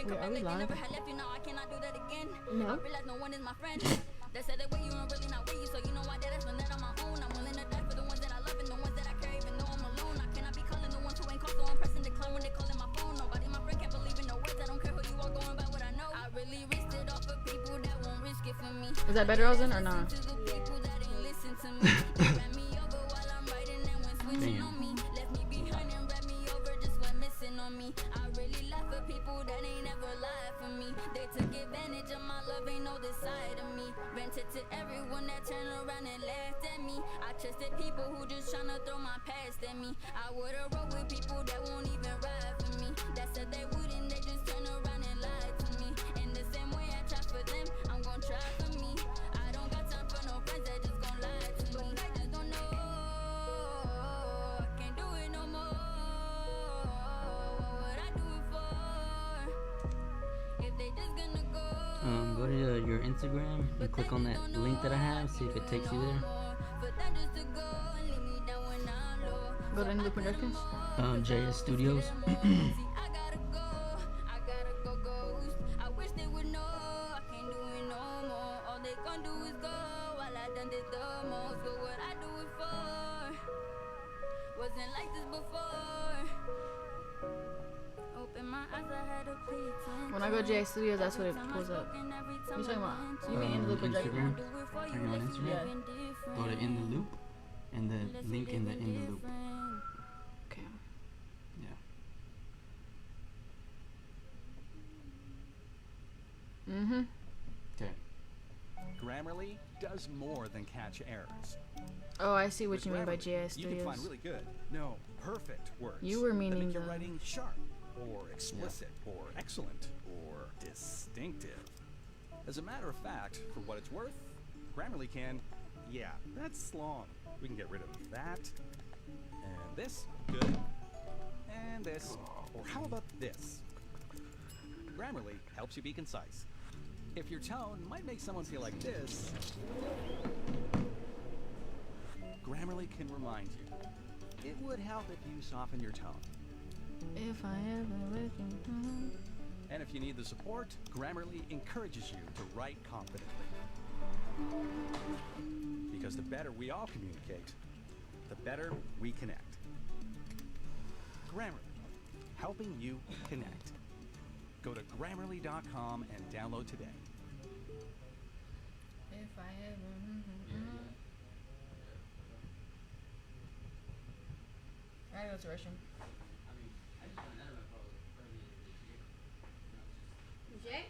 Wait, are we live? No. They said that way you don't really not with you, so you know why that's when that on my own. I'm willing to die for the ones that I love and the ones that I care, even though I'm alone. I cannot be calling the ones who ain't called, so I'm pressing decline when they calling my phone. Nobody, my friend, can't believe in no words. I don't care who you are, going by what I know. I really risked it all for people that won't risk it for me. Is that better, Rosen, or not? To the people that ain't listen to me. They ran me over while I'm writing and when switching on me. Left me behind and ran me over just when missing on me. I really laugh for people that ain't ever lied for me. They took advantage of my love, ain't no this side of me. Vented to everyone that turned around and laughed at me. I trusted people who just tryna throw my past at me. I would've rolled with people that won't even ride for me. That said they wouldn't, they just turn around and lied to me. In the same way I try for them, I'm gon' try for me. I don't got time for no friends that just gon' lie to me. I just don't know, I can't do it no more. What would I do it for? If they just gonna go. Go to your Instagram and click on that link that I have, see if it takes you there. Go to any of the projections? JS Studios. Wasn't like this before. Open my eyes, I had to pay attention. When I go to JS Studios, that's what it pulls up. You talking about? You mean in the projection? Instagram? Are you on Instagram? Yeah. Go to In the Loop, and the link in the Loop. Okay. Yeah. Mm-hmm. Okay. Grammarly does more than catch errors. Oh, I see what With you mean by Grammarly, JS You can find Studios. really good, no, perfect words. You were that meaning make your the- writing sharp, or explicit, or excellent, or distinctive. As a matter of fact, for what it's worth, Grammarly can, yeah, that's long. We can get rid of that, and this, good, and this, or how about this? Grammarly helps you be concise. If your tone might make someone feel like this, Grammarly can remind you. It would help if you soften your tone. If I ever let you down. And if you need the support, Grammarly encourages you to write confidently. Because the better we all communicate, the better we connect. Grammarly, helping you connect. Go to Grammarly.com and download today. If I ever. I gotta go to Russian. Jay?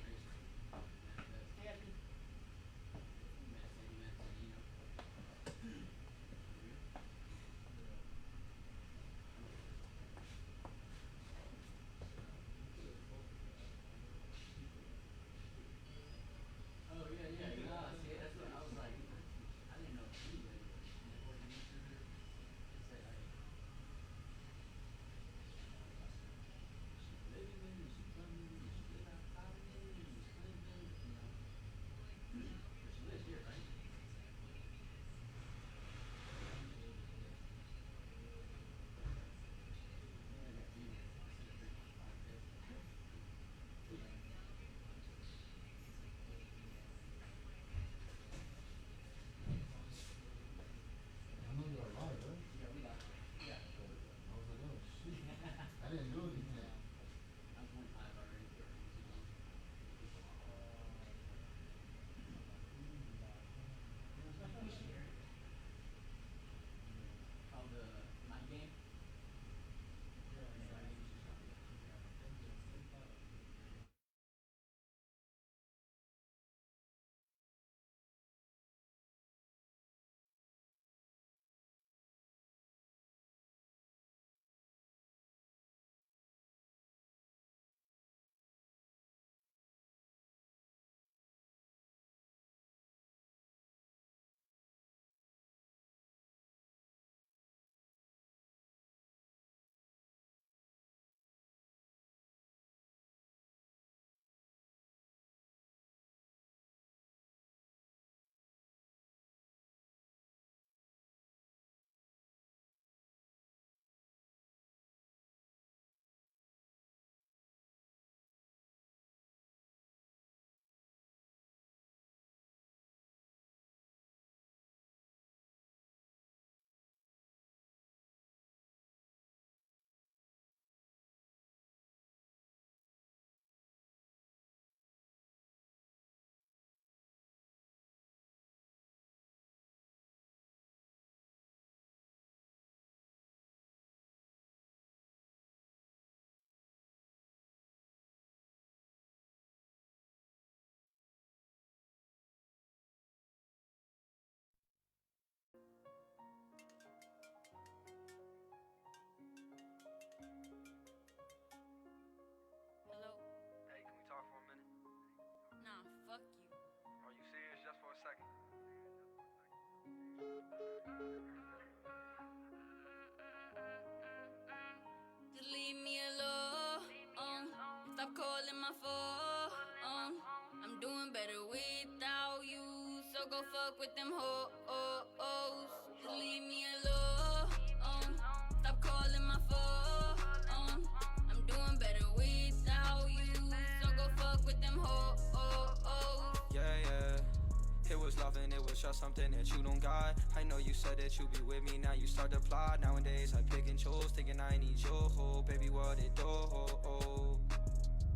fuck with them hoes. Just leave me alone. Stop calling my phone. I'm doing better without you. So go fuck with them hoes. Yeah. It was love and it was just something that you don't got. I know you said that you'd be with me, now you start to plot. Nowadays I pick and choose, thinking I need your hoe. Baby, what it do?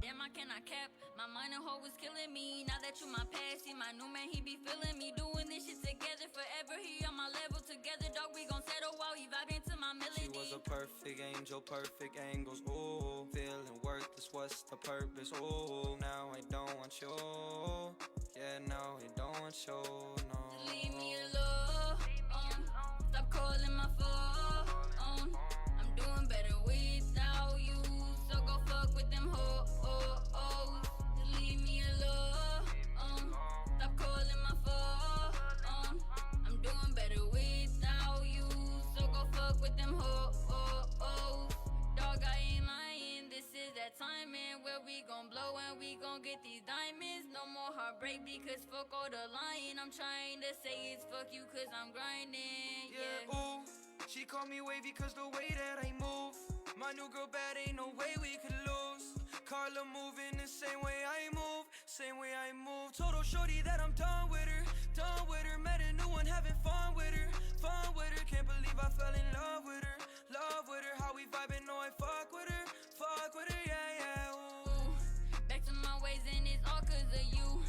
Damn, I cannot cap. My mind and hoe was killing me. Now that you my past, see my new man, he be feeling me. Doing this shit together forever. He on my level together, dog. We gon' settle while he vibing to my melody. She was a perfect angel, perfect angles. Ooh, feeling worthless. What's the purpose? Ooh, now I don't want you. Yeah, no, I don't want you. No. Just leave me alone. Stop calling my phone. I'm doing better without you. So go fuck with them hoes. Just leave me alone. Stop calling my phone. I'm doing better without you. So go fuck with them hoes. Dog, I ain't lying. This is that time, man, where we gon' blow and we gon' get these diamonds. No more heartbreak because fuck all the lying. I'm trying to say it's fuck you cause I'm grinding. Yeah, ooh, she called me wavy cause the way that I move. My new girl bad, ain't no way we could lose. Carla moving the same way I move, same way I move. Told old shorty that I'm done with her. Met a new one, having fun with her. Can't believe I fell in love with her. How we vibing, know I fuck with her, yeah. Ooh, back to my ways and it's all cause of you.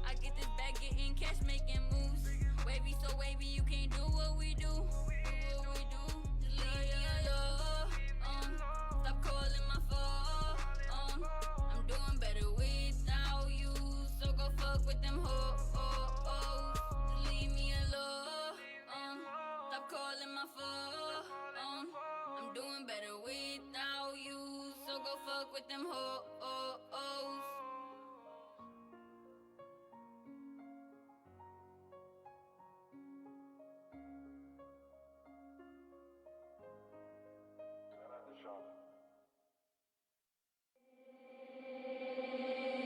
I get this back, getting cash, making moves. Wavy, so wavy, you can't do what we do. Just leave me alone. Stop calling my phone. I'm doing better without you. So go fuck with them hoes. Just leave me alone. Stop calling my phone. I'm doing better without you. So go fuck with them hoes.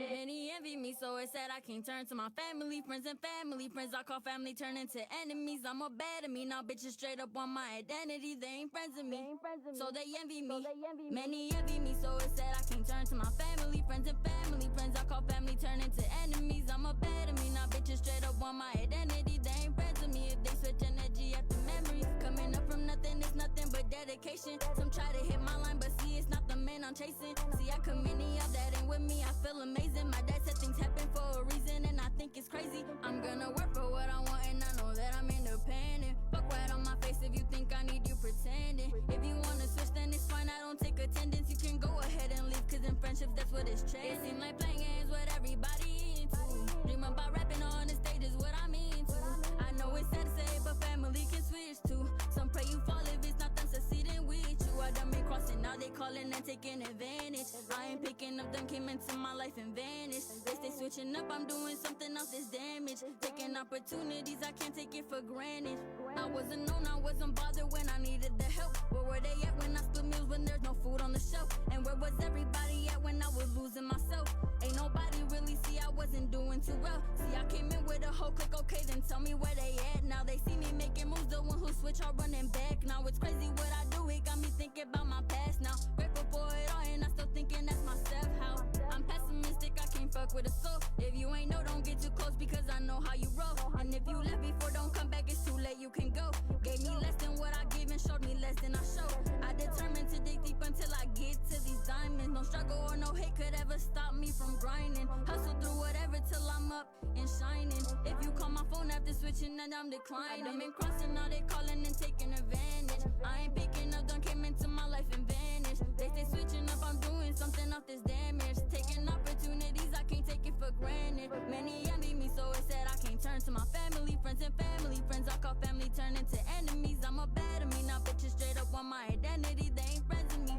Many envy me, so it's sad I can't turn to my family, friends and family friends. I call family turn into enemies. I'm a bad at me now, bitches straight up on my identity. They ain't friends with me, so they envy me. Many envy me, so it's sad I can't turn to my family, friends and family friends. I call family turn into enemies. I'm a bad at me now, bitches straight up on my identity. They ain't friends with me if they switch energy after memories. Coming up from nothing, it's nothing but dedication. Some try to hit my line, but see it's not the man I'm chasing. See I come many of that ain't with me. I feel amazing. My dad said things happen for a reason, and I think it's crazy. I'm gonna work for what I want, and I know that I'm independent. Fuck right on my face if you think I need you pretending. If you wanna switch, then it's fine. I don't take attendance. You can go ahead and leave, cause in friendships, that's what it's chasing. It seems like playing games with everybody into. Dream about rapping on the stage is what I'm into. I know it's sad to say, but family can switch too. Some pray you fall if it's not them succeeding with you. I done been crossing, now they calling and taking advantage. I ain't picking up, them came into my life and vanished. They stay switching up, I'm doing something else that's damage. Taking opportunities, I can't take it for granted. I wasn't known, I wasn't bothered when I needed the help. Where were they at when I split meals when there's no food on the shelf? And where was everybody at when I was losing myself? Ain't nobody really see I wasn't doing too well. See, I came in with a whole click, okay, then tell me where they at. Now they see me making moves, the one who switch all running back. Now it's crazy what I do, it got me thinking about my past now. Grateful for it all, and I still thinking that's myself. How I'm pessimistic, I can't fuck with a soul. If you ain't know, don't get too close because I know how you roll. And if you left before, don't come back, it's too late, you can go. Gave me less than what I give and showed me less than I showed. I determined to dig deep until I get to these diamonds. No struggle or no hate could ever stop me from grinding. Hustle through whatever till I'm up and shining. If you call my phone after switching, then I'm declining. I been crossing, now they calling and taking advantage. I ain't picking up, done came into my life and vanished. They stay switching up, I'm doing something off this damage. Taking opportunities, I can't take it for granted. Many envy me, so it's sad I can't turn to my family, friends and family friends. I call family turn into enemies. I'm a bad at me now, bitches straight up on my identity. They ain't friends with me,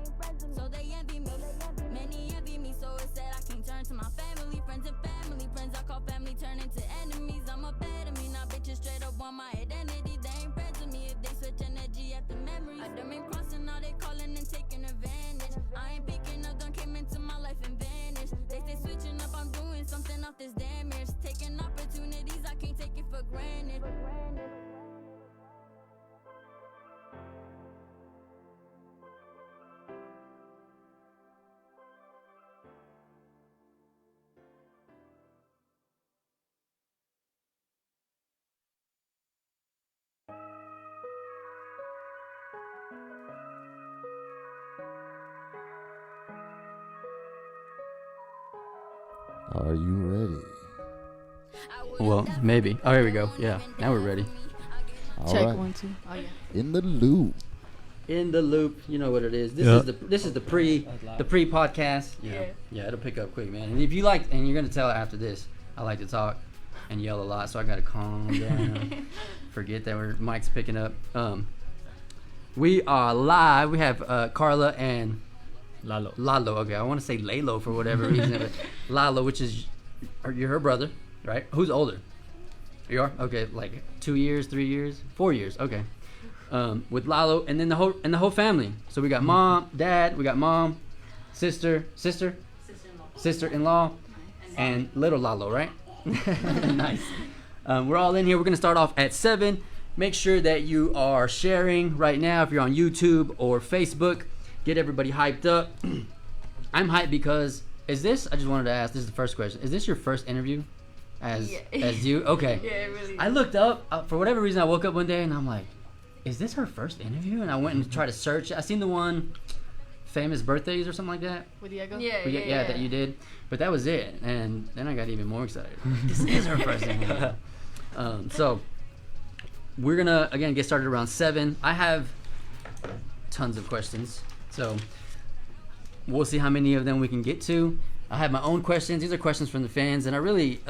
so they envy me. Many envy me, so it's sad I can't turn to my family, friends and family friends. I call family turn into enemies. I'm a bad at me now, bitches straight up on my identity. They ain't friends with me if they switch energy after memories. I done been crossing, now they calling and taking advantage. I ain't picking up, done came into my life and vanished. They stay switching up, I'm doing something off this damage. Taking opportunities, I can't take it for granted. Are you ready? Well, maybe. Oh, here we go. Yeah, now we're ready. All Check right. 1, 2. Oh yeah. In the loop. In the loop, you know what it is. This Yeah. is the pre podcast. Yeah, it'll pick up quick, man. And if you like, and you're gonna tell after this, I like to talk and yell a lot, so I gotta calm down. Forget that we're mic's picking up. We are live. We have Carla and Lalo. Lalo. Okay, I want to say Lalo for whatever reason, but Lalo, which is you're her brother, right? Who's older? You are? Okay, like 2 years, 3 years, 4 years. Okay. With Lalo, and then the whole family. So we got mom, dad, we got mom, sister-in-law, and little Lalo, right? Nice. We're all in here. We're gonna start off at 7. Make sure that you are sharing right now if you're on YouTube or Facebook. Get everybody hyped up. I'm hyped because I just wanted to ask. This is the first question. Is this your first interview as you? Okay. Yeah, it really. I looked up for whatever reason. I woke up one day and I'm like, is this her first interview? And I went and tried to search. I seen the one, famous birthdays or something like that. With Diego? Yeah, that you did. But that was it. And then I got even more excited. This is her first interview. So we're gonna again get started around 7. I have tons of questions, so we'll see how many of them we can get to. I have my own questions. These are questions from the fans, and I really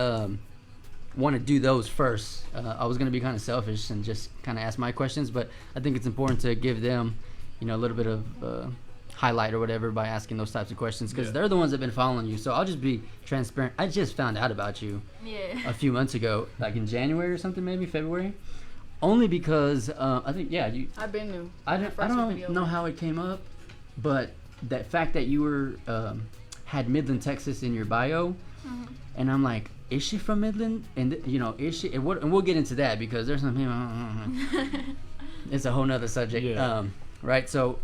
want to do those first. I was gonna be kind of selfish and just kind of ask my questions, but I think it's important to give them, a little bit of highlight or whatever by asking those types of questions because they're the ones that have been following you. So I'll just be transparent. I just found out about you a few months ago, like in January or something, maybe February. Only because I think I've been new. I don't know how it came up, but that fact that you were had Midland, Texas in your bio, and I'm like, is she from Midland? And is she? And we'll get into that because there's some people. It's a whole nother subject, right? So,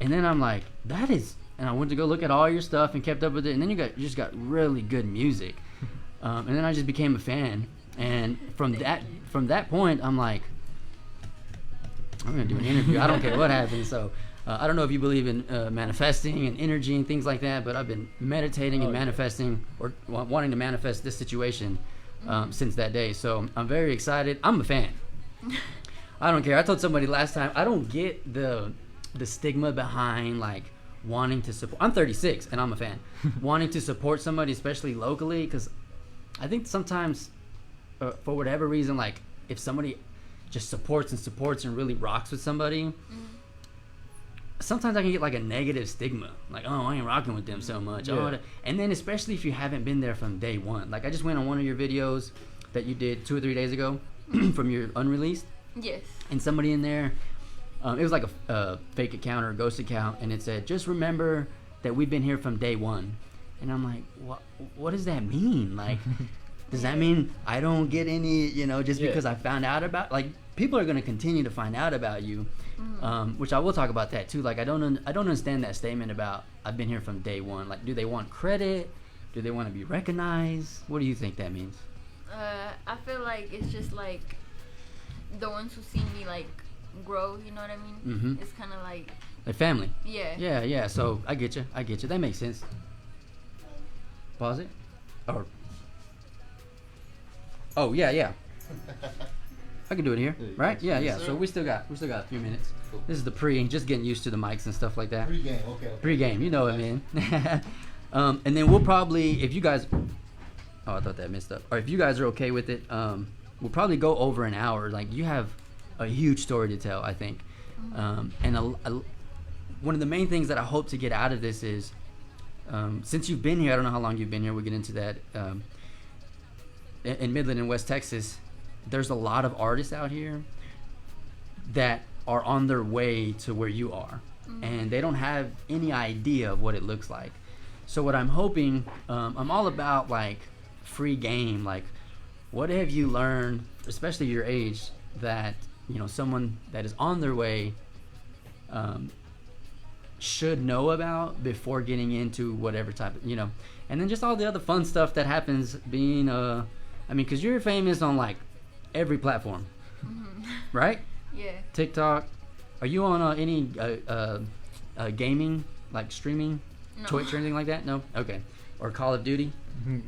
and then I'm like, that is, and I went to go look at all your stuff and kept up with it, and then you just got really good music, and then I just became a fan. And from that point, I'm like, I'm gonna do an interview. I don't care what happens. So I don't know if you believe in manifesting and energy and things like that, but I've been meditating and manifesting or wanting to manifest this situation since that day. So I'm very excited. I'm a fan. I don't care. I told somebody last time, I don't get the stigma behind like wanting to support. I'm 36 and I'm a fan. Wanting to support somebody, especially locally, because I think sometimes for whatever reason, like if somebody just supports and really rocks with somebody, sometimes I can get like a negative stigma, like, oh, I ain't rocking with them so much. And then especially if you haven't been there from day one. Like I just went on one of your videos that you did 2 or 3 days ago from your unreleased. Yes. And somebody in there, it was like a fake account or a ghost account, and it said, just remember that we've been here from day one. And I'm like, what does that mean? Like, does that mean I don't get any, just because I found out about, like, people are going to continue to find out about you, which I will talk about that too. Like, I don't understand that statement about I've been here from day one. Like, do they want credit? Do they want to be recognized? What do you think that means? I feel like it's just like the ones who see me like grow, you know what I mean? Mm-hmm. It's kind of like family. Yeah. So I get you. That makes sense. Pause it. Yeah. I can do it here, right? Yeah. So we still got a few minutes. Cool. This is the just getting used to the mics and stuff like that. Pre-game, okay. Pre-game, you know what I mean. And then we'll probably, if you guys, I thought that messed up. Or if you guys are okay with it, we'll probably go over an hour. Like you have a huge story to tell, I think. And one of the main things that I hope to get out of this is, since you've been here, I don't know how long you've been here. We'll get into that. In Midland and West Texas, there's a lot of artists out here that are on their way to where you are, and they don't have any idea of what it looks like. So what I'm hoping, I'm all about like free game. Like, what have you learned, especially your age, that someone that is on their way should know about before getting into whatever type of, and then just all the other fun stuff that happens being because you're famous on like every platform, right? Yeah. TikTok. Are you on any gaming, like streaming No. Twitch or anything like that? No? Okay. Or Call of Duty?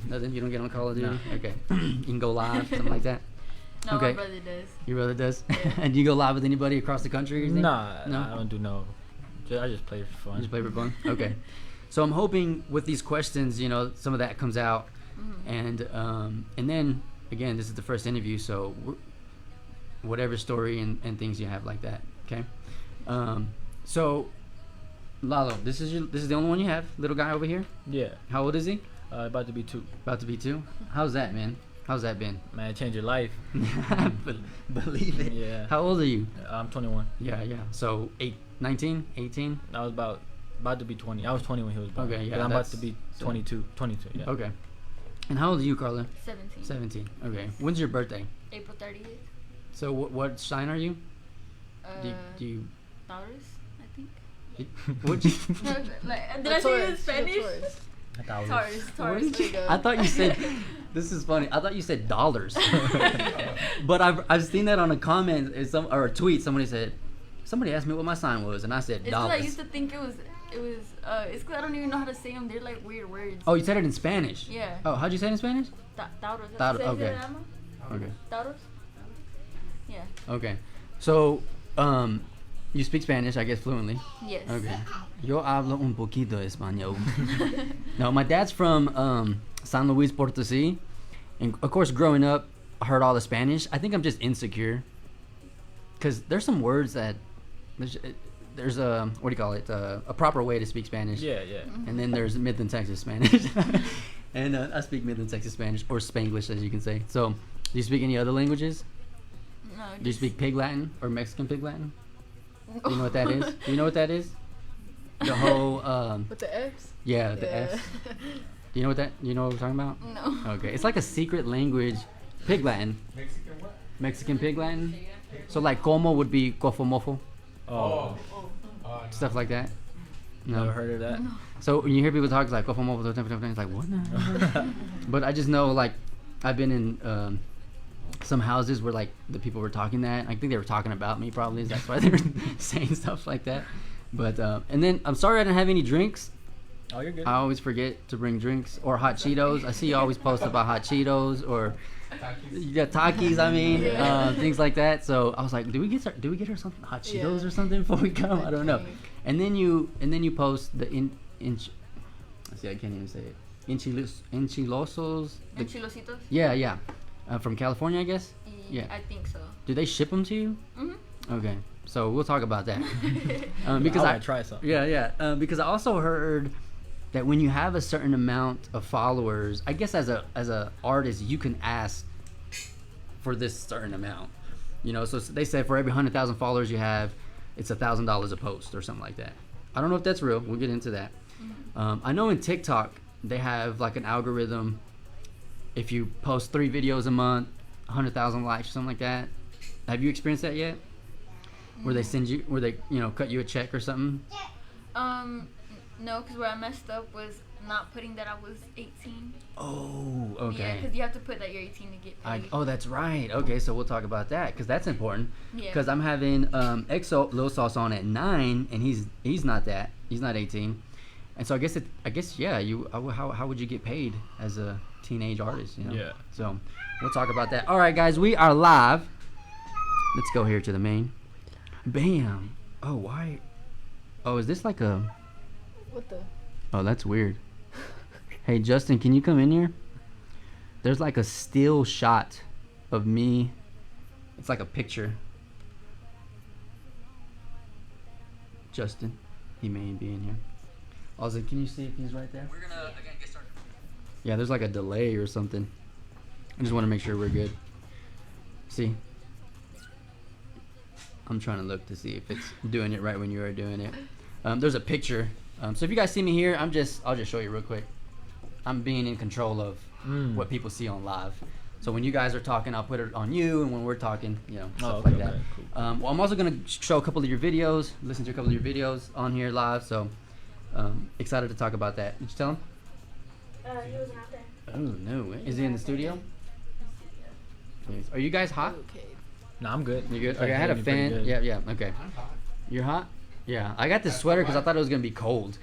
Nothing? You don't get on Call of Duty? No. Okay. You can go live, something like that? No, Okay. my brother does. Your brother does? Yeah. And you go live with anybody across the country or anything? Nah, No? I don't do no. I just play for You fun. just play for fun? Okay. So I'm hoping with these questions, you know, some of that comes out. And then, again, this is the first interview, so whatever story and things you have like that, okay? So, Lalo, this is the only one you have? Little guy over here? Yeah, How old is he? about to be 2. About to be 2? How's that, man? How's that been? Man, change your life. Believe it. Yeah. How old are you? I'm 21. Yeah. So 19, 18? I was about to be 20. I was 20 when he was born. Okay, yeah, But I'm about that's- to be 22. 22. Yeah. Okay. And how old are you, Carla? 17. 17. Okay. When's your birthday? April 30th. So what sign are you? Do you Taurus, I think. What'd you? Like, did I say it in Spanish? I thought it was- Taurus. What Taurus. did There you? you go. I thought you said. This is funny. I thought you said dollars. But I've seen that on a comment or a tweet. Somebody asked me what my sign was, and I said It's because I dollars. used to think it was. It's because I don't even know how to say them. They're like weird words. Oh, you said it in Spanish. Yeah. Oh, how'd you say it in Spanish? Taurus. Taurus, ¿Se okay. llama? Okay. Taurus. Yeah. Okay. So, you speak Spanish, I guess, fluently. Yes. Okay. Yo hablo un poquito español. No, my dad's from San Luis Potosí, and of course, growing up, I heard all the Spanish. I think I'm just insecure, cause there's some words that there's a what do you call it? A proper way to speak Spanish. Yeah. And then there's Midland, Texas Spanish, and I speak Midland, Texas Spanish or Spanglish, as you can say. So, do you speak any other languages? No. Do you speak Pig Latin or Mexican Pig Latin? Do you know what that is? Do you know what that is? The whole With the X? yeah, the S. Do you know what that? You know what we're talking about? No. Okay, it's like a secret language, Pig Latin. Mexican what? Mexican Pig Latin. So like como would be cofomofo, Oh, stuff like that. never heard of that. So when you hear people talk it's like cofomofo, it's like what? Now? But I just know like I've been in some houses where like the people were talking that. I think they were talking about me probably. That's why they were saying stuff like that. But and then I'm sorry I didn't have any drinks. Oh, you're good. I always forget to bring drinks or hot Cheetos. I see you always post about hot Cheetos or you got Takis. I mean, things like that. So I was like, do we get her something hot Cheetos or something before we come? I don't know. And then you post the see, I can't even say it. Enchilosos. Enchilositos. Yeah. From California, I guess. Yeah. I think so. Do they ship them to you? Mhm. Okay. So we'll talk about that. Because I might try something. Yeah. Because I also heard that when you have a certain amount of followers, I guess as a artist, you can ask for this certain amount. You know, so they said for every 100,000 followers you have, it's $1,000 a post or something like that. I don't know if that's real. We'll get into that. I know in TikTok they have like an algorithm. If you post 3 videos a month, 100,000 likes or something like that. Have you experienced that yet? Where they cut you a check or something? No, because where I messed up was not putting that I was 18. Oh, Yeah, okay. because you have to put that you're 18 to get paid. Oh, that's right. Okay, so we'll talk about that because that's important. Yeah. Because I'm having EXO Lil Sauce on at 9, and he's not that. He's not 18, and so I guess yeah. How would you get paid as a teenage artist? You know? Yeah. So we'll talk about that. All right, guys, we are live. Let's go here to the main. Bam. Oh, why? Oh, is this like a? What the? Oh, that's weird. Hey, Justin, can you come in here? There's like a still shot of me. It's like a picture. Justin, he may be in here. Also, can you see if he's right there? We're gonna again get started. Yeah, there's like a delay or something. I just want to make sure we're good. See? I'm trying to look to see if it's doing it right when you are doing it. There's a picture. So if you guys see me here, I'll just show you real quick. I'm being in control of what people see on live. So when you guys are talking, I'll put it on you, and when we're talking, stuff like that. Cool. Well, I'm also gonna show a couple of your videos, listen to a couple of your videos on here live. So excited to talk about that. Did you tell him? He wasn't out there. Oh no, is he in the studio? Yes. Are you guys hot? Okay. No, I'm good. You good? Like, Okay, I had a pretty fan. good. Yeah. Okay. I'm hot. You're hot? Yeah. I got this sweater because I thought it was gonna be cold.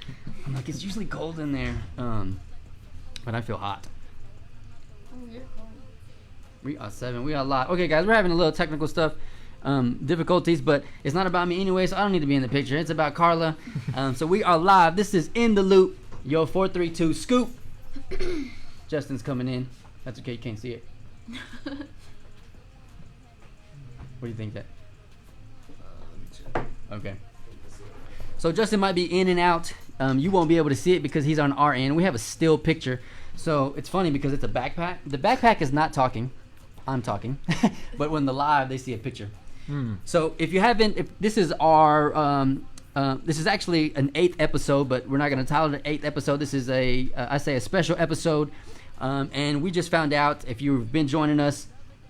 I'm like, it's usually cold in there. But I feel hot. Oh, you're cold. We are 7. We are live. Okay, guys, we're having a little technical stuff, difficulties, but it's not about me anyway, so I don't need to be in the picture. It's about Carla. So we are live. This is In the Loop. Yo, 432 Scoop. Justin's coming in. That's okay. You can't see it. What do you think that? Okay. So Justin might be in and out. You won't be able to see it because he's on our end. We have a still picture. So it's funny because it's a backpack. The backpack is not talking. I'm talking. But when the live, they see a picture. So if you haven't, if this is our, this is actually an 8th episode, but we're not going to title it an 8th episode. This is I say a special episode. And we just found out, if you've been joining us,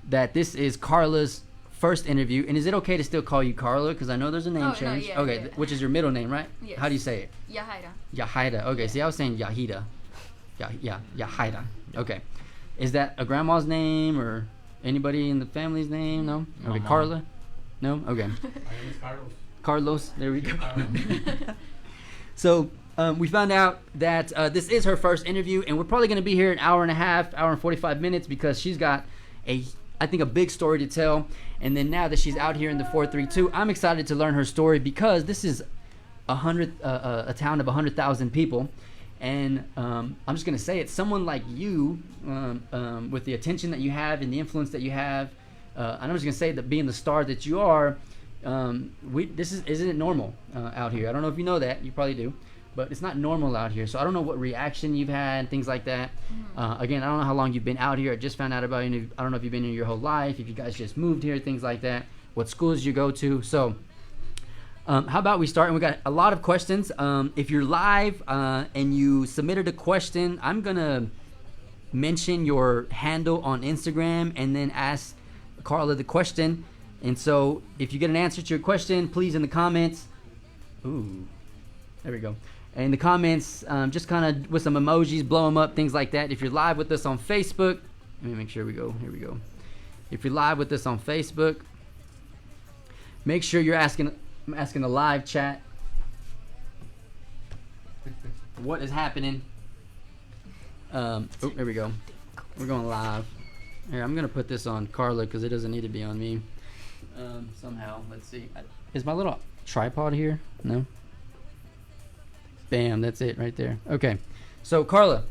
that this is Carla's first interview. And is it okay to still call you Carla? Because I know there's a name change. Yeah, okay, yeah. Which is your middle name, right? Yes. How do you say it? Yahaira. Yahida. Okay, see, I was saying Yahida. Yahida. Okay. Is that a grandma's name or anybody in the family's name? No? Okay, Mom. Carla? No? Okay. My name is Carlos. Carlos, there we go. So we found out that this is her first interview, and we're probably going to be here an hour and a half, hour and 45 minutes, because she's got I think a big story to tell. And then now that she's out here in the 432, I'm excited to learn her story, because this is a town of 100,000 people. And I'm just going to say it, someone like you, with the attention that you have and the influence that you have, and I'm just going to say that being the star that you are, isn't it normal out here? I don't know if you know that. You probably do. But it's not normal out here. So I don't know what reaction you've had, things like that. Again, I don't know how long you've been out here. I just found out about you. I don't know if you've been here your whole life, if you guys just moved here, things like that, what schools you go to. So how about we start? And we got a lot of questions. If you're live and you submitted a question, I'm going to mention your handle on Instagram and then ask Carla the question. And so if you get an answer to your question, please in the comments. Ooh, there we go. In the comments, just kind of with some emojis, blow them up, things like that. If you're live with us on Facebook, let me make sure we go. Here we go. If you're live with us on Facebook, make sure you're asking the live chat what is happening. There we go. We're going live. Here, I'm gonna put this on Carla because it doesn't need to be on me. Somehow, let's see. Is my little tripod here? No. Bam, that's it right there. Okay, so Carla,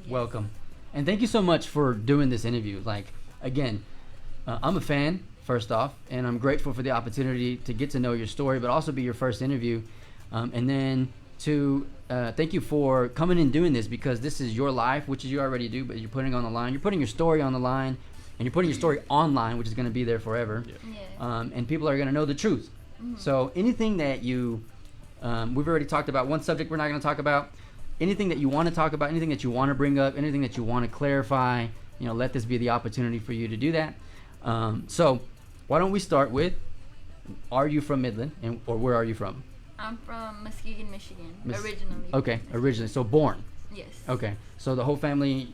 welcome, and thank you so much for doing this interview. Like, again, I'm a fan, first off, and I'm grateful for the opportunity to get to know your story, but also be your first interview, and then to thank you for coming and doing this, because this is your life, which you already do, but you're putting on the line. You're putting your story on the line, and you're putting your story online, which is going to be there forever, and people are going to know the truth. So anything that you we've already talked about one subject we're not going to talk about. Anything that you want to talk about, anything that you want to bring up, anything that you want to clarify, let this be the opportunity for you to do that. So why don't we start with, are you from Midland, or where are you from? I'm from Muskegon, Michigan, originally. Okay, originally. So born. Yes. Okay. So the whole family,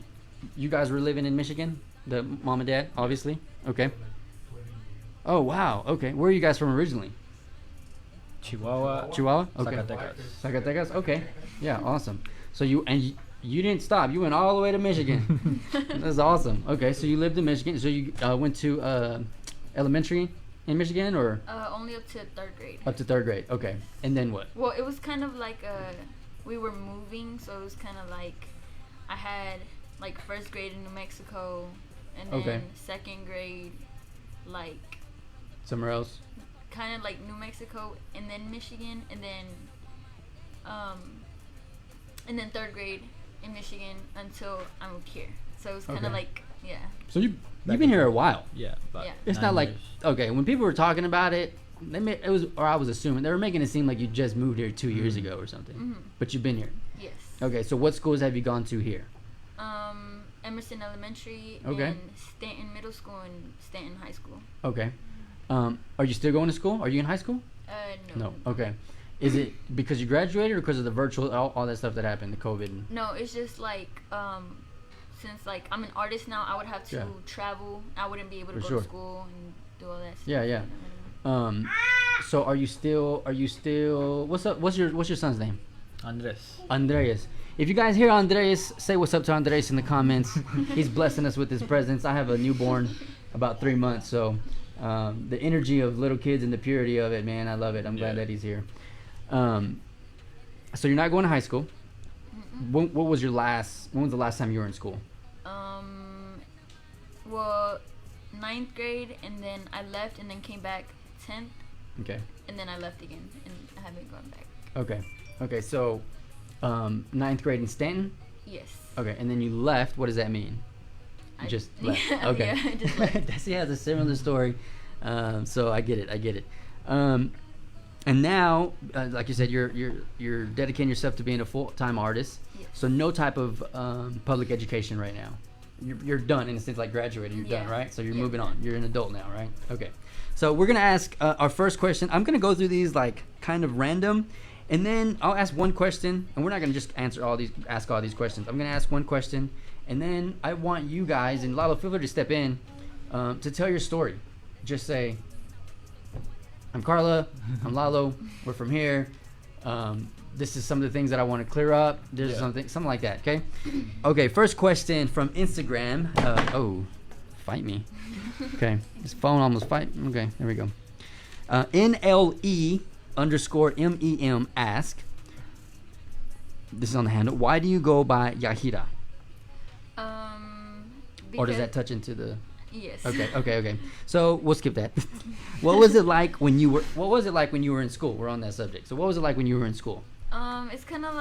you guys were living in Michigan? The mom and dad, obviously? Okay. Oh, wow. Okay. Where are you guys from originally? Chihuahua. Okay. Zacatecas. Zacatecas. Okay. Yeah. Awesome. So you didn't stop. You went all the way to Michigan. That's awesome. Okay. So you lived in Michigan. So you went to elementary in Michigan, or only up to 3rd grade. up to 3rd grade? Okay. And then what? Well, it was kind of like we were moving, so it was kind of like I had like 1st grade in New Mexico, and then Okay. 2nd grade like Somewhere else? kind of like New Mexico, and then Michigan, and then 3rd grade in Michigan until I moved here. So it was kind of Okay. like, yeah. So you've been here a while. Yeah. About Yeah. It's 9 not like, years. okay, when people were talking about it, I was assuming they were making it seem like you just moved here 2 years ago or something. But you've been here. Yes. Okay, so what schools have you gone to here? Emerson Elementary, Okay. and Stanton Middle School, and Stanton High School. Okay. Are you still going to school? Are you in high school? No. Okay. Is it because you graduated, or because of the virtual, all that stuff that happened, the COVID? No, it's just like since like I'm an artist now, I would have to Yeah. travel. I wouldn't be able to For go sure. to school and do all that stuff. Yeah, yeah. So are you still? What's up? What's your son's name? Andreas. If you guys hear Andreas, say what's up to Andreas in the comments. He's blessing us with his presence. I have a newborn, about 3 months, so the energy of little kids and the purity of it, man, I love it. I'm glad that he's here. So you're not going to high school. When was the last time you were in school? Well, 9th grade, and then I left, and then came back 10th. Okay. And then I left again, and I haven't gone back. Okay. So, 9th grade in Stanton. Yes. Okay, and then you left. What does that mean? You just left. Okay. Yeah, I just left. Desi has a similar story, so I get it. And now, like you said, you're dedicating yourself to being a full-time artist. Yes. So no type of public education right now. You're done in a sense, like graduated. You're done, right? So you're moving on. You're an adult now, right? Okay. So we're gonna ask our first question. I'm gonna go through these like kind of random, and then I'll ask one question, and we're not gonna just ask all these questions. I'm gonna ask one question, and then I want you guys and Lalo, feel free to step in to tell your story. Just say, I'm Carla, I'm Lalo, we're from here. This is some of the things that I want to clear up. There's something like that, okay? Okay, first question from Instagram. Fight me. Okay, this phone almost fight. Okay, there we go. NLE_MEM ask. This is on the handle. Why do you go by Yahira? Or does that touch into the... Yes. Okay. So we'll skip that. What was it like when you were in school? We're on that subject. So what was it like when you were in school? It's kind of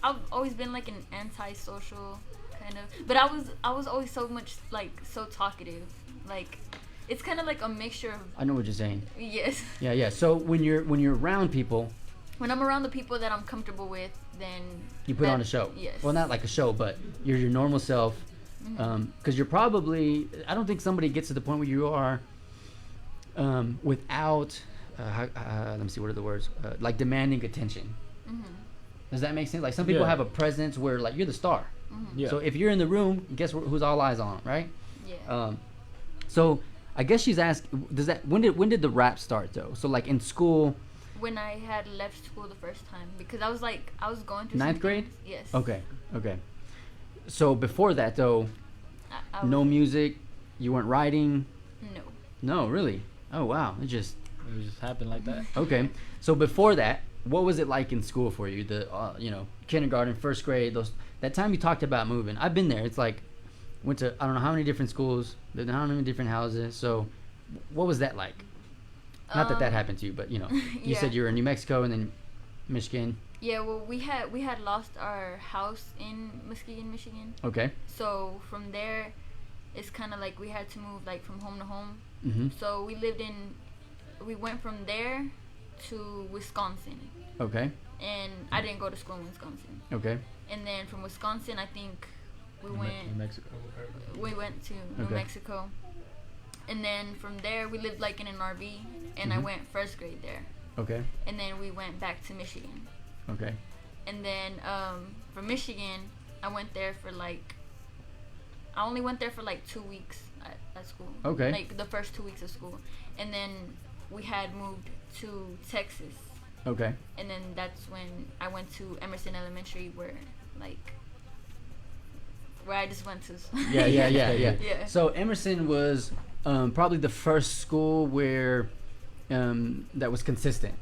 I've always been like an antisocial kind of, but I was always so talkative. Like, it's kind of like a mixture of... I know what you're saying. Yes. Yeah. So when you're around people, when I'm around the people that I'm comfortable with, then you put on a show. Yes. Well, not like a show, but you're your normal self. Because you're probably, I don't think somebody gets to the point where you are without, let me see, what are the words? Like demanding attention. Does that make sense? Like some people have a presence where like you're the star. So if you're in the room, guess who's all eyes on, right? Yeah. So I guess she's asked, when did the rap start though? So like in school. When I had left school the first time, because I was going through 9th grade? Yes. Okay. So before that though, no music, you weren't writing? No, really? Oh wow, it just happened like that. Okay, so before that, what was it like in school for you? The kindergarten, first grade, that time you talked about moving. I've been there. It's like went to I don't know how many different schools, how many different houses. So what was that like? Not that happened to you, but you said you were in New Mexico and then Michigan. Yeah, well, we had lost our house in Muskegon, Michigan. Okay. So from there, it's kind of like we had to move like from home to home. So we went from there to Wisconsin. Okay. And I didn't go to school in Wisconsin. Okay. And then from Wisconsin, I think we went New Mexico. We went to New Mexico. And then from there, we lived like in an RV, and I went first grade there. Okay. And then we went back to Michigan. Okay. And then from Michigan, I only went there for like 2 weeks at school. Okay. Like the first 2 weeks of school. And then we had moved to Texas. Okay. And then that's when I went to Emerson Elementary, where I just went to. Yeah. So Emerson was probably the first school where that was consistent.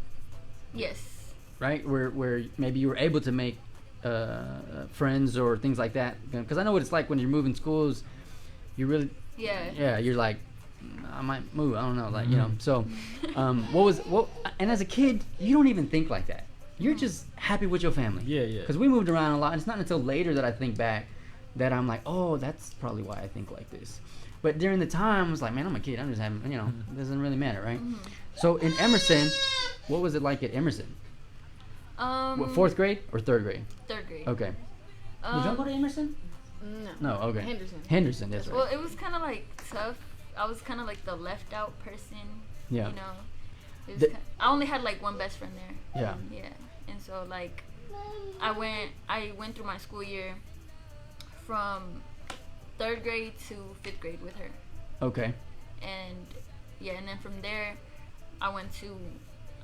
Yes. Right, where maybe you were able to make friends or things like that. Because I know what it's like when you're moving schools. You really, you're like, I might move. I don't know, like So, and as a kid, you don't even think like that. You're just happy with your family. Yeah. Because we moved around a lot. And it's not until later that I think back that I'm like, oh, that's probably why I think like this. But during the time, I was like, man, I'm a kid. I'm just having, it doesn't really matter, right? So in Emerson, what was it like at Emerson? What, 4th grade or 3rd grade? 3rd grade. Okay. Did y'all go to Emerson? No. Okay. Henderson, that's right. Well, it was kind of like tough. I was kind of like the left out person. Yeah. I only had like one best friend there. Yeah. Yeah. And so like, I went through my school year from 3rd grade to 5th grade with her. Okay. And then from there, I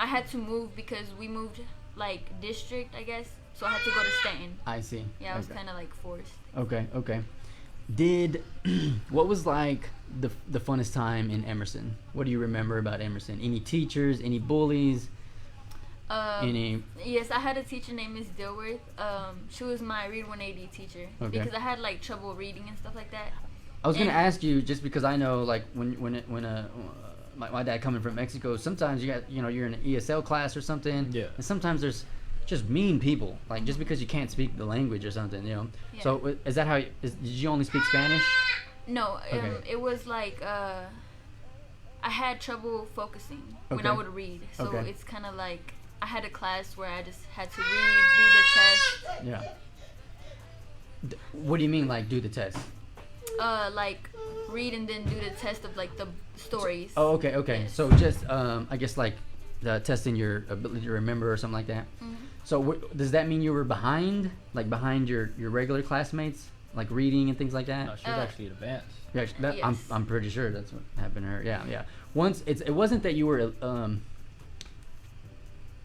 had to move because we moved like district, I guess. So I had to go to Stanton. I see. Yeah, I was Okay. kind of like forced. Okay. Did what was like the funnest time in Emerson? What do you remember about Emerson? Any teachers? Any bullies? Any? Yes, I had a teacher named Miss Dilworth. She was my Read 180 teacher because I had like trouble reading and stuff like that. I was gonna And- ask you just because I know like when my dad coming from Mexico, sometimes you're in an ESL class or something. Yeah. And sometimes there's just mean people, like just because you can't speak the language or something, you know. Yeah. So is that how? Did you only speak Spanish? No, Okay. it was like I had trouble focusing when I Okay. would read. So Okay. it's kind of like I had a class where I just had to read, do the test. Yeah. What do you mean, like do the test? Like read and then do the test of like the stories. Oh, okay. Yes. So just I guess like testing your ability to remember or something like that. Mhm. So does that mean you were behind your regular classmates, like reading and things like that? No, she was actually advanced. Yeah, Yes. I'm pretty sure that's what happened to her. Yeah. Once it wasn't that you were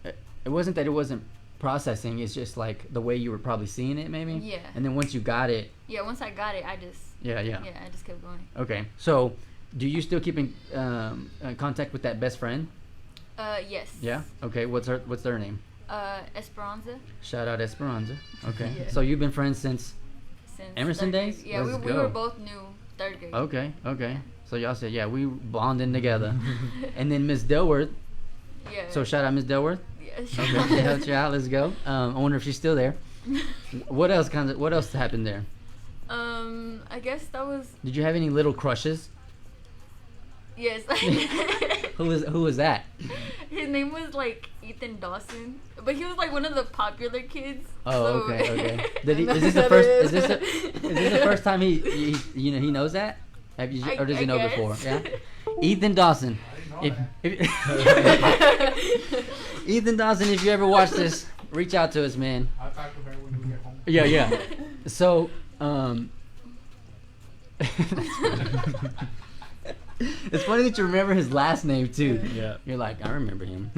it wasn't that it wasn't processing. It's just like the way you were probably seeing it, maybe. Yeah. And then once you got it. Yeah, once I got it, I just Yeah. I just kept going. Okay. So, do you still keep in contact with that best friend? Yes. Yeah. Okay. What's their name? Esperanza. Shout out Esperanza. Okay. Yeah. So you've been friends since. Since Emerson third grade. days? Yeah, Let's we go. were both new third grade. Okay. So y'all said, yeah, we bonding together. And then Miss Delworth. Yeah. So shout out Miss Delworth. Yeah, Okay. Help you out. Let's go. I wonder if she's still there. What else happened there? I guess that was Did you have any little crushes? yes. Who was that? His name was like Ethan Dawson, but he was like one of the popular kids. Oh, so- okay. Is know this who the that first? is. Is this the first time he he knows that? Have you or does he I know guess. before? Yeah. Ethan Dawson. If Ethan Dawson, if you ever watch this, reach out to us, man. I'll talk to her when we get home. Yeah. So, it's funny that you remember his last name too. Yeah. You're like, I remember him.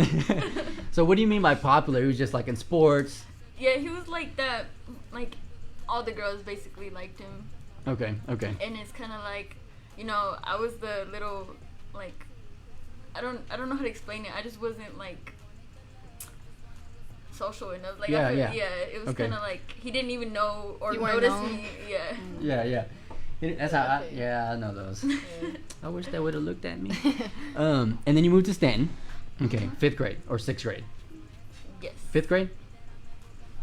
So, what do you mean by popular? He was just like in sports. Yeah, he was like that. Like all the girls basically liked him, Okay. and it's kind of like, I was the little like, I don't know how to explain it. I just wasn't like social enough. Like Yeah, I feel, yeah. It was Okay. kind of like he didn't even know or You weren't notice known? me. Yeah. Yeah. That's how. Okay. I know those. I wish they would have looked at me. And then you moved to Stanton. Okay, 5th grade or 6th grade. Yes. 5th grade.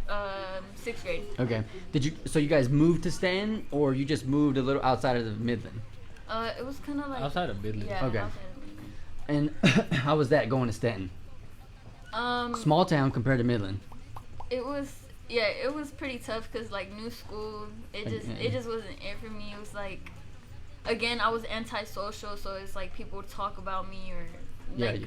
6th grade. Okay. So you guys moved to Stanton, or you just moved a little outside of the Midland? It was kind of like Outside of Midland. Yeah. Okay. Outside of Midland. And how was that going to Stanton? Small town compared to Midland. It was pretty tough because like new school, it just wasn't it for me. It was like, again, I was antisocial, so it's like people would talk about me or like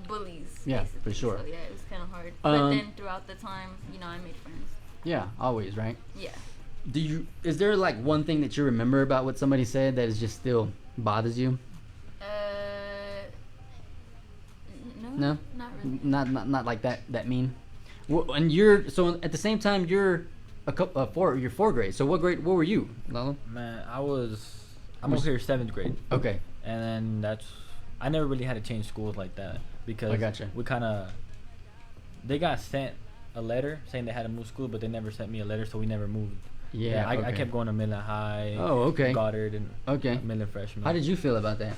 bullies. Yeah, basically. for sure. So, yeah, it was kind of hard. But then throughout the time, I made friends. Yeah, always, right? Yeah. Is there like one thing that you remember about what somebody said that is just still bothers you? No. No? Not really. Not like that mean. And you're so at the same time you're you're 4th grade. So what were you, Lalo? Man, I'm over here 7th grade, Okay. and then I never really had to change schools like that because I gotcha. they got sent a letter saying they had to move school, but they never sent me a letter, so we never moved. Yeah. I okay. kept going to Midland High. Oh, okay. Goddard and Okay. Midland Freshman. How did you feel about that?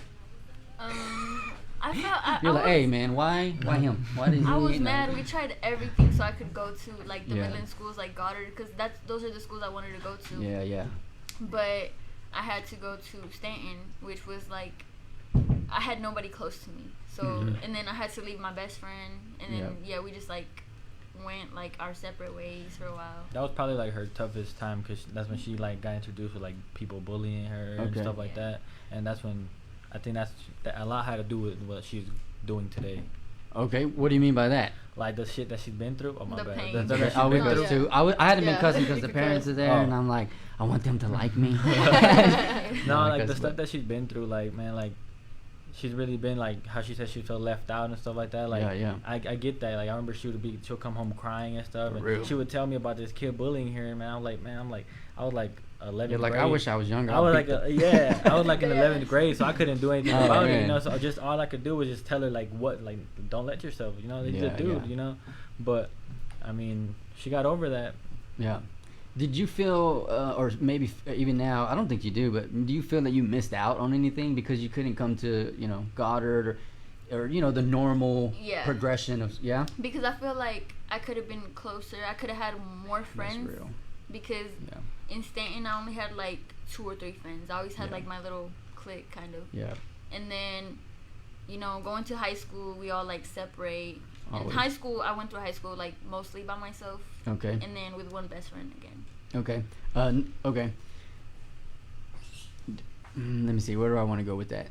I felt You're I like, was, hey man, why him? Why did he? I was mad. We tried everything so I could go to like the Yeah. Midland schools like Goddard because those are the schools I wanted to go to. Yeah. But I had to go to Stanton, which was like I had nobody close to me. So Mhm. and then I had to leave my best friend, and then we just like went like our separate ways for a while. That was probably like her toughest time because that's when she like got introduced with like people bullying her and Okay. stuff like that, and that's when I think that a lot had to do with what she's doing today. Okay. What do you mean by that? Like the shit that she's been through. Oh my The bad. pain. The stuff that she's Oh, been because through. Yeah. too. I hadn't been Yeah. cussing because the parents are there, Oh. and I'm like, I want them to like me. No, like the Because- stuff that she's been through, like man, like she's really been like how she said she felt left out and stuff like that. Like Yeah. I get that. Like I remember she'll come home crying and stuff, For and real. she would tell me about this kid bullying her. And I was like 11th You're like, grade. I wish I was younger. I was like, I was like in Yeah. 11th grade, so I couldn't do anything Oh, about it, man. you know. So just all I could do was just tell her like, don't let yourself, you know. He's a dude, Yeah. you know. But I mean, she got over that. Yeah. Did you feel, or maybe even now, I don't think you do, but do you feel that you missed out on anything because you couldn't come to, Goddard or the normal Yeah. progression of, yeah? Because I feel like I could have been closer. I could have had more friends. That's real. Because Yeah. in Stanton, I only had like 2 or 3 friends. I always had Yeah. like my little clique, kind of. Yeah. And then, going to high school, we all like separate. Always. In high school, I went through high school like mostly by myself. Okay. And then with one best friend again. Okay. Okay. Let me see. Where do I want to go with that?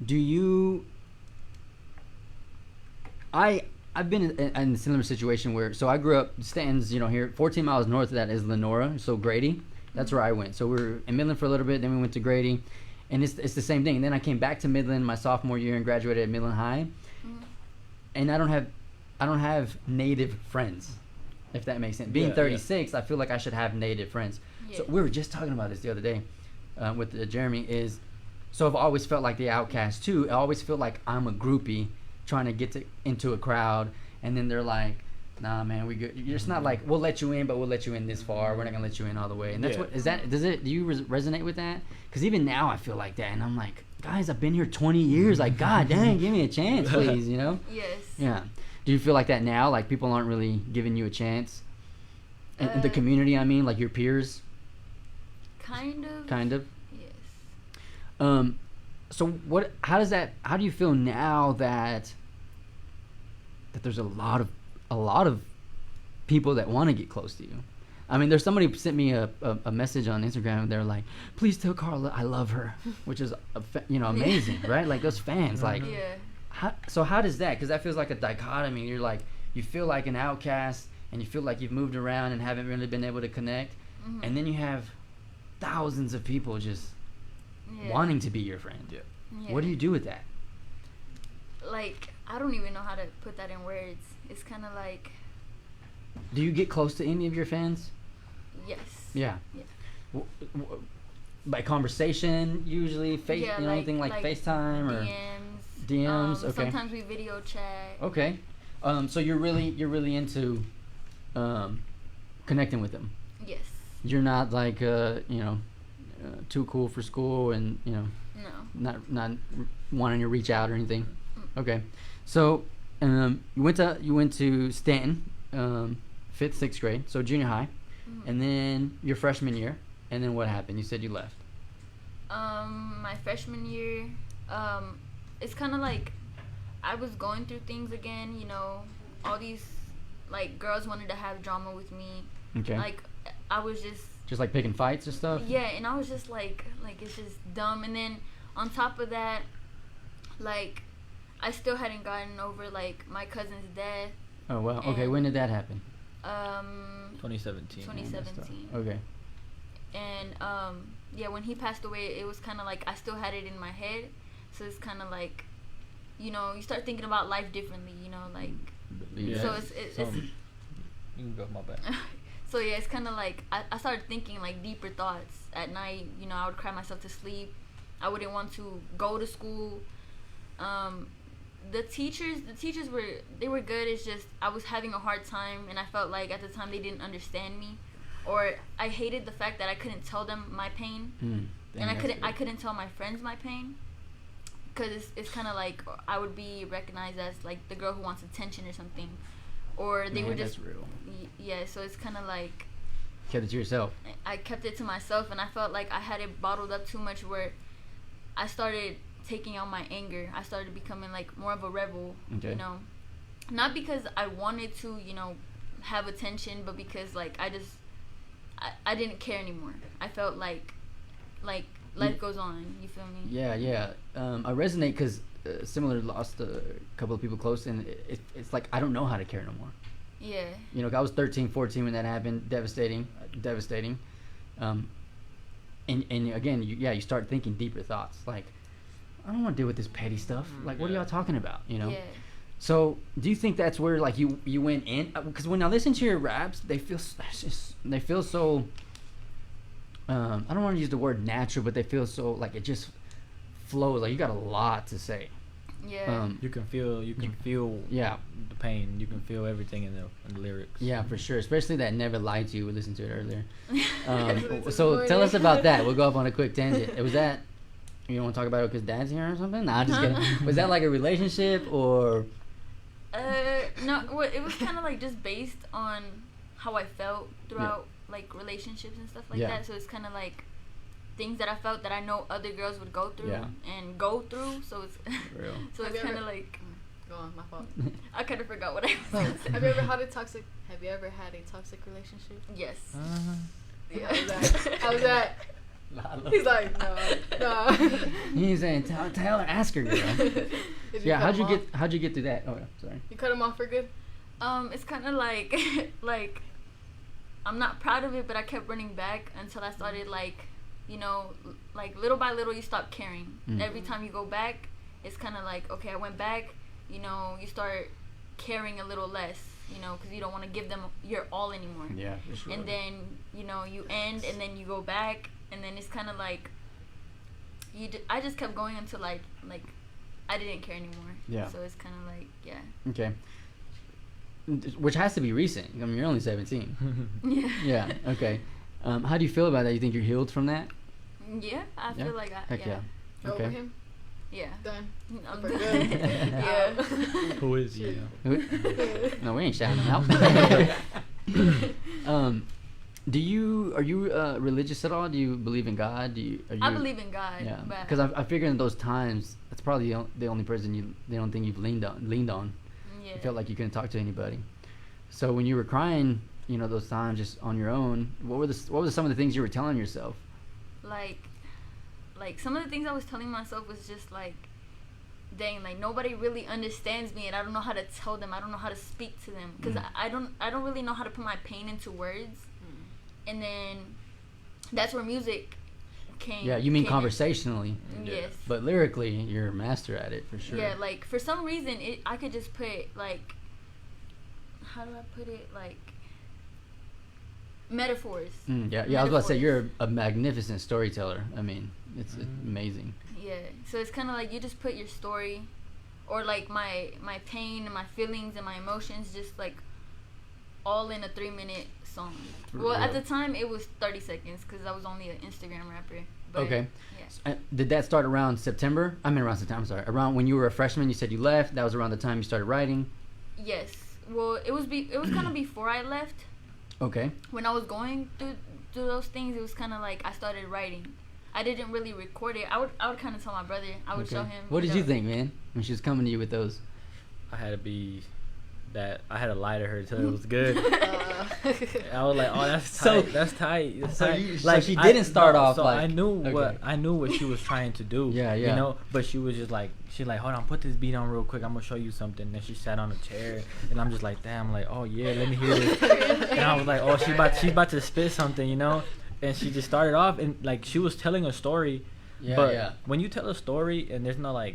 Do you? I've been in a similar situation where I grew up Stanton's here 14 miles north of that is Lenora, so Grady. That's where I went. So we were in Midland for a little bit, then we went to Grady, and it's the same thing. And then I came back to Midland my sophomore year and graduated at Midland High. And I don't have native friends, if that makes sense. Being Yeah, 36, I feel like I should have native friends. So Yeah. we were just talking about this the other day with Jeremy. So I've always felt like the outcast too. I always feel like I'm a groupie trying to get into a crowd, and then they're like, "Nah, man, we good." It's not like we'll let you in, but we'll let you in this far. We're not gonna let you in all the way. And that's Yeah. what is that? Do you resonate with that? Because even now I feel like that, and I'm like, guys, I've been here 20 years. Like, God dang, give me a chance, please. Yes. Yeah. Do you feel like that now? Like people aren't really giving you a chance? And the community, I mean, like your peers? Kind of. Kind of? Yes. So how do you feel now that there's a lot of people that want to get close to you? I mean, there's somebody who sent me a message on Instagram, and they're like, please tell Carla I love her, which is amazing, right? Like those fans, like Yeah. how does that, because that feels like a dichotomy. You're like, you feel like an outcast and you feel like you've moved around and haven't really been able to connect, and then you have thousands of people just wanting to be your friend. Yeah. What do you do with that? Like, I don't even know how to put that in words. It's kind of like, Do you get close to any of your fans? yes. Yeah. Yeah. By conversation, usually, Yeah, anything like FaceTime or DMs. DMs. Okay. Sometimes we video chat. Okay. So you're really into connecting with them. Yes. You're not like too cool for school and No. not wanting to reach out or anything. Okay. So you went to Stanton, 5th, 6th grade, so junior high, and then your freshman year, and then what happened? You said you left. My freshman year, it's kind of like I was going through things again. All these like girls wanted to have drama with me. Okay. Like I was Just like picking fights and stuff. yeah, and I was just like it's just dumb. And then on top of that, like I still hadn't gotten over like my cousin's death. Oh wow. Okay. And, When did that happen? 2017. 2017. Okay. And yeah, when he passed away, it was kind of like I still had it in my head. So it's kind of like, you start thinking about life differently. Like Yeah. so it's You can go, my bad. so yeah, it's kind of like I started thinking like deeper thoughts at night. I would cry myself to sleep. I wouldn't want to go to school. The teachers were good. It's just I was having a hard time, and I felt like at the time they didn't understand me, or I hated the fact that I couldn't tell them my pain, and I couldn't tell my friends my pain, because it's kind of like I would be recognized as like the girl who wants attention or something, or they were just that's real. Yeah. So it's kind of like Kept it to yourself. I kept it to myself, and I felt like I had it bottled up too much, where I started taking out my anger. I started becoming like more of a rebel. Okay. Not because I wanted to have attention, but because like I didn't care anymore. I felt like life goes on. You feel me? Yeah. I resonate because similar, lost a couple of people close, and it's like I don't know how to care no more. Yeah. I was 13, 14 when that happened. Devastating. and again, you start thinking deeper thoughts. Like, I don't want to deal with this petty stuff. Like, what are y'all talking about? You know. Yeah. So, do you think that's where like you went in? Because when I listen to your raps, they feel so. I don't want to use the word natural, but they feel so like it just flows. Like you got a lot to say. Yeah. You can feel Yeah. the pain. You can feel everything in the lyrics. Yeah, for sure. Especially that "Never Lied to You." We listened to it earlier. It's So important. tell us about that. We'll go off on a quick tangent. Was that you don't want to talk about it because Dad's here or something? Nah, just kidding. Was that like a relationship or? No. Well, it was kind of like just based on how I felt throughout like relationships and stuff like that. So it's kind of like things that I felt that I know other girls would go through and go through. So it's Real. so Have it's you kind of ever- like Go on, my fault. I kind of forgot what I was gonna say. Have you ever had a toxic relationship? Yes. Yeah. How was that? He's like, no. He's saying, tell her, ask her, girl. Did Yeah, cut him off? how'd you get through that? Oh, yeah, sorry. You cut him off for good? It's kind of like like I'm not proud of it, but I kept running back until I started like, you know, like little by little you stop caring. Every time you go back, it's kind of like, okay, I went back, you know, you start caring a little less, you know, because you don't want to give them your all anymore. Yeah, for sure. And then, you know, you end and then you go back and then it's kind of like I just kept going until like I didn't care anymore. Yeah. So it's kind of like, yeah. Okay. Which has to be recent. I mean, you're only 17. Yeah. Yeah. Okay. How do you feel about that? You think you're healed from that? Yeah, I feel like Heck yeah. Over Okay. him? Yeah. Done. I'm For done. good. Yeah. Who is you? No, we ain't shouting them out. Are you religious at all? Do you believe in God? I believe in God. Yeah. But Because I figure in those times, that's probably the only person they don't think you've leaned on. yeah. You felt like you couldn't talk to anybody. So when you were crying, you know, those times just on your own, what were some of the things you were telling yourself? Like some of the things I was telling myself was just like, dang, like nobody really understands me and I don't know how to tell them. I don't know how to speak to them because I don't really know how to put my pain into words. And then that's where music came. Yeah, you mean came in. conversationally. Yes. But lyrically, you're a master at it for sure. Yeah, like for some reason I could just put like, how do I put it, like metaphors. Yeah. I was about to say you're a magnificent storyteller. I mean, it's amazing. Yeah, so it's kind of like you just put your story or like my pain and my feelings and my emotions just like all in a 3-minute song. Well, at the time it was 30 seconds because I was only an Instagram rapper. But, Okay. Yeah. Did that start around September? Around September. I'm sorry. Around when you were a freshman, you said you left. That was around the time you started writing. Yes. Well, it was kind of before I left. Okay. When I was going through those things, it was kind of like I started writing. I didn't really record it. I would kind of tell my brother. I would show him. What did you think, man, when she was coming to you with those? I had to lie to her until it was good. I was like, oh, that's tight. That's tight. That's tight. So she didn't start off so like. I knew okay. what she was trying to do. Yeah. You know, but she was just like, hold on, put this beat on real quick. I'm gonna show you something. And then she sat on a chair, and I'm just like, damn, like, oh yeah, let me hear this. And I was like, oh, she's about to spit something, you know. And she just started off, and like she was telling a story. But when you tell a story and there's no like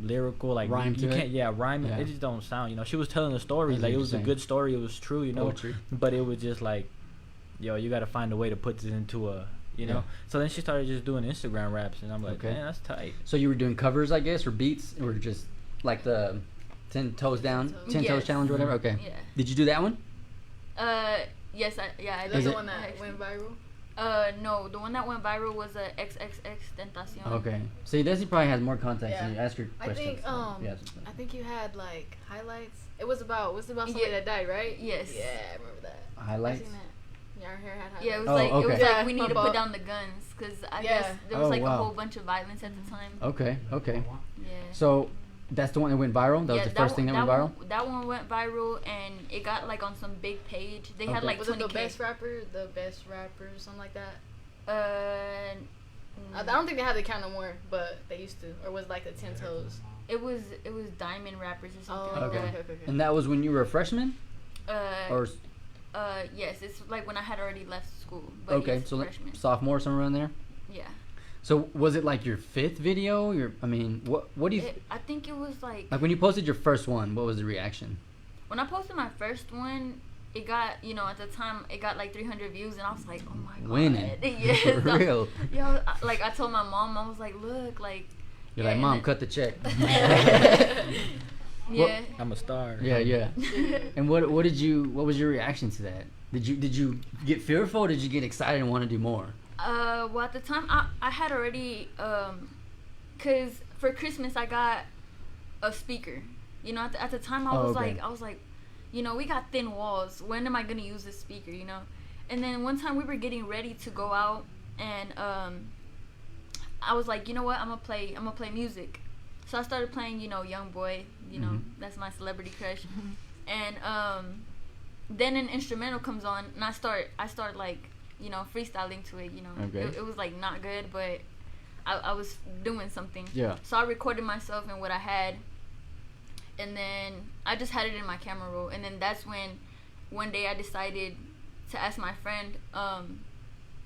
lyrical like rhyme you to can't it? rhyme Yeah. it just don't sound, you know. She was telling a story, That's like it was a interesting. good story, it was true, you know. Poetry. But it was just like, yo, you gotta find a way to put this into a, you know. So then she started just doing Instagram raps, and I'm like, Okay. man, that's tight. So you were doing covers, I guess, or beats, or just like the 10 toes down, 10 toes Yes. challenge, or whatever. Okay. Yeah. Did you do that one? Yes, I That's did. the it- one that went viral? No, the one that went viral was a XXX Tentacion. Okay. See, Desi probably has more context Yeah. than you. Ask her I questions. think Yeah. I think you had like highlights. It was about somebody that died, right? Yes. Yeah, I remember that. Highlights. I seen that. Yeah, our hair had highlights. Yeah, it was Oh, like it was okay. like Yeah, we need to my put fault. down the guns because I Yeah. guess there was Oh, like wow. a whole bunch of violence at the time. Okay. Yeah. So that's the one that went viral. That was the first thing that went viral. That one went viral and it got like on some big page. They had Okay. like Was it 20K. the best rapper, something like that? Uh, I don't think they have the count no more, but they used to. Or was it like the 10 toes? it was Diamond Rappers or something Oh, like okay. that. And that was when you were a freshman, or Yes, it's like when I had already left school. But okay, yes, so freshman. sophomore somewhere around there. Yeah. So was it like your 5th video? What do you? I think it was like Like when you posted your first one, what was the reaction? when I posted my first one, it got, at the time it got like 300 views, and I was like, oh my god, Winning. yeah, For real. like I told my mom, I was like, look, like. You're like, Mom, cut the check. Yeah. I'm a star. Yeah. And what was your reaction to that? Did you get fearful? Or did you get excited and want to do more? Well, at the time, I had already, cause for Christmas I got a speaker. At the time I was okay. like, we got thin walls. When am I gonna use this speaker? And then one time we were getting ready to go out, and I was like, you know what? I'm gonna play music. So I started playing, Young Boy. That's my celebrity crush. And then an instrumental comes on, and I start like, freestyling to it. Okay. It was like not good, but I was doing something. Yeah. So I recorded myself and what I had, and then I just had it in my camera roll. And then that's when one day I decided to ask my friend,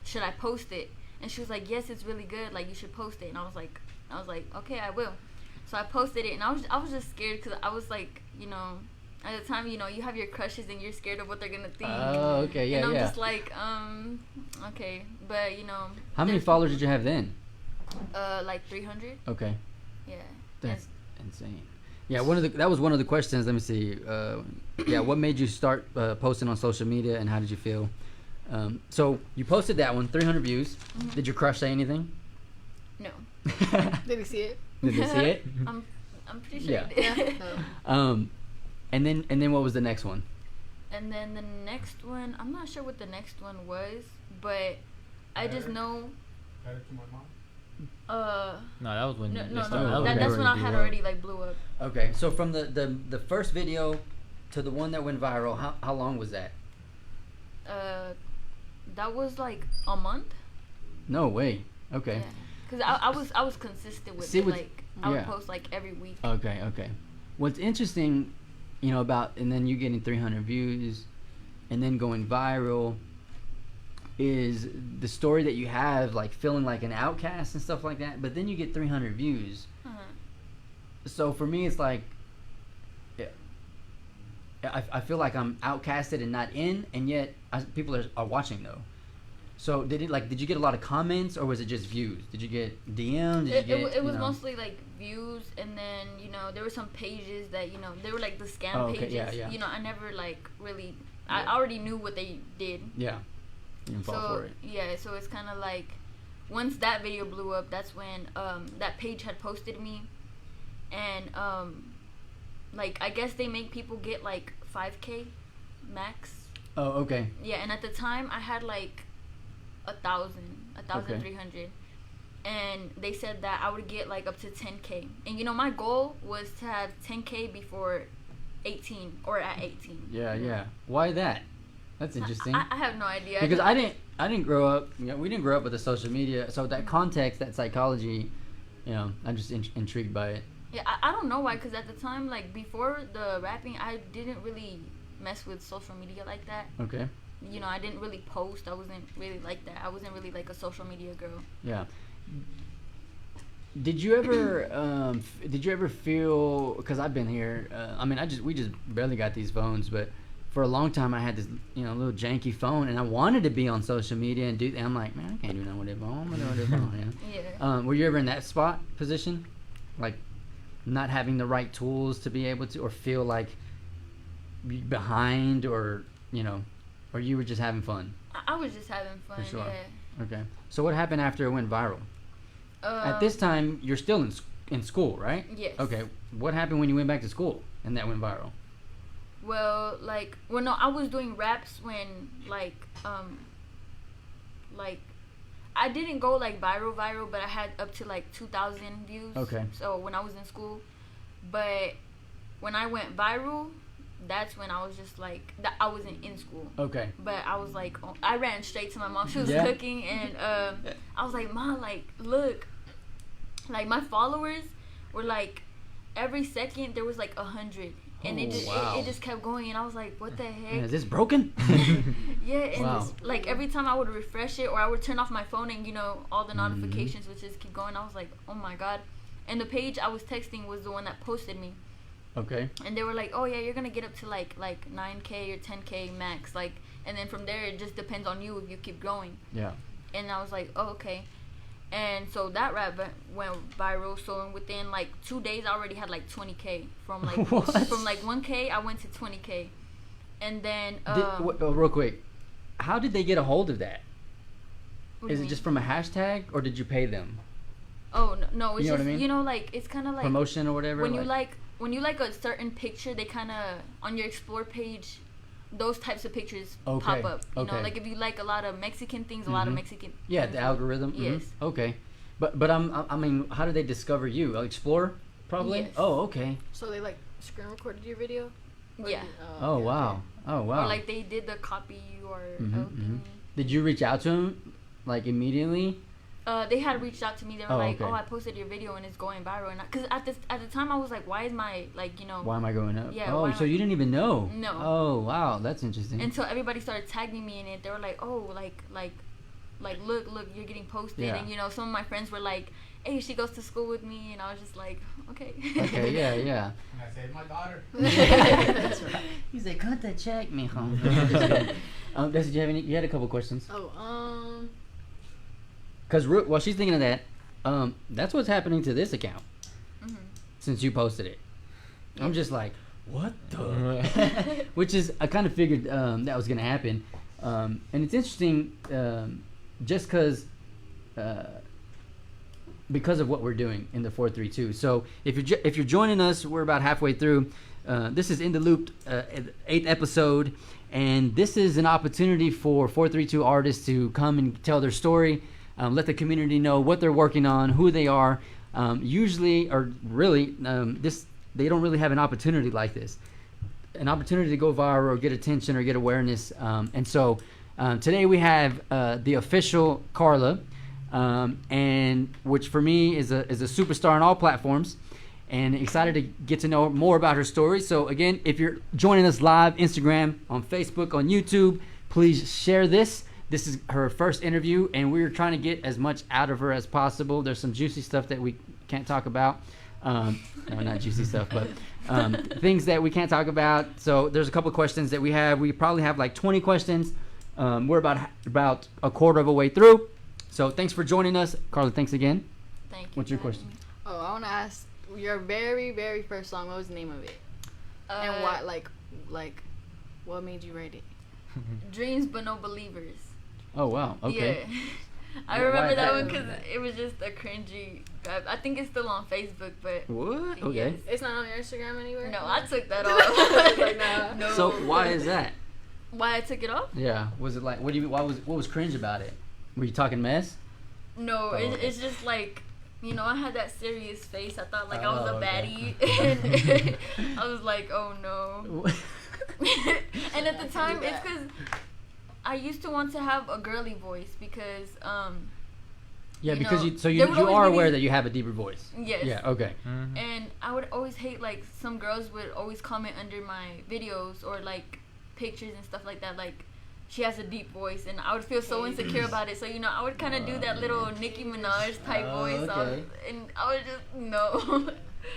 should I post it? And she was like, yes, it's really good. Like, you should post it. And I was like, okay, I will. So I posted it, and I was just scared because I was like, at the time, you have your crushes and you're scared of what they're gonna think. Oh, okay, yeah, and I'm yeah. just like, okay, but How many followers did you have then? Like 300. Okay. Yeah. That's insane. Yeah, that was one of the questions. Let me see. What made you start posting on social media, and how did you feel? So you posted that one, 300 views. Mm-hmm. Did your crush say anything? No. Did he see it? Did they see it? I'm pretty sure. Yeah. He did. And then what was the next one? And then the next one, I'm not sure what the next one was, but I just know. Better to my mom. No, that was when. No, they started. no, that's when I had already like blew up. Okay, so from the first video to the one that went viral, how long was that? That was like a month. No way. Okay. Yeah. Cause I was consistent with See, it. with- Like I would yeah. post like every week. Okay. What's interesting, and then you getting 300 views, and then going viral, is the story that you have, like feeling like an outcast and stuff like that. But then you get 300 views. Uh-huh. So for me, it's like, I feel like I'm outcasted and not in, and yet people are watching though. So did you get a lot of comments, or was it just views? Did you get DMs? It was mostly like views, and then there were some pages that they were like the scam pages. Yeah. I never like really. I already knew what they did. Yeah. You didn't fall for it. Yeah, so it's kind of like once that video blew up, that's when that page had posted me, and like I guess they make people get like 5K max. Oh, okay. Yeah, and at the time I had like 1,300, and they said that I would get like up to 10K, and my goal was to have 10K before 18 or at 18. Yeah. Why that? That's interesting. I have no idea. Because I didn't grow up. We didn't grow up with the social media, so that context, that psychology, I'm just intrigued by it. Yeah, I don't know why. Because at the time, like before the rapping, I didn't really mess with social media like that. Okay. I didn't really post. I wasn't really like that. I wasn't really like a social media girl. Yeah. Did you ever feel? Because I've been here. We just barely got these phones, but for a long time I had this little janky phone, and I wanted to be on social media and do. And I'm like, man, I can't do nothing with it phone. I'm gonna do it with this phone. Yeah. Were you ever in that position, like not having the right tools to be able to, or feel like behind, or or you were just having fun? I was just having fun. For sure. Yeah. Okay. So what happened after it went viral? At this time, you're still in school, right? Yes. Okay. What happened when you went back to school and that went viral? Well, no, I was doing raps when I didn't go like viral, but I had up to like 2,000 views. Okay. So when I was in school, but when I went viral, that's when I was just like, I wasn't in school. Okay. But I was like, I ran straight to my mom. She was Yeah. cooking, and I was like, Mom, like, look, like my followers were like, every second there was like 100, and wow. it just kept going, and I was like, what the heck? Yeah, is this broken? Yeah, and Wow. like every time I would refresh it, or I would turn off my phone and all the notifications would just keep going. I was like, oh my god. And the page I was texting was the one that posted me. Okay. And they were like, oh yeah, you're gonna get up to like 9K or 10K max, like, and then from there it just depends on you if you keep going. Yeah. And I was like, oh, okay. And so that rap went viral. So within like 2 days, I already had like 20K from like What? from like 1K, I went to 20K. And then real quick, how did they get a hold of that? what do Is you it mean? just from a hashtag, or did you pay them? Oh no, it's You know what just I mean? like it's kind of like Promotion or whatever? when you like a certain picture, they kind of on your explore page, those types of pictures Okay, pop up. You know, okay. like if you like a lot of Mexican things, a lot of Mexican. Yeah, things the will- algorithm. Yes. Okay. But I mean, how did they discover you? Explorer, probably. Yes. Oh, okay. So they like screen recorded your video? Or Yeah. Oh, okay, wow. okay. Oh, wow. Or like they did the copy URL Mhm, thing. Did you reach out to him like immediately? They had reached out to me. They were Oh, like, okay. "Oh, I posted your video and it's going viral." And because at the time I was like, "Why is my Why am I going up? Yeah, Oh, why so am I- you didn't even know? No. Oh, wow. That's interesting. Until everybody started tagging me in it. They were like, "Oh, like look, you're getting posted." Yeah. And some of my friends were like, "Hey, she goes to school with me," and I was just like, "Okay." Okay, yeah. And I saved my daughter. That's right. He's like, cut the check, mijo. Did you have any? You had a couple questions. Oh, Cause while she's thinking of that, that's what's happening to this account Mhm. since you posted it. I'm just like, what the? Which is, I kind of figured that was gonna happen, and it's interesting, just because of what we're doing in the 432. So if you're joining us, we're about halfway through. This is In the Loop, 8th episode, and this is an opportunity for 432 artists to come and tell their story, let the community know what they're working on, who they are. Usually, or really, they don't really have an opportunity like this, an opportunity to go viral or get attention or get awareness. And so today we have the official Carla, and which for me is a superstar on all platforms, and excited to get to know more about her story. So again, if you're joining us live, Instagram, on Facebook, on YouTube, please share this. This is her first interview, and we're trying to get as much out of her as possible. There's some juicy stuff that we can't talk about. No, not juicy stuff, but things that we can't talk about. So there's a couple of questions that we have. We probably have like 20 questions. We're about a quarter of a way through. So thanks for joining us. Carla, thanks again. Thank you. What's your for having question? me. Oh, I want to ask your very, very first song. What was the name of it? And why? Like, what made you write it? Dreams but no believers. Oh, wow. Okay. Yeah. I Why remember that that? one because it was just a cringy vibe. I think it's still on Facebook, but What? Okay. yes. It's not on your Instagram anywhere? No, I took that off. Like, nah. No. So why is that? Why I took it off? Yeah. Was it like, what do you? What was cringe about it? Were you talking mess? No, Oh, it's just like, I had that serious face. I thought like I was Oh, a okay. baddie. And I was like, oh no. And at the time, it's because I used to want to have a girly voice because, Yeah, you because know, you there would you always are be aware these- that you have a deeper voice. yes. Yeah. Okay. And I would always hate like some girls would always comment under my videos or like pictures and stuff like that, like she has a deep voice, and I would feel so insecure about it. So I would kind of do that little Nicki Minaj type Oh, voice, okay. and I would just no.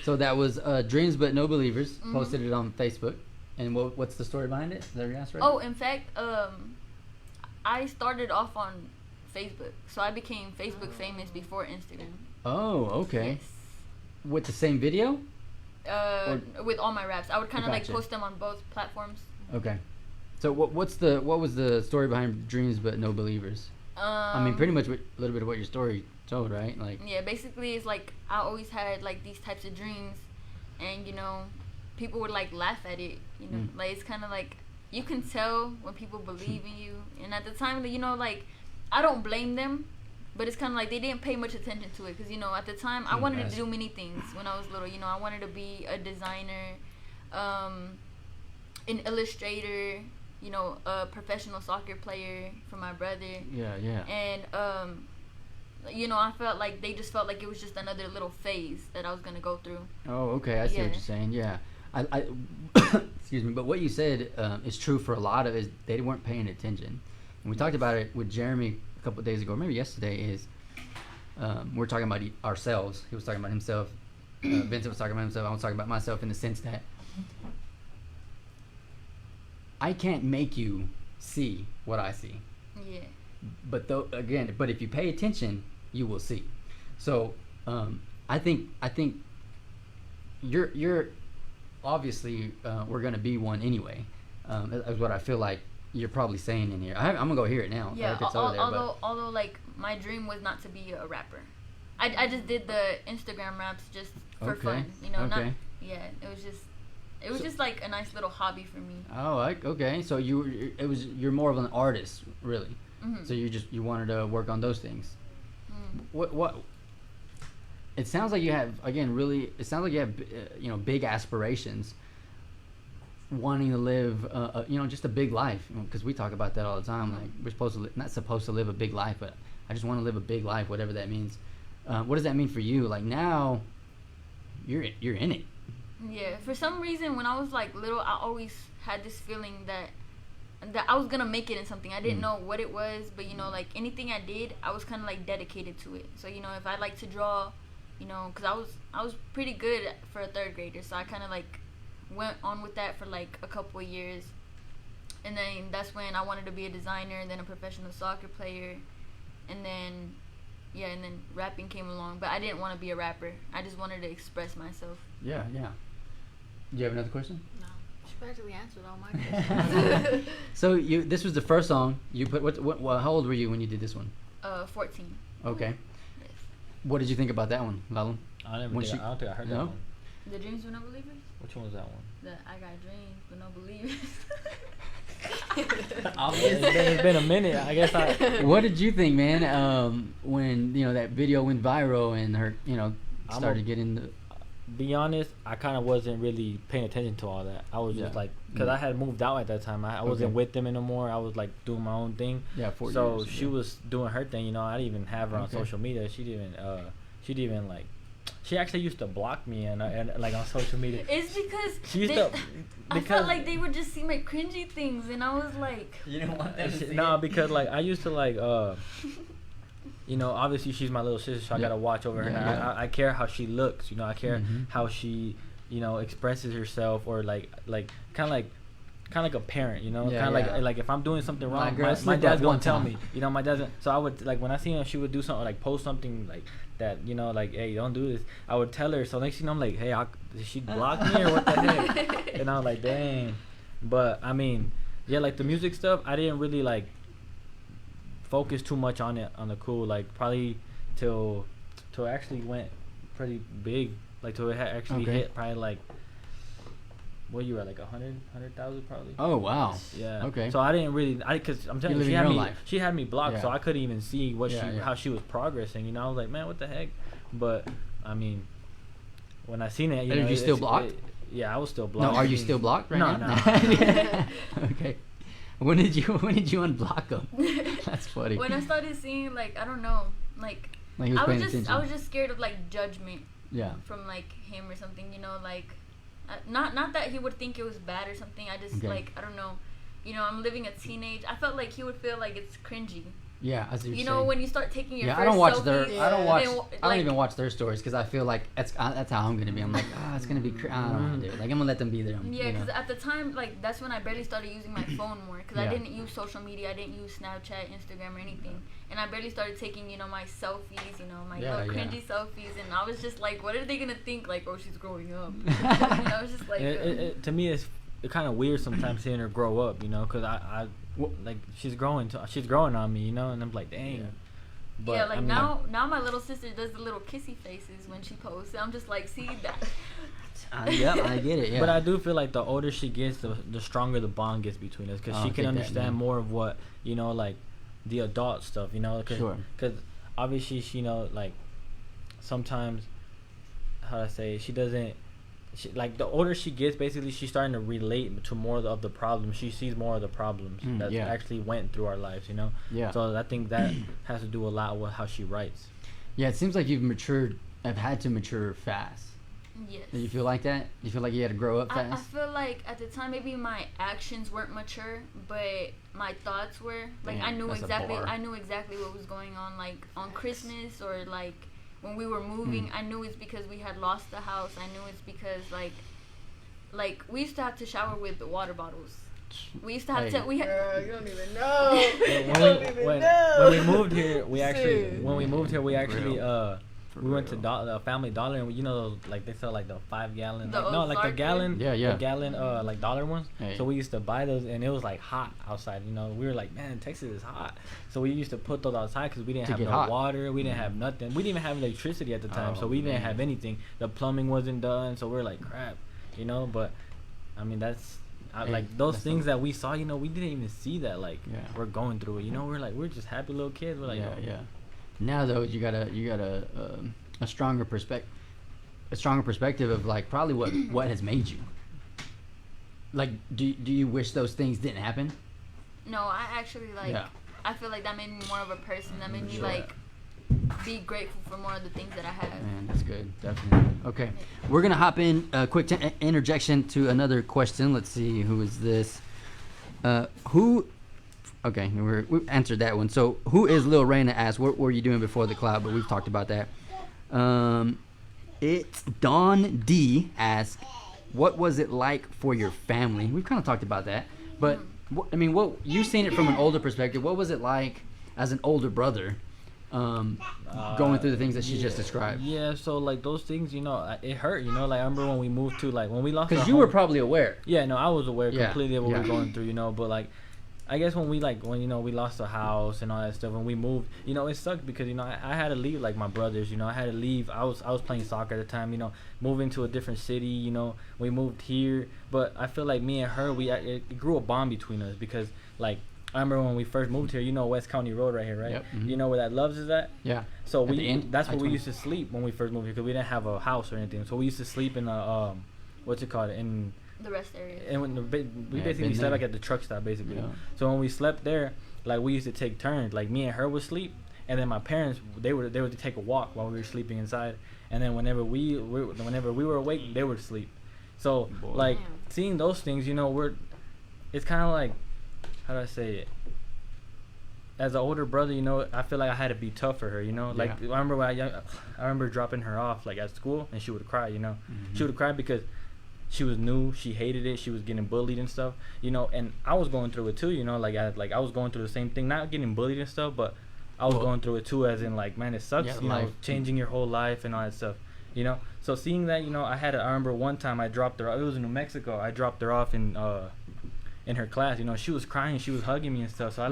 So that was Dreams But No Believers. Mhm. Posted it on Facebook. And what's the story behind it? Is that your answer? Right? Oh, in fact, I started off on Facebook, so I became Facebook famous before Instagram. Oh, okay. Yes. With the same video? With all my raps, I would kind of Gotcha. like post them on both platforms. Okay. So what was the story behind Dreams But No Believers? I mean, pretty much a little bit of what your story told, right? Like. Yeah, basically, it's like I always had like these types of dreams, and people would like laugh at it. Like it's kind of like you can tell when people believe in you, and at the time, like I don't blame them, but it's kind of like they didn't pay much attention to it because at the time I wanted to do many things when I was little. I wanted to be a designer, an illustrator, a professional soccer player for my brother. Yeah. And I felt like they just felt like it was just another little phase that I was gonna go through. Oh, okay. I see what Yeah. you're saying. Yeah. I excuse me, but what you said is true for a lot of it. Is they weren't paying attention. And we talked about it with Jeremy a couple of days ago, maybe yesterday. Is we're talking about ourselves. He was talking about himself. Vincent was talking about himself. I was talking about myself in the sense that I can't make you see what I see. Yeah. But but if you pay attention, you will see. So I think you're obviously we're gonna be one anyway. That's what I feel like you're probably saying in here. I'm gonna go hear it now. Yeah. It's over there, Although like my dream was not to be a rapper. I just did the Instagram raps just for fun. You know. Okay. Not. Yeah. It was just like a nice little hobby for me. Oh, okay. So you're more of an artist, really. Mm-hmm. So you wanted to work on those things. Mm. What? It sounds like you have big aspirations, wanting to live just a big life. Because we talk about that all the time. Like we're supposed to not supposed to live a big life, but I just want to live a big life, whatever that means. What does that mean for you? Like now, you're in it. Yeah, for some reason when I was like little, I always had this feeling that I was gonna make it in something. I didn't know what it was, but like anything I did, I was kind of like dedicated to it. So if I like to draw, because I was pretty good for a third grader, so I kind of like went on with that for like a couple of years, and then that's when I wanted to be a designer, and then a professional soccer player, and then rapping came along. But I didn't want to be a rapper. I just wanted to express myself. Yeah. Do you have another question? No. She practically answered all my questions. So this was the first song you put. What? How old were you when you did this one? 14. Okay. Yes. What did you think about that one, Lalo? I don't think I heard that one. The Dreams But No Believers? Which one was that one? The I Got Dreams But No Believers. It's been a minute. I guess What did you think, man? When that video went viral and her, started getting the. Be honest, I kind of wasn't really paying attention to all that. I was just like, because I had moved out at that time. I wasn't with them anymore. I was like doing my own thing. Yeah, 4 years. So she was doing her thing. I didn't even have her on social media. She didn't even like. She actually used to block me and like on social media. It's because she used I felt like they would just see my cringy things, and I was like, you didn't want them to see no, because like I used to like obviously she's my little sister, so I gotta watch over her. Yeah. I care how she looks. I care how she expresses herself, or like kind of like a parent, like if I'm doing something wrong, my dad's gonna tell me. My dad's. So I would like when I see her, she would do something like post something like that, like, hey, don't do this. I would tell her. So next thing I'm like, hey, did she block me or what the heck? And I was like, dang. But I mean, yeah, like the music stuff, I didn't really like focus too much on it on the cool, like probably till it actually went pretty big, like till it had actually hit probably like. What you were like 100,000 probably. Oh wow. Yeah. Okay. So I didn't really, because I'm telling you, she had me blocked, so I couldn't even see what how she was progressing. I was like, man, what the heck? But I mean, when I seen it, you still blocked? Yeah, I was still blocked. No, are you still blocked right now? No. Okay. When did you unblock them? That's funny. When I started seeing I don't know, he was paying attention. I was just scared of judgment. Yeah. From him or something, not that he would think it was bad or something. I just I don't know. I'm living a teenage. I felt like he would feel like it's cringy. Yeah, as you know, when you start taking your first I don't watch selfies, I don't even watch their stories because I feel like that's how I'm gonna be. I'm like, it's gonna be. I don't want to do it. Like I'm gonna let them be there. Yeah, because at the time, that's when I barely started using my phone more. Because I didn't use social media. I didn't use Snapchat, Instagram, or anything. And I barely started taking, my selfies, my little cringy selfies. And I was just like, what are they gonna think? Like, oh, she's growing up. I was just like. To me, it's kind of weird sometimes seeing her grow up. Because I like she's growing on me, and I'm like, dang. Yeah. But I mean, now my little sister does the little kissy faces when she posts. I'm just like, see that. Yeah, I get it. Yeah. But I do feel like the older she gets, the stronger the bond gets between us, because she can understand more of what like the adult stuff. Because obviously she like sometimes how do I say she doesn't. Like the older she gets, basically she's starting to relate to more of the problems. She sees more of the problems that actually went through our lives, Yeah. So I think that has to do a lot with how she writes. Yeah, it seems like you've matured. I've had to mature fast. Yes. Do you feel like that? You feel like you had to grow up I fast? feel like at the time maybe my actions weren't mature, but my thoughts were. Like Damn, I knew that's a exactly bar. what was going on, like on Christmas or like when we were moving. Hmm. I knew it's because we had lost the house. I knew it's because like we used to have to shower with the water bottles. We used to have Hey. to. We had. Girl, you don't even know. When we moved here, we actually Dude. For we went to real. Family Dollar, and you know, like they sell like the 5 gallon, The like, no, like the larger? gallon, Yeah, yeah. the gallon, like dollar ones. Hey. So we used to buy those, and it was like hot outside. You know, we were like, man, Texas is hot. So we used to put those outside because we didn't To have get no hot. water, we didn't have nothing, we didn't even have electricity at the time, Oh, so we didn't man. have anything. The plumbing wasn't done, so we're like, crap, you know. But I mean, that's. Hey, Like those that's things the- that we saw, you know, we didn't even see that. Like Yeah. we're going through it, you know. We're just happy little kids. We're like, Yeah, oh, yeah. Now though, you got a stronger perspective of like probably what has made you. Like, do you wish those things didn't happen? No, I actually like. Yeah. I feel like that made me more of a person. That made me Sure. like be grateful for more of the things that I have. Man, that's good. Definitely. Okay, we're gonna hop in. A quick interjection to another question. Let's see, who is this? Who? Okay, we answered that one. So, who is Lil Raina? Asked, what were you doing before the cloud? But we've talked about that. It's Dawn D asked, what was it like for your family? We've kind of talked about that, but I mean, what you've seen it from an older perspective. What was it like as an older brother? Going through the things that she just described. Yeah, so like those things, you know, it hurt. You know, like I remember when we moved to when we lost. Because our you were home- probably aware. Yeah, no, I was aware Yeah, completely of what we yeah. were going through, you know, but like I guess when you know, we lost a house and all that stuff, when we moved, you know, it sucked because, you know, I had to leave like my brothers, you know, I had to leave. I was playing soccer at the time, you know, moving to a different city, you know, we moved here, but I feel like me and her, it grew a bond between us because like I remember when we first moved here, you know, West County Road right here, right? Yep, mhm. You know where that Loves is at? Yeah. So At the end? that's where we I-20. used to sleep when we first moved here because we didn't have a house or anything. So we used to sleep in a what's it called, in The rest area. and when we Yeah, basically been slept there. like at the truck stop basically. Yeah. So when we slept there, like we used to take turns. Like me and her would sleep, and then my parents they would take a walk while we were sleeping inside. And then whenever we were awake, they would sleep. So Boy. like Damn. seeing those things, you know, it's kind of like, how do I say it? As an older brother, you know, I feel like I had to be tough for her, you know. Like Yeah. I remember I remember dropping her off like at school, and she would cry, you know. Mhm. She would cry because she was new, she hated it, she was getting bullied and stuff, you know. And I was going through it too, you know. Like I was going through the same thing, not getting bullied and stuff, but I was Well, going through it too, as in like, man, it sucks, yeah, you know, life. changing your whole life and all that stuff, you know. So seeing that, you know, I remember one time I dropped her. It was in New Mexico. I dropped her off in her class. You know, she was crying, she was hugging me and stuff. So I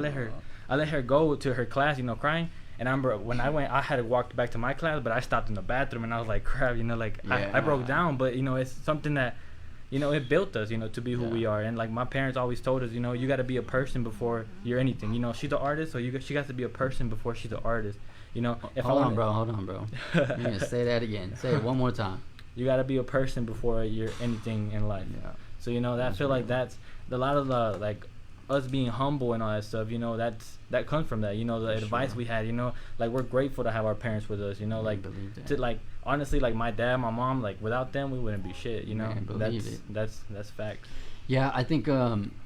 let her go to her class, you know, crying. And I remember when I went, I had to walk back to my class, but I stopped in the bathroom and I was like, crap, you know, like I broke down. But you know, it's something that, you know, it built us, you know, to be who we are. And like my parents always told us, you know, you got to be a person before you're anything. You know, she's an artist, so she got to be a person before she's an artist. You know, Hold on, bro. You need to say that again. Say it one more time. You got to be a person before you're anything in life. Yeah. So you know, I feel like that's a lot of the like us being humble and all that stuff. You know, that comes from that. You know, the advice we had. You know, like we're grateful to have our parents with us. You know, like believe that. to like honestly, like my dad, my mom, like without them, we wouldn't be shit. You know, Man, believe it. that's fact. Yeah, I think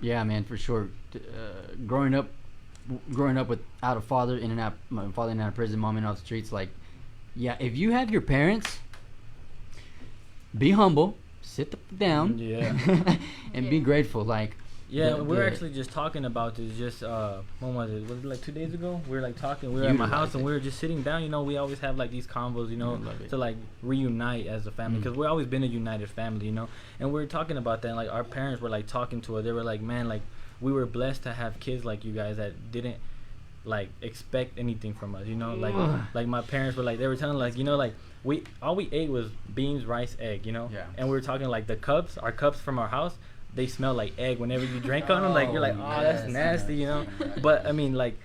yeah, man, for sure. Growing up without a father, in and out, my father in and out of prison, mom in and out of the streets, like, yeah, if you have your parents, be humble, sit down, Yeah. and be Yeah. grateful. Like, Yeah, the- we were the- actually just talking about this. Just when was it? Was it like 2 days ago? We were like talking. We were at my Utilize house and it. we were just sitting down. You know, we always have like these convos. You know, I love it. to like reunite as a family Mm. because we've always been a united family. You know, and we were talking about that. And, like our parents were like talking to us. They were like, man, like we were blessed to have kids like you guys that didn't like expect anything from us. You know, like my parents were like, they were telling like, you know, like all we ate was beans, rice, egg. You know, Yeah. and we were talking like our cups from our house. They smell like egg whenever you drink on them. Like you're like, oh, that's yes, nasty, you know. But I mean, like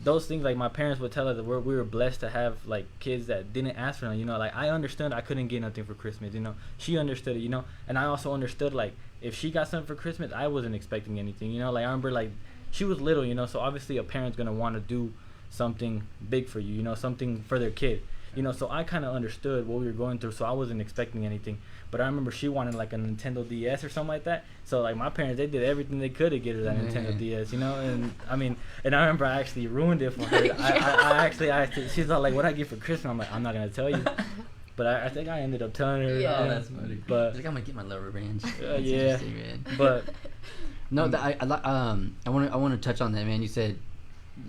those things, like my parents would tell us that we were blessed to have like kids that didn't ask for them. You know, like I understood I couldn't get nothing for Christmas. You know, she understood it. You know, and I also understood like if she got something for Christmas, I wasn't expecting anything. You know, like I remember like she was little. You know, so obviously a parent's gonna want to do something big for you. You know, something for their kid. you know. So I kind of understood what we were going through, so I wasn't expecting anything. But I remember she wanted like a Nintendo DS or something like that. So like my parents, they did everything they could to get her that Nintendo DS, you know. And I mean, and I remember I actually ruined it for her. I actually she's all like, "What I get for Christmas?" I'm like, "I'm not gonna tell you." But I think I ended up telling her. Yeah. Oh, that's funny. But like, I'm gonna get my little revenge. yeah. But no, I want to touch on that, man. You said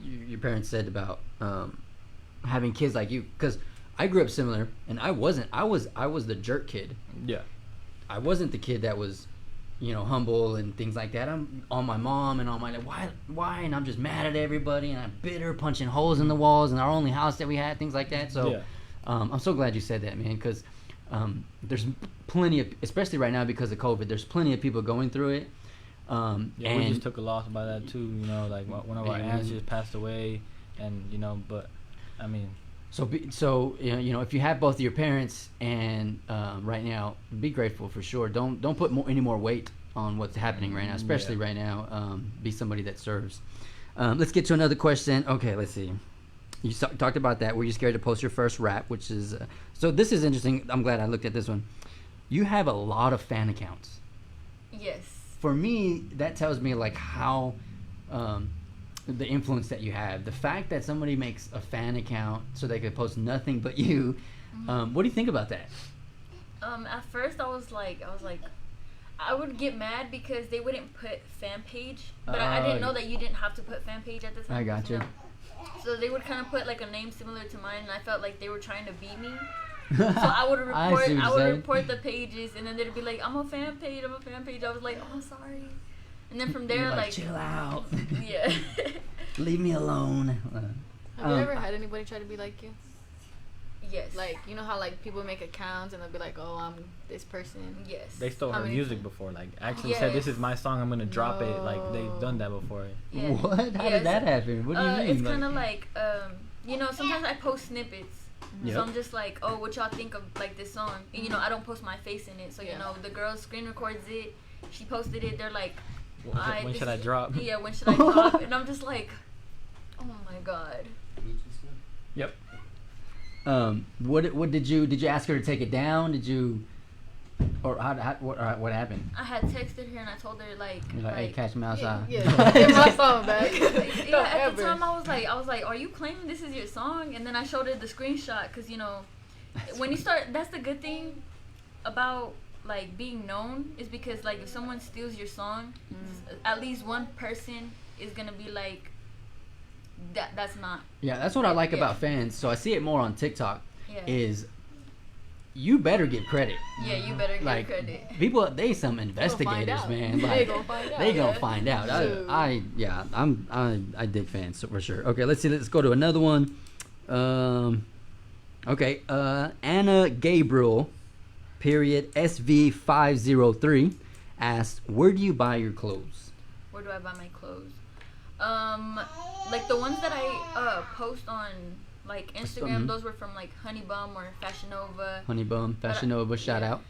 your parents said about having kids like you, because I grew up similar, and I was the jerk kid. Yeah. I wasn't the kid that was, you know, humble and things like that. I'm on my mom and on my why, and I'm just mad at everybody, and I'm bitter, punching holes in the walls in our only house that we had, things like that. So, yeah. I'm so glad you said that, man, because there's plenty of, especially right now because of COVID, there's plenty of people going through it. Yeah, and we just took a loss by that too, you know, like one of our aunts just passed away, and you know, but I mean, so you know, if you have both of your parents and right now, be grateful for sure. Don't put any more weight on what's happening right now, especially right now. Be somebody that serves. Let's get to another question. Okay, let's see. You talked about that. Were you scared to post your first rap? Which is so. This is interesting. I'm glad I looked at this one. You have a lot of fan accounts. Yes. For me, that tells me like how the influence that you have. The fact that somebody makes a fan account so they could post nothing but you. What do you think about that? At first I was like, I would get mad because they wouldn't put fan page, but I didn't know that you didn't have to put fan page at the time. I got you. So they would kind of put like a name similar to mine, and I felt like they were trying to beat me. So I would report the pages, and then they'd be like, I'm a fan page. I was like, oh, I'm sorry. And then from there, You're like, chill out. Yeah. Leave me alone. Have you ever had anybody try to be like you? Yes. Like, you know how like people make accounts and they'll be like, oh, I'm this person. Yes. they stole her music before, like actually said, this is my song, I'm gonna drop it. Like they've done that before. Yeah. What? How did that happen? What do you mean? It's kind of like, you know, sometimes I post snippets. Yep. So I'm just like, oh, what y'all think of like this song? And you know, I don't post my face in it. So you know, the girl screen records it. She posted it. They're like, when should I drop? Yeah, when should I drop? And I'm just like, oh my god. Yep. What did you ask her to take it down? Did you, or what happened? I had texted her and I told her like, You're like, hey, catch me outside. Yeah, get my song back. Yeah, at the time I was like, are you claiming this is your song? And then I showed her the screenshot, because you know, when you start, that's the good thing about like being known, is because like if someone steals your song, at least one person is gonna be like, that's not. Yeah, that's what I like about fans. So I see it more on TikTok. Yeah. Is you better give credit. Yeah, you better give like, credit. People, they some investigators, man. Like, they gonna find out. They gonna find out. I dig fans for sure. Okay, let's see. Let's go to another one. Okay, Anna Gabriel, period SV503, asked, where do you buy your clothes? Where do I buy my clothes? Like the ones that I post on like Instagram, those were from like Honey Bum or Fashion Nova. Honey Bum, Fashion Nova, shout out.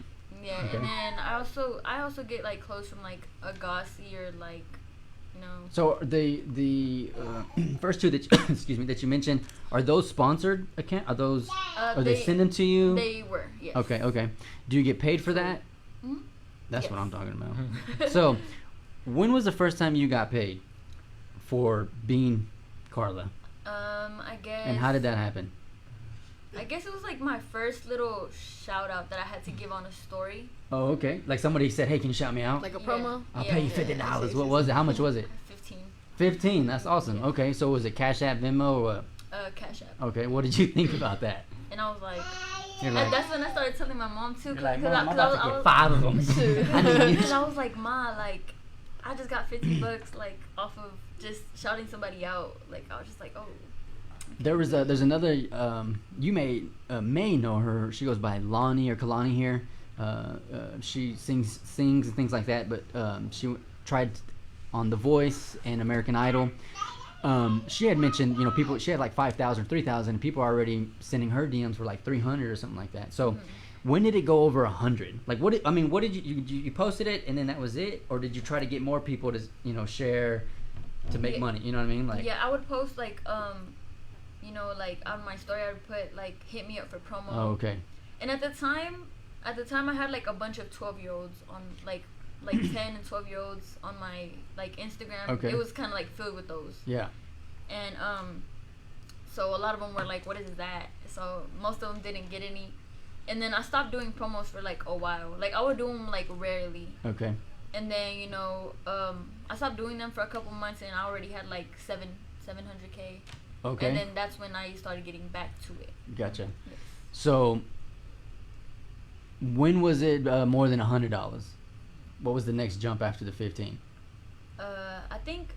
Yeah, okay. And then I also get like clothes from like Agassi or like, you know. So the first two that excuse me, that you mentioned, are those sponsored account? Are those are they send them to you? They were, yes. Okay. Do you get paid for that? Mm-hmm. That's what I'm talking about. So, when was the first time you got paid for being Carla? I guess. And how did that happen? I guess it was like my first little shout out that I had to give on a story. Oh, okay. Like somebody said, "Hey, can you shout me out?" Like a promo. I'll pay you $50. What was it? How much was it? 15. That's awesome. Yeah. Okay, so was it Cash App, Venmo, or what? Cash App. Okay, what did you think about that? And I was like, that's when I started telling my mom too. You're like, Mom, I'm about to get 5 of them. Because I was like, Ma, like, I just got $50 like off of just shouting somebody out. Like, I was just like, oh. There's another you may know her. She goes by Lonnie or Kalani here. She sings and things like that. But she tried on The Voice and American Idol. She had mentioned, you know, people. She had like 5,000, 3,000, and people are already sending her DMs for like 300 or something like that. So, when did it go over 100? Like, what did you posted it and then that was it, or did you try to get more people to, you know, share to make money? You know what I mean? Like, yeah, I would post like you know, like on my story, I would put like hit me up for promo. Oh, okay. And at the time I had like a bunch of 12-year-olds on like 10 and 12-year-olds on my like Instagram. Okay. It was kind of like filled with those. Yeah. And so a lot of them were like, what is that? So most of them didn't get any. And then I stopped doing promos for like a while. Like I would do them like rarely. Okay. And then, you know, I stopped doing them for a couple months, and I already had like 700K. Okay. And then that's when I started getting back to it. Gotcha. Yes. So, when was it more than $100? What was the next jump after the 15? I think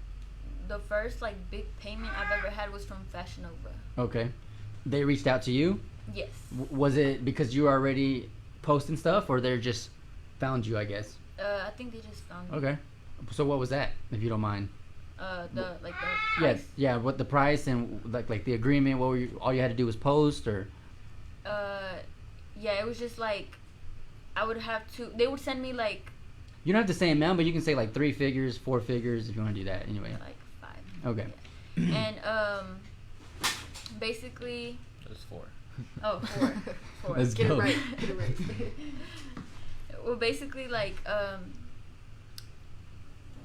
the first like big payment I've ever had was from Fashion Nova. Okay. They reached out to you? Yes. Was it because you were already posting stuff, or they just found you, I guess? I think they just found me. Okay. So what was that, if you don't mind? The Yeah, price. yeah. What the price and like the agreement? What were you, all you had to do was post, or? Yeah, it was just like I would have to. They would send me like You don't have to say amount, but you can say like 3 figures, 4 figures, if you want to do that. Anyway. like 5. Okay. Yeah. And basically. Just 4. Oh, 4. 4. Let's Get go. it right. Get it right. Well, basically, like,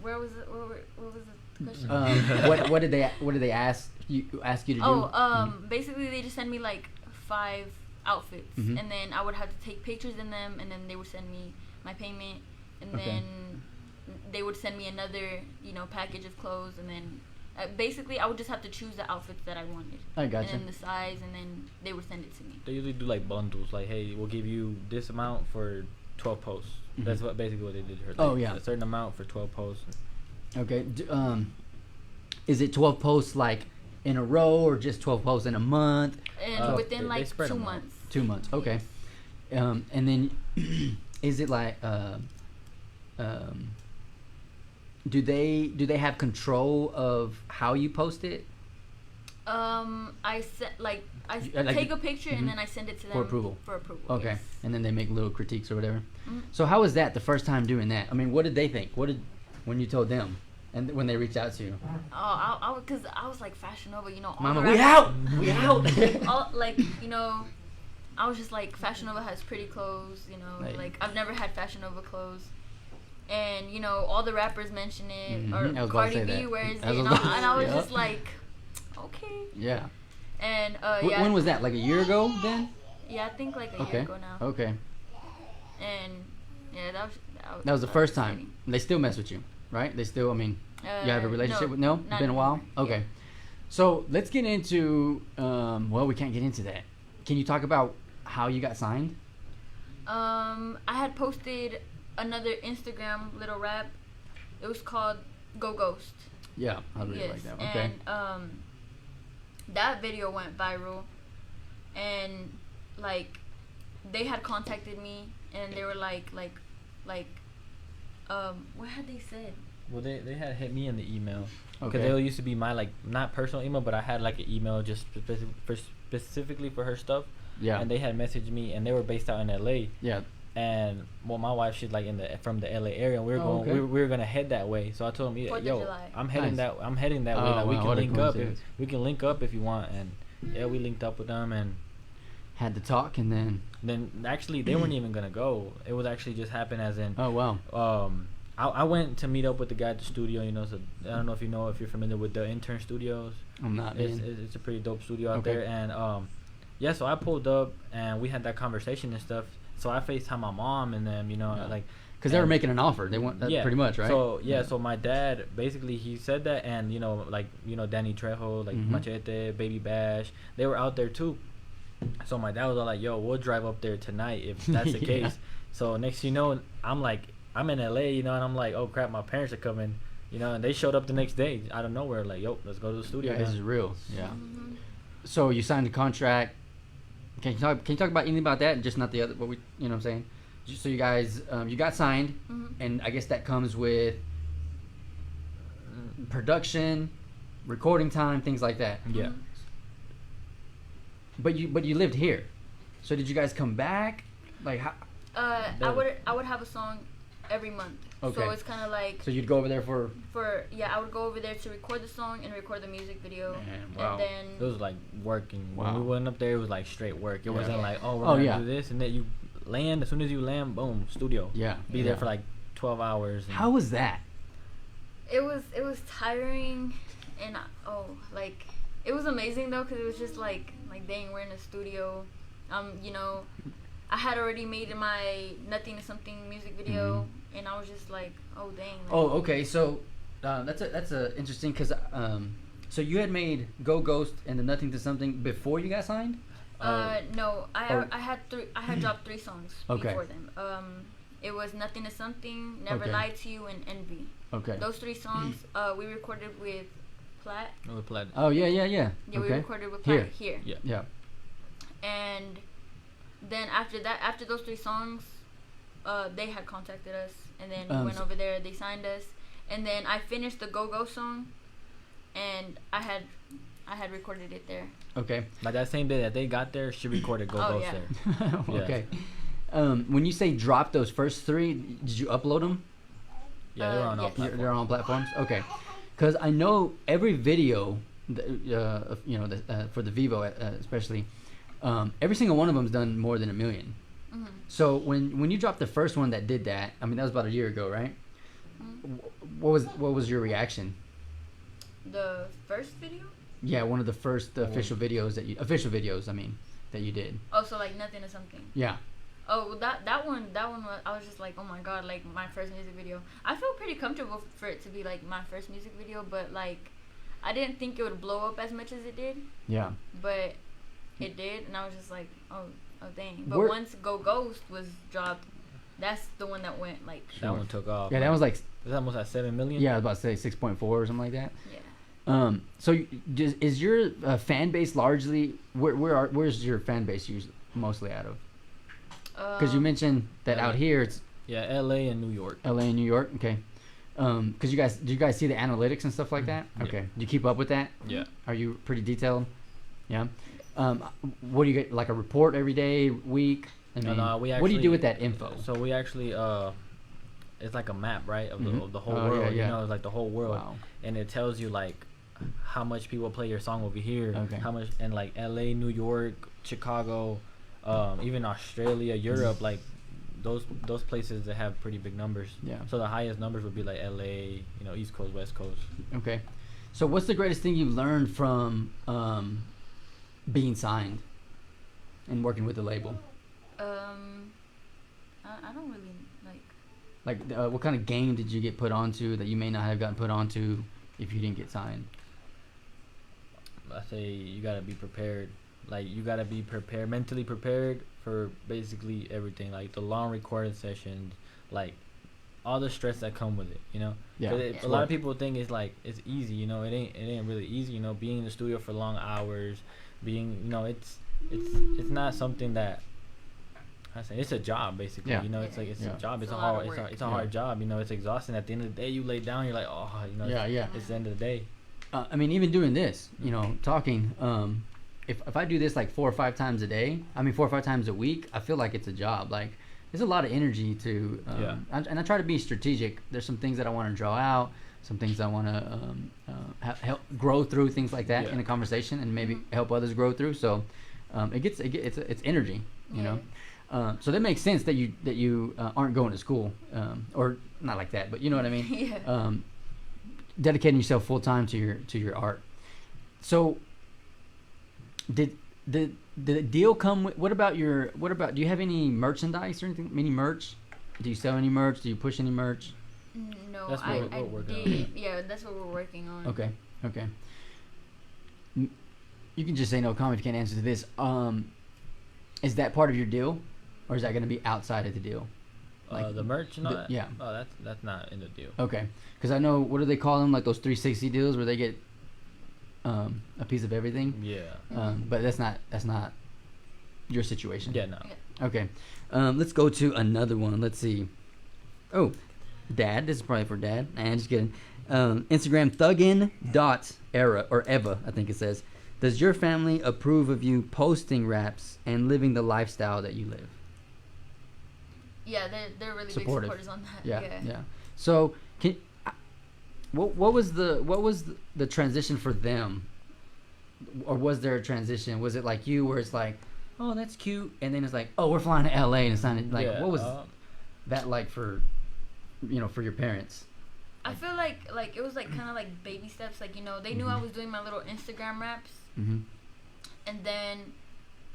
where was it? What was the question? what did they ask you to do? Oh, basically, they just send me like 5 outfits, Mhm. and then I would have to take pictures in them, and then they would send me my payment, and Okay. then they would send me another, you know, package of clothes, and then basically I would just have to choose the outfits that I wanted. I gotcha. And then the size, and then they would send it to me. They usually do like bundles, like, hey, we'll give you this amount for 12 posts. Mhm. That's what basically what they did here. Like, Oh, yeah. a certain amount for 12 posts. Okay. Is it 12 posts like in a row, or just 12 posts in a month? And within they like spread 2 them out. months. 2 months. Okay. And then is it like do they have control of how you post it I set like I like take the- a picture mhm. and then I send it to them For approval. For approval. okay, Yes. and then they make little critiques or whatever? Mhm. So how was that the first time doing that? I mean, what did they think? When you told them and when they reached out to you? Oh, because I was like Fashion Nova, you know. all Mama, the we rappers- out. We out. all, like, you know, I was just like, Fashion Nova has pretty clothes, you know. Right. Like, I've never had Fashion Nova clothes. And, you know, all the rappers mention it. Mhm. I was Or about to Cardi say B that. wears it. I was And about to- I was yeah. just like, okay. Yeah. And, Wh- yeah. When was that? Like a year ago then? Yeah, I think like a Okay. year ago now. Okay. And, yeah, that That was the first time. exciting. They still mess with you, right? They still, I mean, you have a relationship no, with? No? not Been a while? anymore. Okay. Yeah. So let's get into, well, we can't get into that. Can you talk about how you got signed? I had posted another Instagram little rap. It was called Go Ghost. Yeah, I really Yes. like that. Okay. And that video went viral, and like they had contacted me, and they were like what had they said? Well, they had hit me in the email. Because Okay. they used to be my, like, not personal email, but I had, like, an email just specifically for her stuff. Yeah. And they had messaged me, and they were based out in L.A. Yeah. And, well, my wife, she's, like, from the L.A. area, and we were Oh, going, okay. we were going to head that way. So I told him, Fourth of yo, July. I'm heading Nice. I'm heading that way. Oh, Like, we wow, can what a link up. coincidence. We can link up if you want. And, yeah, we linked up with them, and Had to talk and then. actually, they weren't even going to go. It was actually just happen as in, Oh, wow. I went to meet up with the guy at the studio, you know, so I don't know if you're familiar with the Intern Studios. I'm not. It's, Man. it's a pretty dope studio out Okay. there. And, yeah, so I pulled up, and we had that conversation and stuff. So I FaceTime my mom and them, you know, Yeah. like. Because they were and- making an offer. They want that yeah, pretty much, right? So, yeah, so my dad, basically, he said that, and, you know, like, you know, Danny Trejo, like, Mhm. Machete, Baby Bash, they were out there, too. So my dad was all like, yo, we'll drive up there tonight if that's the Yeah. case. So next you know, I'm in LA, you know, and I'm like, oh crap, my parents are coming, you know, and they showed up the next day out of nowhere, like, yo, let's go to the studio. Yeah, this now. is real. Yeah. Mm-hmm. So you signed the contract. Can you talk about anything about that? Just not the other. What we, you know, what I'm saying. So you guys, you got signed, Mhm. and I guess that comes with production, recording time, things like that. Yeah. But you lived here, so did you guys come back? Like how? I would have a song every month. Okay. So it's kind of like So you'd go over there for. I would go over there to record the song and record the music video. Man, wow. And then It was like working. Wow. When we went up there, it was like straight work. It wasn't like, oh, we're Oh, gonna yeah. do this, and then you land. As soon as you land, boom, studio. Yeah. Be there for like 12 hours. And How was that? it was tiring, and like it was amazing though, because it was just like dang, we're in a studio. You know, I had already made my Nothing to Something music video, and I was just like, oh dang. Like, Oh, okay. So that's a interesting because so you had made Go Ghost and the Nothing to Something before you got signed. No, or- I had dropped 3 songs Okay. before them. It was Nothing to Something, Never Okay. Lied to You, and Envy. Okay. Those 3 songs we recorded with Platt. we played. Oh yeah. Yeah, we Okay. recorded with Platt here. Yeah. Yeah. And then after those 3 songs, they had contacted us, and then we went over there. They signed us, and then I finished the Go Go song, and I had recorded it there. Okay. Like that same day that they got there, she recorded Go Oh, Ghost yeah. there. Yeah. Okay. When you say drop those first 3, did you upload them? Yeah, they were on all yes. platforms. They're on platforms. Okay. Because I know every video, for the Vivo especially, every single one of them's done more than 1 million. Mm-hmm. So when you dropped the first one that did that, I mean that was about a year ago, right? What was your reaction? The first video? Yeah, one of the first official videos that you did. Oh, so like Nothing to Something. Yeah. Oh, well, that one was, I was just like, oh my god, like my first music video. I feel pretty comfortable for it to be like my first music video, but like I didn't think it would blow up as much as it did, Yeah. but it did, and I was just like, oh dang. But Where- once Go Ghost was dropped, that's the one that went like, That one took off. Yeah, that was like It's almost at 7 million. I was about to say 6.4 or something like that. yeah. So is your fan base largely where's your fan base mostly out of? Because you mentioned that out here it's Yeah, L.A. and New York. LA and New York. Okay. Because do you guys see the analytics and stuff like that? Yeah. Okay. Do you keep up with that? Yeah. Are you pretty detailed? Yeah. What do you get, like a report every day, week? I mean, No, we what do you do actually- with that info? So we actually it's like a map, right, of Mhm. the whole Oh, world. yeah. You know, it's like the whole world, Wow. and it tells you like how much people play your song over here. Okay. How much, and like L.A., New York, Chicago, even Australia, Europe, like those places that have pretty big numbers. Yeah. So the highest numbers would be like L.A., East Coast, West Coast. Okay. So what's the greatest thing you've learned from being signed and working with the label? I don't really like. What kind of game did you get put onto that you may not have gotten put onto if you didn't get signed? I say you gotta be prepared. Like you gotta be prepared, mentally prepared for basically everything. Like the long recording sessions, like all the stress that come with it. Yeah. 'Cause Yeah. a lot of people think it's like it's easy. It ain't really easy. Being in the studio for long hours, being it's not something that. I say it's a job basically. Yeah. It's like it's Yeah. a job. It's It's a a lot hard. of work. It's a hard job. It's exhausting. At the end of the day, you lay down. You're like, oh, Yeah. It's the end of the day. I mean, even doing this, talking. If I do this like 4 or 5 times a day, 4 or 5 times a week, I feel like it's a job. Like it's a lot of energy to. And I try to be strategic. There's some things that I want to draw out, some things I want to help grow through, things like that in a conversation, and maybe help others grow through. So it's energy, you know. So that makes sense that you aren't going to school, or not like that, but you know what I mean. Yeah. Dedicating yourself full time to your art. So did the deal come with, what about do you have any merchandise or anything, any merch? Do you sell any merch? Do you push any merch? No, That's what we're working on. Yeah, that's what we're working on. Okay. You can just say no comment if you can't answer to this. Is that part of your deal, or is that going to be outside of the deal? Like, The merch, no, yeah. Oh, that's not in the deal. Okay, because I know, what do they call them? Like those 360 deals where they get a piece of everything. Yeah. But that's not your situation. Yeah, no. Okay. Let's go to another one. Let's see. Oh, Dad. This is probably for Dad. Nah, just kidding. Instagram thuggin.era or Eva, I think it says. Does your family approve of you posting raps and living the lifestyle that you live? Yeah, they're really supportive. big supporters on that. Yeah. So what was the transition for them, or was there a transition? Was it like you, where it's like, oh, that's cute, and then it's like, oh, we're flying to LA, and it's not like, what was that like for, for your parents? I feel like it was like kind of like baby steps. Like, they knew I was doing my little Instagram raps, Mm-hmm. and then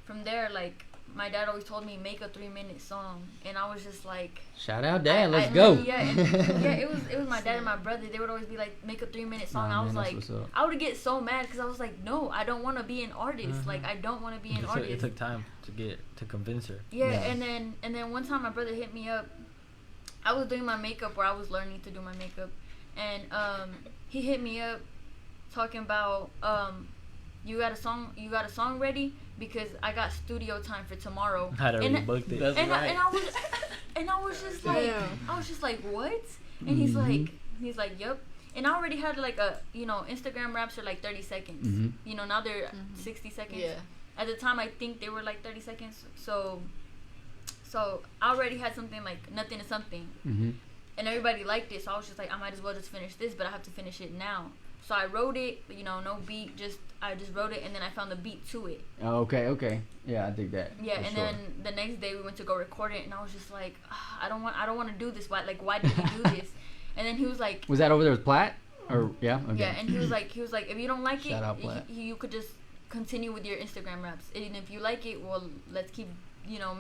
from there, like, my dad always told me make a 3-minute song, and I was just like, shout out, Dad, let's go. Yeah, it was my dad and my brother. They would always be like, make a 3-minute song. I was like, I would get so mad because I was like, no, I don't want to be an artist. Mm-hmm. Like, I don't want to be an artist. It took time to convince her. Yeah, and then one time my brother hit me up. I was doing my makeup, or I was learning to do my makeup, and he hit me up talking about you got a song ready, because I got studio time for tomorrow. I'd already booked it. That's right. I was just like, what? And he's like, yep. And I already had like a, Instagram raps are like 30 seconds. Mm-hmm. Now they're 60 seconds. Yeah. At the time, I think they were like 30 seconds. So I already had something like Nothing to Something. Mm-hmm. And everybody liked it. So I was just like, I might as well just finish this, but I have to finish it now. So I wrote it, no beat, I just wrote it, and then I found the beat to it. Oh, okay. Yeah, I dig that. Yeah, and then the next day we went to go record it, and I was just like, I don't want to do this. Why did you do this? And then he was like, was that over there with Platt? Or yeah, okay. Yeah, and he was like, if you don't like Shout out, Platt. you could just continue with your Instagram raps, and if you like it, well, let's keep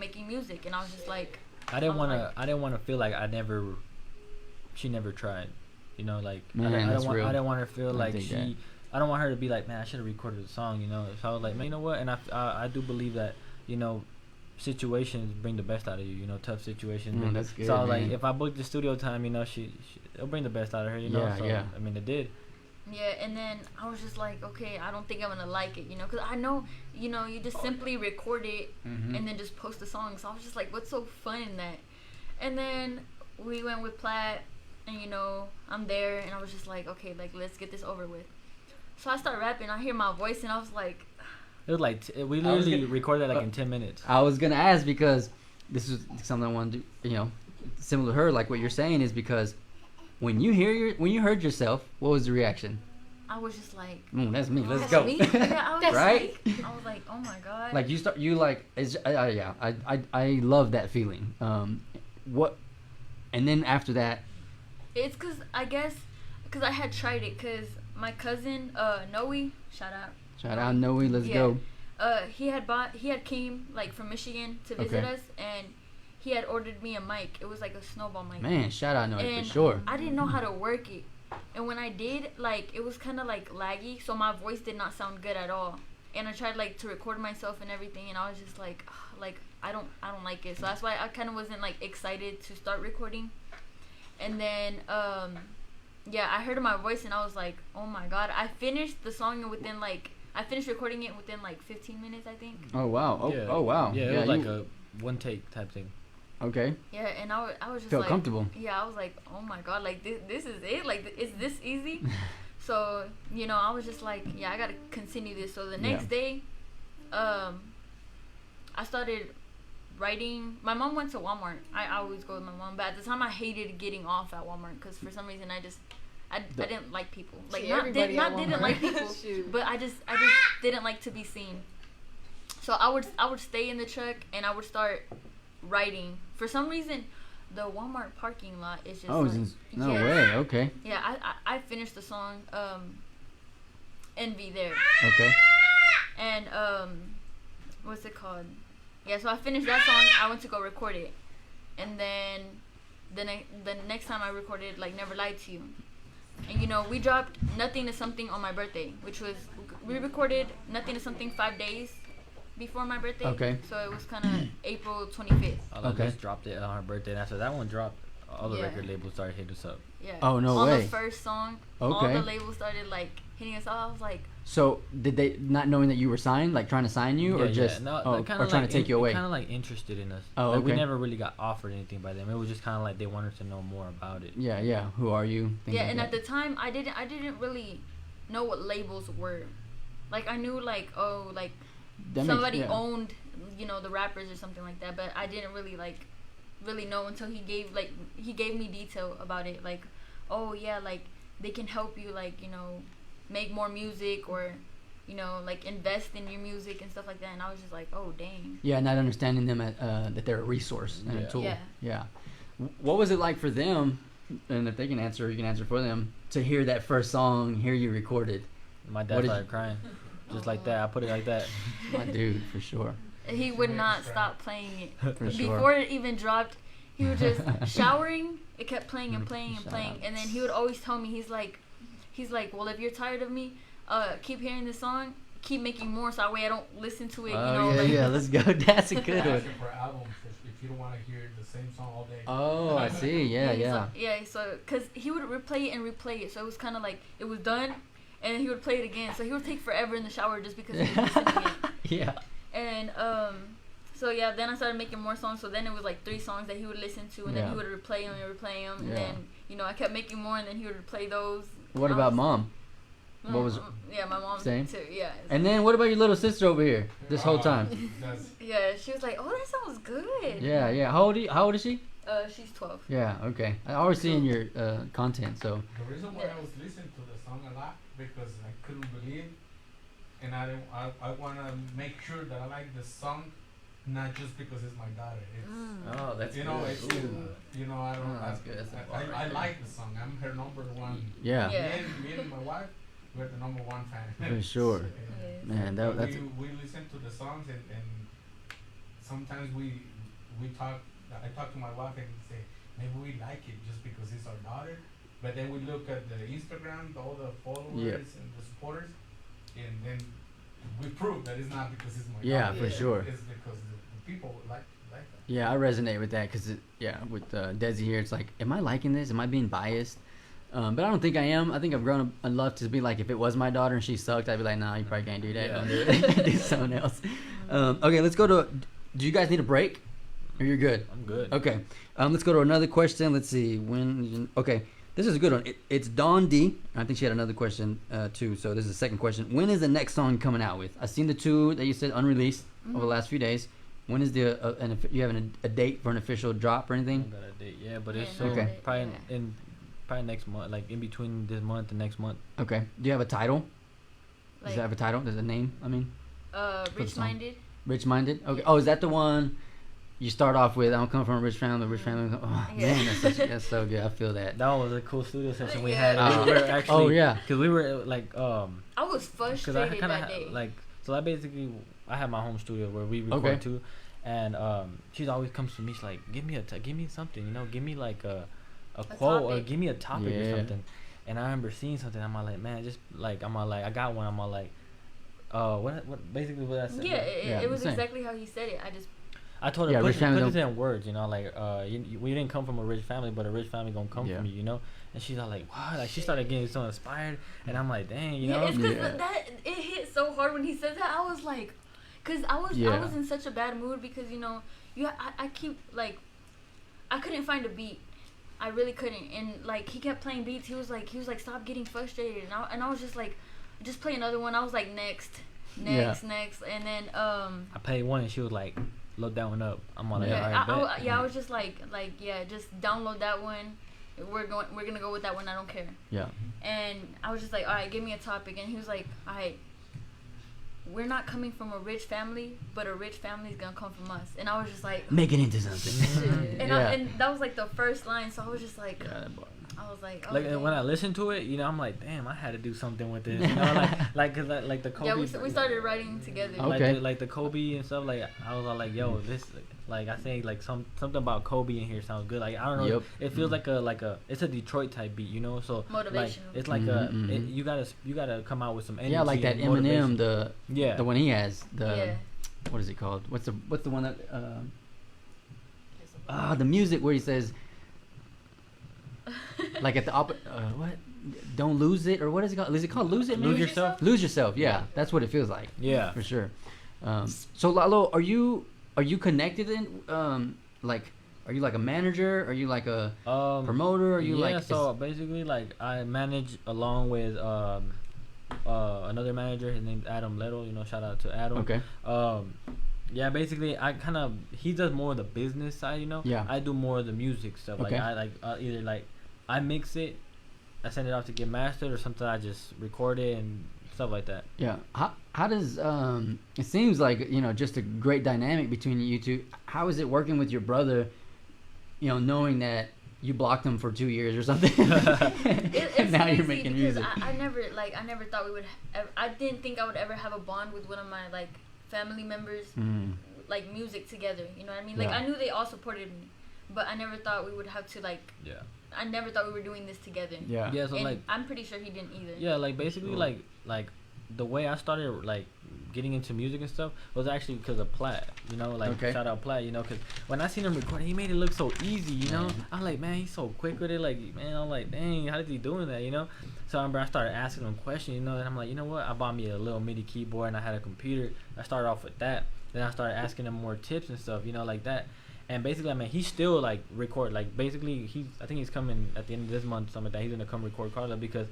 making music. And I was just like, I didn't want to feel like she never tried. Like, man, I that's real. didn't want her to feel like that. I don't want her to be like, man, I should have recorded the song, So I was like, man, you know what? And I do believe that, situations bring the best out of you, tough situations. That's good, so I was man. like, if I booked the studio time, it'll bring the best out of her, Yeah, so, yeah. I mean, it did. Yeah, and then I was just like, okay, I don't think I'm gonna like it, because I know, you just simply record it and then just post the song. So I was just like, what's so fun in that? And then we went with Platt, and I'm there, and I was just like, okay, like, let's get this over with. So I start rapping, I hear my voice, and I was like, it was like we literally recorded like in 10 minutes. I was gonna ask, because this is something I want to do, similar to her, like what you're saying, is because when you heard yourself, what was the reaction? I was just like, that's me. Let's that's go. me? Yeah, I was Right? I was like, oh my god. Like I love that feeling. And then after that, it's because I had tried it, because my cousin Noe, shout out Noe, let's go. He had came like from Michigan to visit us, and he had ordered me a mic. It was like a snowball mic. Man, shout out Noe and for sure. I didn't know how to work it, and when I did, like, it was kind of like laggy, so my voice did not sound good at all. And I tried like to record myself and everything, and I was just like, I don't like it. So that's why I kind of wasn't like excited to start recording. And then I heard my voice, and I was like, oh my god. I finished the song I finished recording it within like 15 minutes, I think. Oh wow. Oh wow. Yeah, it was like a one take type thing. Okay. Yeah, and I was just felt like, comfortable. Yeah, I was like, oh my god, like this is it? Like, is this easy? So, I was just like, yeah, I gotta continue this. So the next day, I started writing. My mom went to Walmart. I always go with my mom, but at the time I hated getting off at Walmart, because for some reason I didn't like people. Like, didn't like people, but I just didn't like to be seen. So I would stay in the truck, and I would start writing. For some reason, the Walmart parking lot is just no way. Okay. Yeah, I finished the song Envy there. Okay. And what's it called? Yeah, so I finished that song. I went to go record it, and then the next time I recorded like Never Lied to You, and we dropped Nothing to Something on my birthday, which was, we recorded Nothing to Something 5 days before my birthday. Okay. So it was kind of April 25th. I just dropped it on her birthday, and after that one dropped, all the record labels started hitting us up. Yeah. Oh, no on way. On the first song, all the labels started like hitting us up. I was like. So did they, not knowing that you were signed, like trying to sign you, or just or trying to take you away? Kind of like interested in us. Oh, like, we never really got offered anything by them. It was just kind of like they wanted to know more about it. Yeah. Who are you? Things and at the time I didn't really know what labels were. Like, I knew like, oh, like somebody owned, the rappers or something like that, but I didn't really like really know until he gave me detail about it. Like, oh yeah, like they can help you, like, you know, make more music, or, you know, like invest in your music and stuff like that. And I was just like, oh dang. Yeah, not understanding them that they're a resource and a tool. Yeah. What was it like for them? And if they can answer, you can answer for them. To hear that first song, hear you recorded. My dad started crying, just like that. I put it like that. My dude, for sure. He would not stop playing it. For sure. Before it even dropped, he was just showering. It kept playing and playing and playing. And then he would always tell me, he's like, well, if you're tired of me, keep hearing this song, keep making more, so that way I don't listen to it. Yeah, let's go. That's a good one. For albums, if you don't want to hear the same song all day. Oh, I see. Yeah. So because he would replay it and replay it, so it was kind of like it was done, and then he would play it again. So he would take forever in the shower just because he was listening to it. Yeah. And so yeah, then I started making more songs. So then it was like 3 songs that he would listen to, and then he would replay them and replay them, and then, you know, I kept making more, and then he would replay those. What about mom? What was? Yeah, my mom same too. Yeah. And then what about your little sister over here? This whole time. Yeah, she was like, "Oh, that sounds good." Yeah. How old is she? She's 12. Yeah. Okay. I always see in your content. So. The reason why I was listening to the song a lot, because I couldn't believe, and I want to make sure that I like the song, not just because it's my daughter. It's oh, that's you good. know, it's you know, I don't. That's good. That's I like the song. I'm her number one. Yeah. Me and my wife, we're the number one fan. For sure. Man, that's. We listen to the songs, and sometimes we talk. I talk to my wife and say, maybe we like it just because it's our daughter, but then we look at the Instagram, all the followers and the supporters, and then we prove that it's not because it's my daughter. Yeah, for sure. It's because the people like that. Yeah, I resonate with that because with Desi here, it's like, am I liking this? Am I being biased? But I don't think I am. I think I've grown up enough to be like, if it was my daughter and she sucked, I'd be like, nah, you probably can't do that. Yeah. Don't do it. Do something else. Okay, let's go to. Do you guys need a break? Or you're good? I'm good. Okay. Let's go to another question. Let's see. Okay, this is a good one. It's Dawn D. I think she had another question too. So this is the second question. When is the next song coming out with? I've seen the 2 that you said unreleased over the last few days. When is the you have a date for an official drop or anything? I got a date, yeah, but it's Okay. probably in next month, like in between this month and next month. Okay. Do you have a title? Like, Does it have a title? Does it a name? I mean. Rich Minded. Rich Minded. Okay. Oh, is that the one? You start off with, I'm coming from a rich family. Oh man, that's so good. I feel that. That was a cool studio session we Yeah. had. We were actually, oh yeah, because we were like I was frustrated that day. like, so I have my home studio where we record too, and she always comes to me. She's like, give me something, you know, give me like a quote or give me a topic or something. And I remember seeing something. I'm all like, man, just like I got one. I'm all like, what basically what I said. Yeah, it was exactly how he said it. I told her, rich family put it in words, you know, like, we didn't come from a rich family, but a rich family gonna come from you, you know? And she's all like, what? Like, she started getting so inspired, and I'm like, dang, you know? It's because it hit so hard when he said that. I was like, because I was in such a bad mood because, you know, I keep, like, I couldn't find a beat. I really couldn't. And, like, he kept playing beats. He was like, stop getting frustrated. And I was just like, just play another one. I was like, next. And then, I played one, and she was like, load that one up. I'm all like, I was just like, just download that one. We're gonna go with that one. I don't care. Yeah. And I was just like, all right, give me a topic. And he was like, all right, we're not coming from a rich family, but a rich family is gonna come from us. And I was just like, make it into something. and and that was like the first line. So I was just like, I was like, oh, like when I listened to it, you know, I'm like, damn, I had to do something with this, you know, like cause like the Kobe. Yeah, we started writing together. Okay. Like the Kobe and stuff. Like I was all like, yo, this, like I think like something about Kobe in here sounds good. Like I don't know, it feels like a it's a Detroit type beat, you know. So motivational. Like, it's like you gotta come out with some energy. Yeah, like that Eminem, the one he has. What is it called? What's the one that the music where he says. Like at the what? Don't lose it, or what is it called? Is it called Lose It? Lose Yourself? Lose Yourself. Yeah, that's what it feels like. Yeah, for sure. So Lalo, are you connected in like? Are you like a manager? Are you like a promoter? Are you like? So basically, like I manage along with another manager. His name's Adam Little. You know, shout out to Adam. Okay. Yeah, basically, he does more of the business side, you know. Yeah. I do more of the music stuff. Like Okay. Either like I mix it, I send it off to get mastered, or sometimes I just record it and stuff like that. Yeah. How does it seems like, you know, just a great dynamic between you two. How is it working with your brother, you know, knowing that you blocked him for 2 years or something? It's Now you're crazy making because music. I never thought we would. I didn't think I would ever have a bond with one of my like family members, like music together. You know what I mean? Like Yeah. I knew they all supported me, but I never thought we would have to like. Yeah. I never thought we were doing this together. Yeah. Yeah. So And like. I'm pretty sure he didn't either. Yeah, like basically Cool. like the way I started like getting into music and stuff was actually because of Platt, you know, like Okay. shout out Platt, you know, because when I seen him record, he made it look so easy, you know. Man. I'm like, man, he's so quick with it, like, man, I'm like, dang, how is he doing that, you know? So I remember I started asking him questions, you know, and I'm like, you know what, I bought me a little MIDI keyboard and I had a computer. I started off with that, then I started asking him more tips and stuff, you know, like that. And basically, I mean, he still like record, like basically I think he's coming at the end of this month, something like that. He's gonna come record Carla because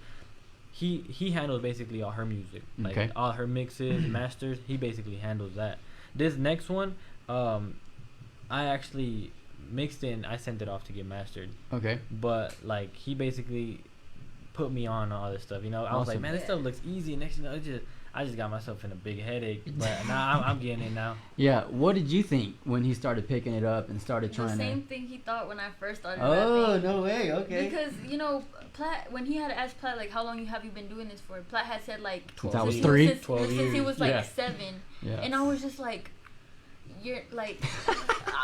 he handles basically all her music, like Okay. all her mixes, masters. He basically handles that. This next one, I actually mixed it and I sent it off to get mastered. Okay. But like he basically put me on all this stuff. You know, I was like, Awesome. man, this stuff looks easy. Next thing you know, I just got myself in a big headache. But now I'm getting it now. Yeah. What did you think when he started picking it up and started The trying same to? thing he thought when I first started Oh, rapping. no way. Okay. Because you know, Platt, when he had asked Platt like, how long have you been doing this for? Platt had said like Since I was he 3? since 12 since he years. was like Yeah. 7, Yeah. and I was just like, you're like,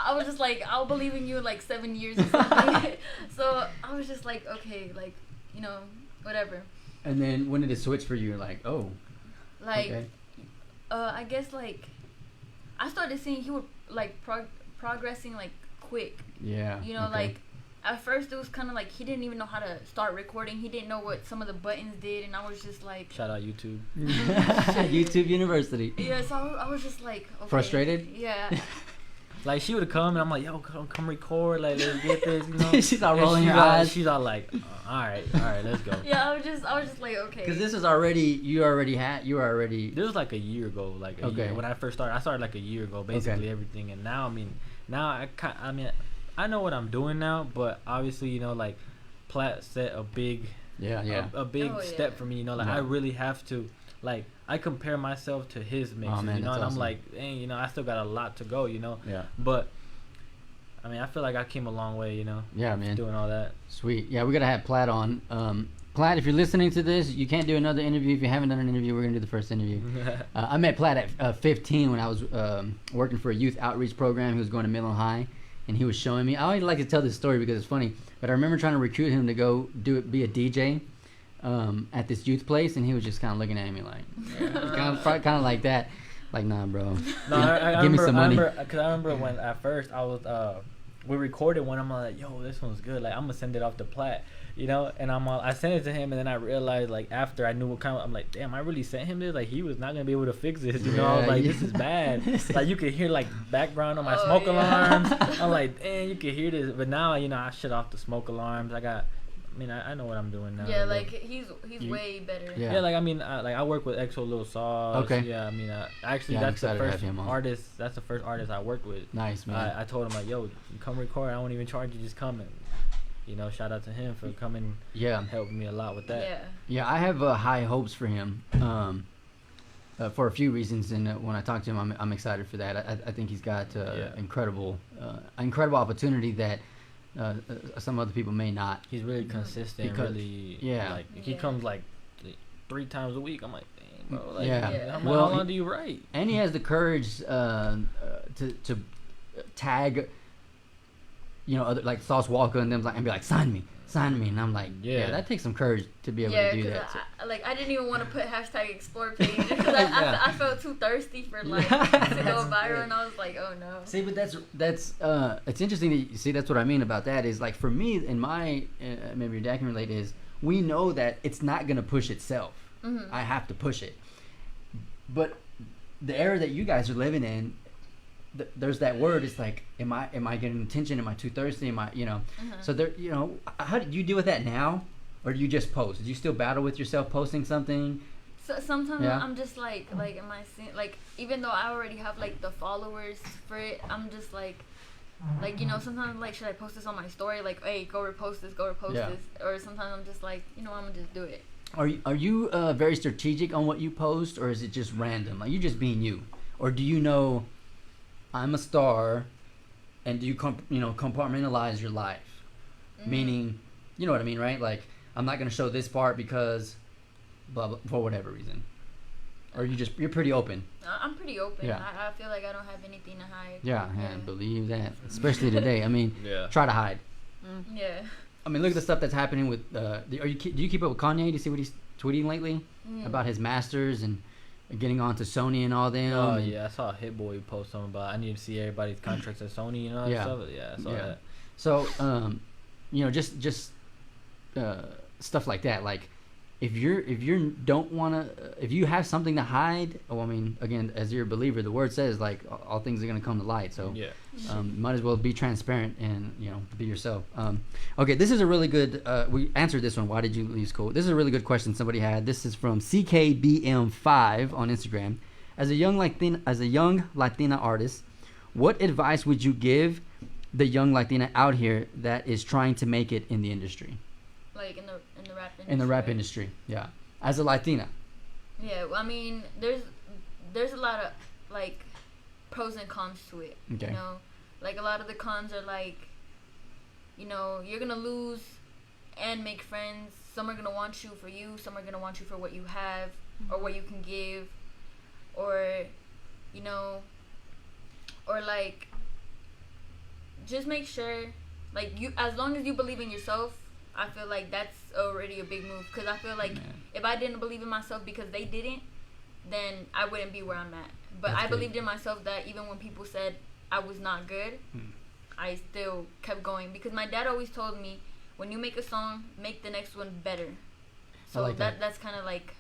I was just like, I'll believe in you in like 7 years or something. So I was just like, okay, like, you know, whatever. And then when did it switch for you? Like, oh. Like, Okay. I guess like, I started seeing he was like progressing like quick. Yeah. You know, okay. like at first it was kind of like he didn't even know how to start recording. He didn't know what some of the buttons did, and I was just like, Shout out YouTube. YouTube University. yeah. So I was just like, okay. Frustrated? Yeah. Like she would come and I'm like, yo, come record, like let's get this, you know. She's all And rolling she's her all- eyes. She's all like, all right, let's go. Yeah, I was just like, okay. Because this is already, you were already. This was like a year ago, like a Okay. year. When I first started, I started like a year ago, basically Okay. everything. And now, I know what I'm doing now, but obviously, you know, like Platt set a big, Yeah. a big Oh, yeah. step for me. You know, like Yeah. I really have to, like I compare myself to his mixes, man, you know, that's and awesome. I'm like, dang, you know, I still got a lot to go, you know. Yeah. But I mean, I feel like I came a long way, you know, Yeah, man. doing all that. Sweet. Yeah, we gotta have Platt on. Platt, if you're listening to this, you can't do another interview. If you haven't done an interview, we're gonna do the first interview. I met Platt at 15 when I was working for a youth outreach program. He was going to Midland High, and he was showing me. I always like to tell this story because it's funny. But I remember trying to recruit him to go be a DJ at this youth place, and he was just kind of looking at me like, kind of like that. Like, nah, bro. No, I Give me remember, some money. Because I remember when at first I was, we recorded one. I'm like, yo, this one's good. Like, I'm gonna send it off to Platt, you know. And I sent it to him, and then I realized, like, after I knew what kind of, I'm like, damn, I really sent him this. Like, he was not gonna be able to fix this, you know. I was Yeah, like, yeah. this is bad. Like, you could hear like background on my Oh, smoke yeah. alarms. I'm like, damn, you could hear this. But now, you know, I shut off the smoke alarms. I know what I'm doing now. Yeah, Like, like he's You- way better. Yeah. yeah, like I mean, I work with EXO Lil Sauce. Okay. Yeah, I mean, actually, Yeah, I'm that's the excited to have first him on. artist. That's the first artist I worked with. Nice, man. I told him like, yo, come record. I won't even charge you. Just come and, you know, shout out to him for coming Yeah. and helping me a lot with that. Yeah. Yeah, I have high hopes for him for a few reasons, and when I talk to him, I'm excited for that. I think he's got Yeah. incredible opportunity that some other people may not. He's really consistent. Because- Really, yeah. Like he Yeah. comes like 3 times a week. I'm like, dang, bro. Like, Yeah. Yeah. Well, how long do you write? And he has the courage to tag, you know, other like Sauce Walker and them, like, and be like, sign me, and I'm like, yeah, Yeah. that takes some courage to be able Yeah, to do because that. So. I didn't even want to put hashtag explore page because Yeah. I felt too thirsty for like Yeah. to go That's viral, great. and I was like, oh no. See, but that's it's interesting that you see. That's what I mean about that is like for me in my maybe your dad can relate is we know that it's not gonna push itself. Mhm. I have to push it. But the era that you guys are living in, there's that word. It's like, am I getting attention? Am I too thirsty? Am I, you know? So there, you know, how do you deal with that now, or do you just post? Do you still battle with yourself posting something? So sometimes Yeah. I'm just like am I seeing like even though I already have like the followers for it, I'm just like you know, sometimes like should I post this on my story, like hey go repost this, Yeah. or sometimes I'm just like, you know, I'm gonna just do it. Are you very strategic on what you post, or is it just random? Like you just being you, or do you know I'm a star, and do you compartmentalize your life? Meaning, you know what I mean, right? Like I'm not gonna show this part because blah blah for whatever reason, or you're pretty open. I'm pretty open. Yeah. I feel like I don't have anything to hide. Yeah, believe that, especially today. I mean, Yeah. try to hide. Yeah. I mean, look at the stuff that's happening with. Do you keep up with Kanye? Do you see what he's tweeting lately about his masters and getting on to Sony and all them? Oh and, yeah, I saw Hit Boy post something about I need to see everybody's contracts at Sony and all that Yeah. stuff. Yeah, I saw that. So, you know, just stuff like that. Like, if you don't want to, if you have something to hide, well, I mean, again, as you're a believer, the word says like all things are gonna come to light. So, Yeah. might as well be transparent and be yourself. Okay, this is a really good. We answered this one. Why did you leave school? This is a really good question somebody had. This is from CKBM5 on Instagram. As a young Latina artist, what advice would you give the young Latina out here that is trying to make it in the industry? Like in the rap industry. In the rap right? industry, yeah. As a Latina. Yeah, well, I mean, there's a lot of like pros and cons to it. Okay. You know, like a lot of the cons are like, you know, you're gonna lose and make friends. Some are gonna want you for you. Some are gonna want you for what you have or what you can give, or, you know, or like, just make sure, like you, as long as you believe in yourself. I feel like that's already a big move, because I feel like if I didn't believe in myself because they didn't, then I wouldn't be where I'm at. But That's I good. believed in myself that even when people said I was not good, I still kept going, because my dad always told me, when you make a song, make the next one better. So like that. that's kind of like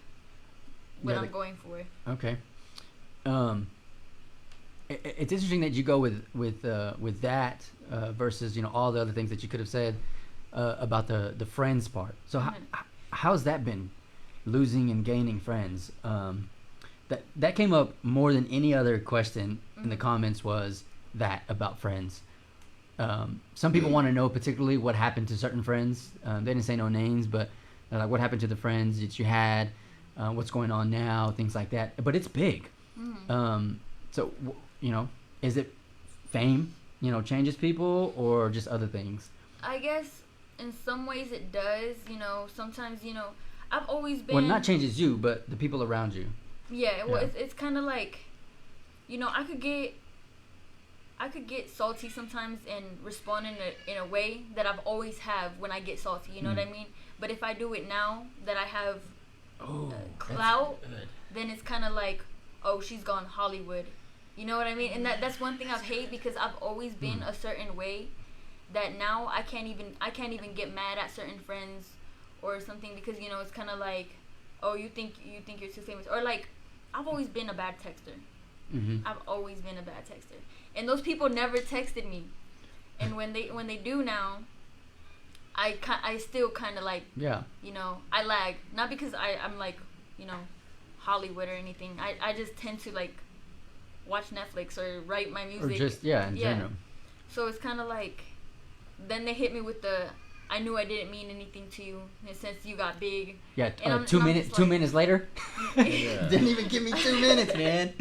what Yeah, I'm like- going for. Okay. It's interesting that you go with that versus all the other things that you could have said about the friends part. So how's that been, losing and gaining friends? That came up more than any other question in the comments, was that about friends. Some people want to know particularly what happened to certain friends. They didn't say no names, but like what happened to the friends that you had, what's going on now, things like that. But it's big. So is it fame changes people, or just other things? I guess in some ways it does. Sometimes I've always been. Well, not changes you, but the people around you. Yeah, well, Yeah. it's kind of like, I could get salty sometimes and respond in a way that I've always have when I get salty. You know what I mean? But if I do it now that I have clout, then it's kind of like, oh, she's gone Hollywood. You know what I mean? And that's one thing I've hate, because I've always been a certain way that now I can't even get mad at certain friends or something, because it's kind of like, oh, you think you're too famous, or like, I've always been a bad texter. I've always been a bad texter, and those people never texted me, and when they do now, I still kind of like, I lag, not because I'm like, Hollywood or anything. I just tend to like watch Netflix or write my music, Or just in general. So it's kind of like, then they hit me with the, I knew I didn't mean anything to you, and since you got big. Yeah, And I'm 2 minutes. just 2 like- minutes later. Didn't even give me 2 minutes, man.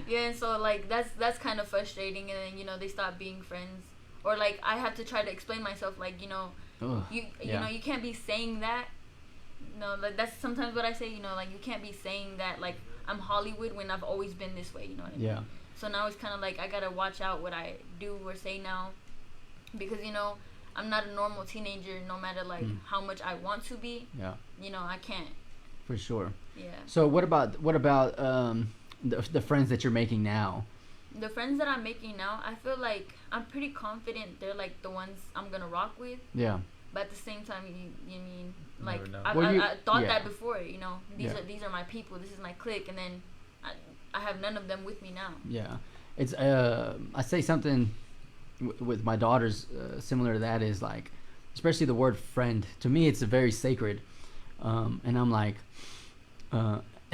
Yeah, and so like that's kind of frustrating, and then they stop being friends, or like I have to try to explain myself, like you know you can't be saying that. Like that's sometimes what I say. Like you can't be saying that like I'm Hollywood when I've always been this way. You know what I mean? Yeah. So now it's kind of like I gotta watch out what I do or say now, because I'm not a normal teenager. No matter like how much I want to be, Yeah. I can't. For sure. Yeah. So what about the friends that you're making now? The friends that I'm making now, I feel like I'm pretty confident they're like the ones I'm gonna rock with. Yeah. But at the same time, you mean like Never know. I thought yeah. that before. These are my people. This is my clique, and then I have none of them with me now. Yeah. It's I say something with my daughters similar to that, is like, especially the word friend. To me, it's a very sacred. And I'm like,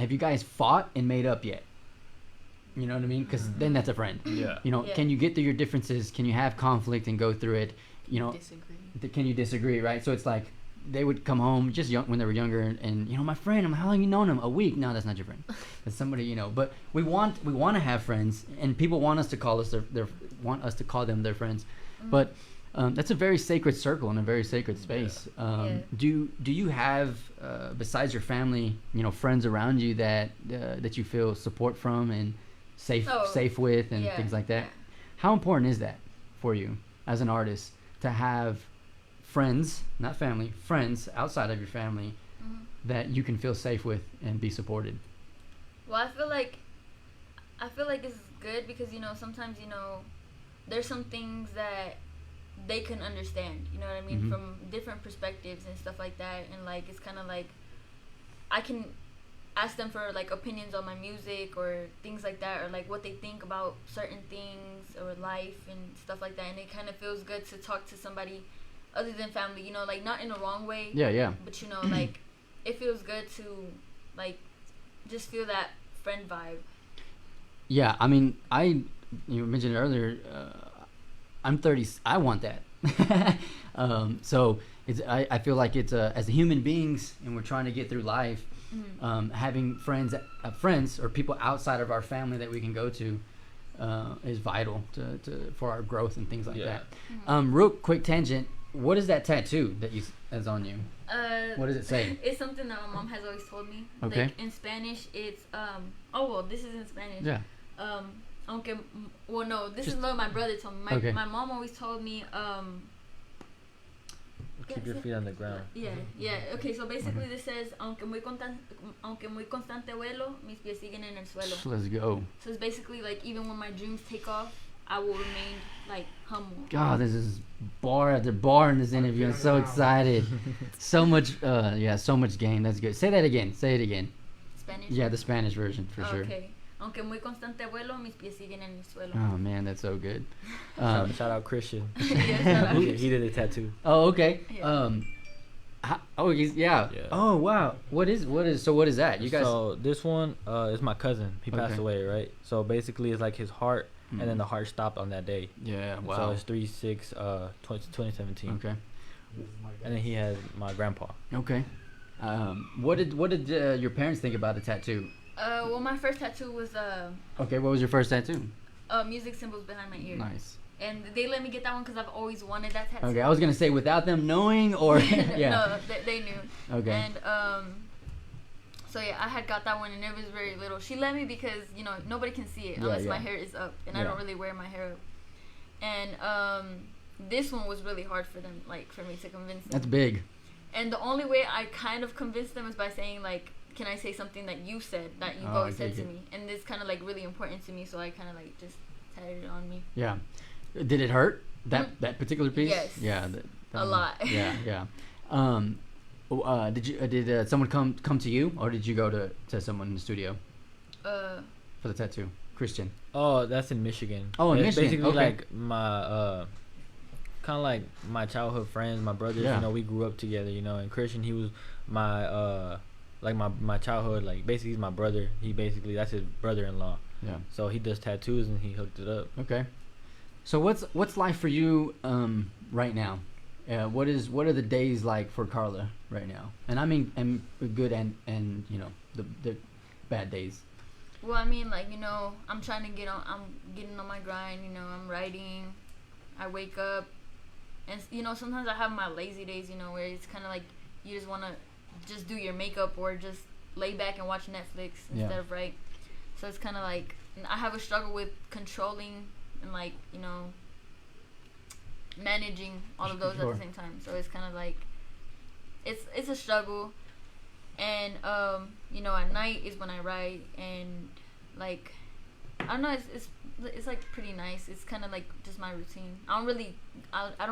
have you guys fought and made up yet? You know what I mean? Because then that's a friend. Yeah. You know, Yeah. can you get through your differences? Can you have conflict and go through it? You know, Disagree. can you disagree, right? So it's like they would come home just young when they were younger, and you know, my friend. I'm like, how long you known him? A week? No, that's not your friend. That's somebody, you know. But we want to have friends, and people want us to call us want us to call them their friends. But that's a very sacred circle and a very sacred space. Yeah. Do you have besides your family, you know, friends around you that you feel support from and safe with and things like that? How important is that for you as an artist to have friends, not family, friends outside of your family that you can feel safe with and be supported? Well, I feel like it's good because, you know, sometimes, you know, there's some things that they can understand, you know what I mean, from different perspectives and stuff like that. And like, it's kind of like I can ask them for like opinions on my music or things like that, or like what they think about certain things or life and stuff like that. And it kind of feels good to talk to somebody other than family, you know, like not in a wrong way. Yeah. But, you know, like it feels good to like just feel that friend vibe. Yeah, I mean, you mentioned earlier, I'm 30. I want that. So I feel like it's as human beings, and we're trying to get through life. Having friends or people outside of our family that we can go to is vital for our growth and things like that. Real quick tangent. What is that tattoo that's on you? What does it say? It's something that my mom has always told me. Okay. Like in Spanish, it's this is in Spanish. Yeah. This is what my brother told me. My mom always told me Keep your feet on the ground. Yeah. Okay, so basically this says aunque muy constante vuelo, mis pies siguen en el suelo. Let's go. So it's basically like even when my dreams take off, I will remain like humble. God, this is bar after bar in this interview. I'm so excited. So much so much game. That's good. Say that again. Say it again. Spanish? Yeah, the Spanish version for sure. Okay. Aunque muy constante vuelo, mis pies siguen en el suelo. Oh man, that's so good. Shout out Christian. Yeah, shout out He did a tattoo. Oh, okay. Yeah. Yeah. Oh wow. What is that? You guys. So this one is my cousin. He passed Okay. away, right? So basically, it's like his heart, and then the heart stopped on that day. Yeah. Wow. So it's 3/6, 2017. Okay. And then he had my grandpa. Okay. What did your parents think about the tattoo? Well, my first tattoo was Okay. What was your first tattoo? music symbols behind my ear. Nice. And they let me get that one because I've always wanted that tattoo. Okay. I was gonna say without them knowing or yeah. No, they knew. Okay. And so yeah, I had got that one and it was very little. She let me because, you know, nobody can see it unless my hair is up, and I don't really wear my hair up. And this one was really hard for them, like for me to convince them. That's big. And the only way I kind of convinced them is by saying like, can I say something that you said, that you've always said to me? And it's kind of like really important to me, so I kind of like just tatted it on me. Yeah. Did it hurt? That particular piece? Yes. Yeah. A lot. Yeah. Did someone come to you, or did you go to someone in the studio for the tattoo? Christian. Oh, that's in Michigan. Oh, in it's Michigan. Basically, Okay. like my kind of like my childhood friends, my brothers. Yeah. You know, we grew up together. You know, and Christian, he was my like my childhood. Like basically, he's my brother. That's his brother-in-law. Yeah. So he does tattoos, and he hooked it up. Okay. So what's life for you right now? What are the days like for Carla right now? And I mean, good and you know the bad days. Well, I mean, like, you know, I'm getting on my grind. You know, I'm writing. I wake up, and you know, sometimes I have my lazy days. You know, where it's kind of like you just want to just do your makeup or just lay back and watch Netflix instead of write. So it's kind of like I have a struggle with controlling and, like, you know, managing all of those at the same time. So it's kind of like it's a struggle. And you know, at night is when I write, and like I don't know, it's like pretty nice. It's kind of like just my routine. I don't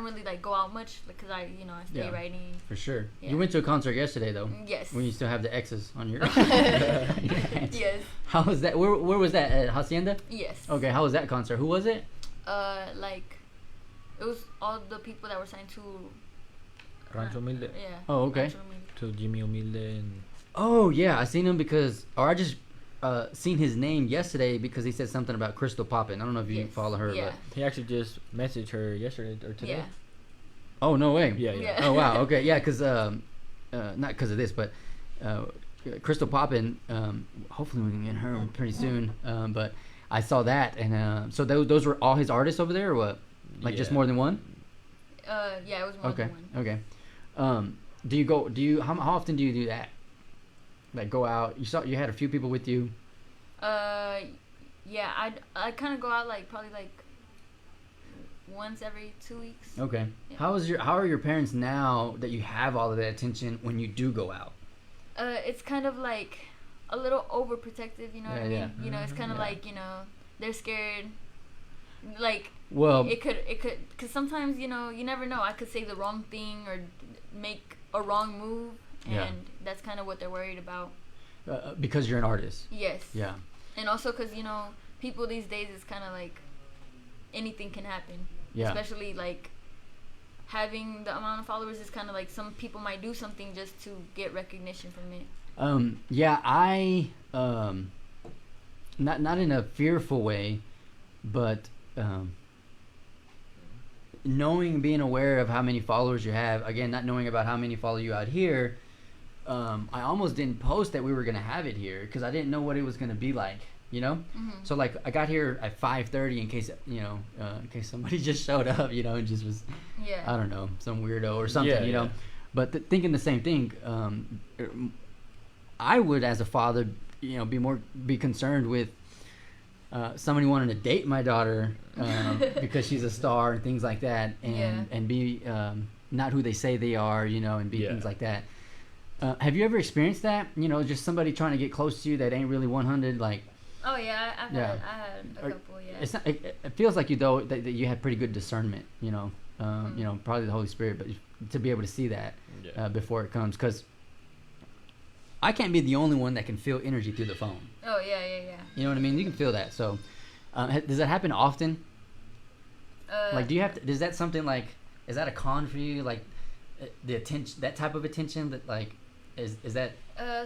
really like go out much because I stay writing. For sure. Yeah. You went to a concert yesterday though. Yes. When you still have the X's on your hands. Yes. How was that? Where was that? At Hacienda? Yes. Okay. How was that concert? Who was it? Like it was all the people that were signed to Rancho Humilde. Yeah. Oh, okay. Rancho Humilde. To Jimmy Humilde and Oh yeah, I seen him I just seen his name yesterday because he said something about Crystal Poppin. I don't know if you Yes. follow her. Yeah. He actually just messaged her yesterday or today. Yeah. But oh no way. Yeah. Yeah. Oh wow. Okay. Yeah. Because not because of this, but Crystal Poppin. Hopefully we can get her pretty soon. But I saw that, and so those were all his artists over there, or what? Like just Yeah. more than one? Yeah, it was more Okay. than one. Okay. How often do you do that? Like go out? You had a few people with you. Yeah, I kind of go out like probably like once every 2 weeks. Okay. Yeah. How are your parents now that you have all of that attention when you do go out? It's kind of like a little overprotective, you know what I mean? Yeah. You know, it's kind of Yeah. like, you know, they're scared. Like Well, it could cuz sometimes, you know, you never know. I could say the wrong thing or make a wrong move, and Yeah. that's kind of what they're worried about. because you're an artist. Yes. Yeah. And also cuz, you know, people these days is kind of like anything can happen. Yeah. Especially like having the amount of followers is kind of like some people might do something just to get recognition from it. Yeah, I not in a fearful way, but being aware of how many followers you have, again, not knowing about how many follow you out here, I almost didn't post that we were gonna have it here because I didn't know what it was gonna be like, you know. So like I got here at 5:30 in case in case somebody just showed up, you know, and just was Yeah. I don't know, some weirdo or something, Yeah, you know. yeah. But thinking the same thing, I would, as a father, you know, be concerned with somebody wanting to date my daughter because she's a star and things like that, and Yeah. and be not who they say they are, you know, and be Yeah. things like that. Have you ever experienced that? You know, just somebody trying to get close to you that ain't really 100, like. Oh yeah, I Yeah. had a Or- couple, yeah. It's not, it feels like you though that you had pretty good discernment, you know, you know, probably the Holy Spirit, but to be able to see that Yeah. before it comes, because I can't be the only one that can feel energy through the phone. Oh yeah, yeah, yeah. You know what I mean? You can feel that. So, does that happen often? Like, do you have to? Is that something like? Is that a con for you? Like, the attention, that type of attention, that like, is that?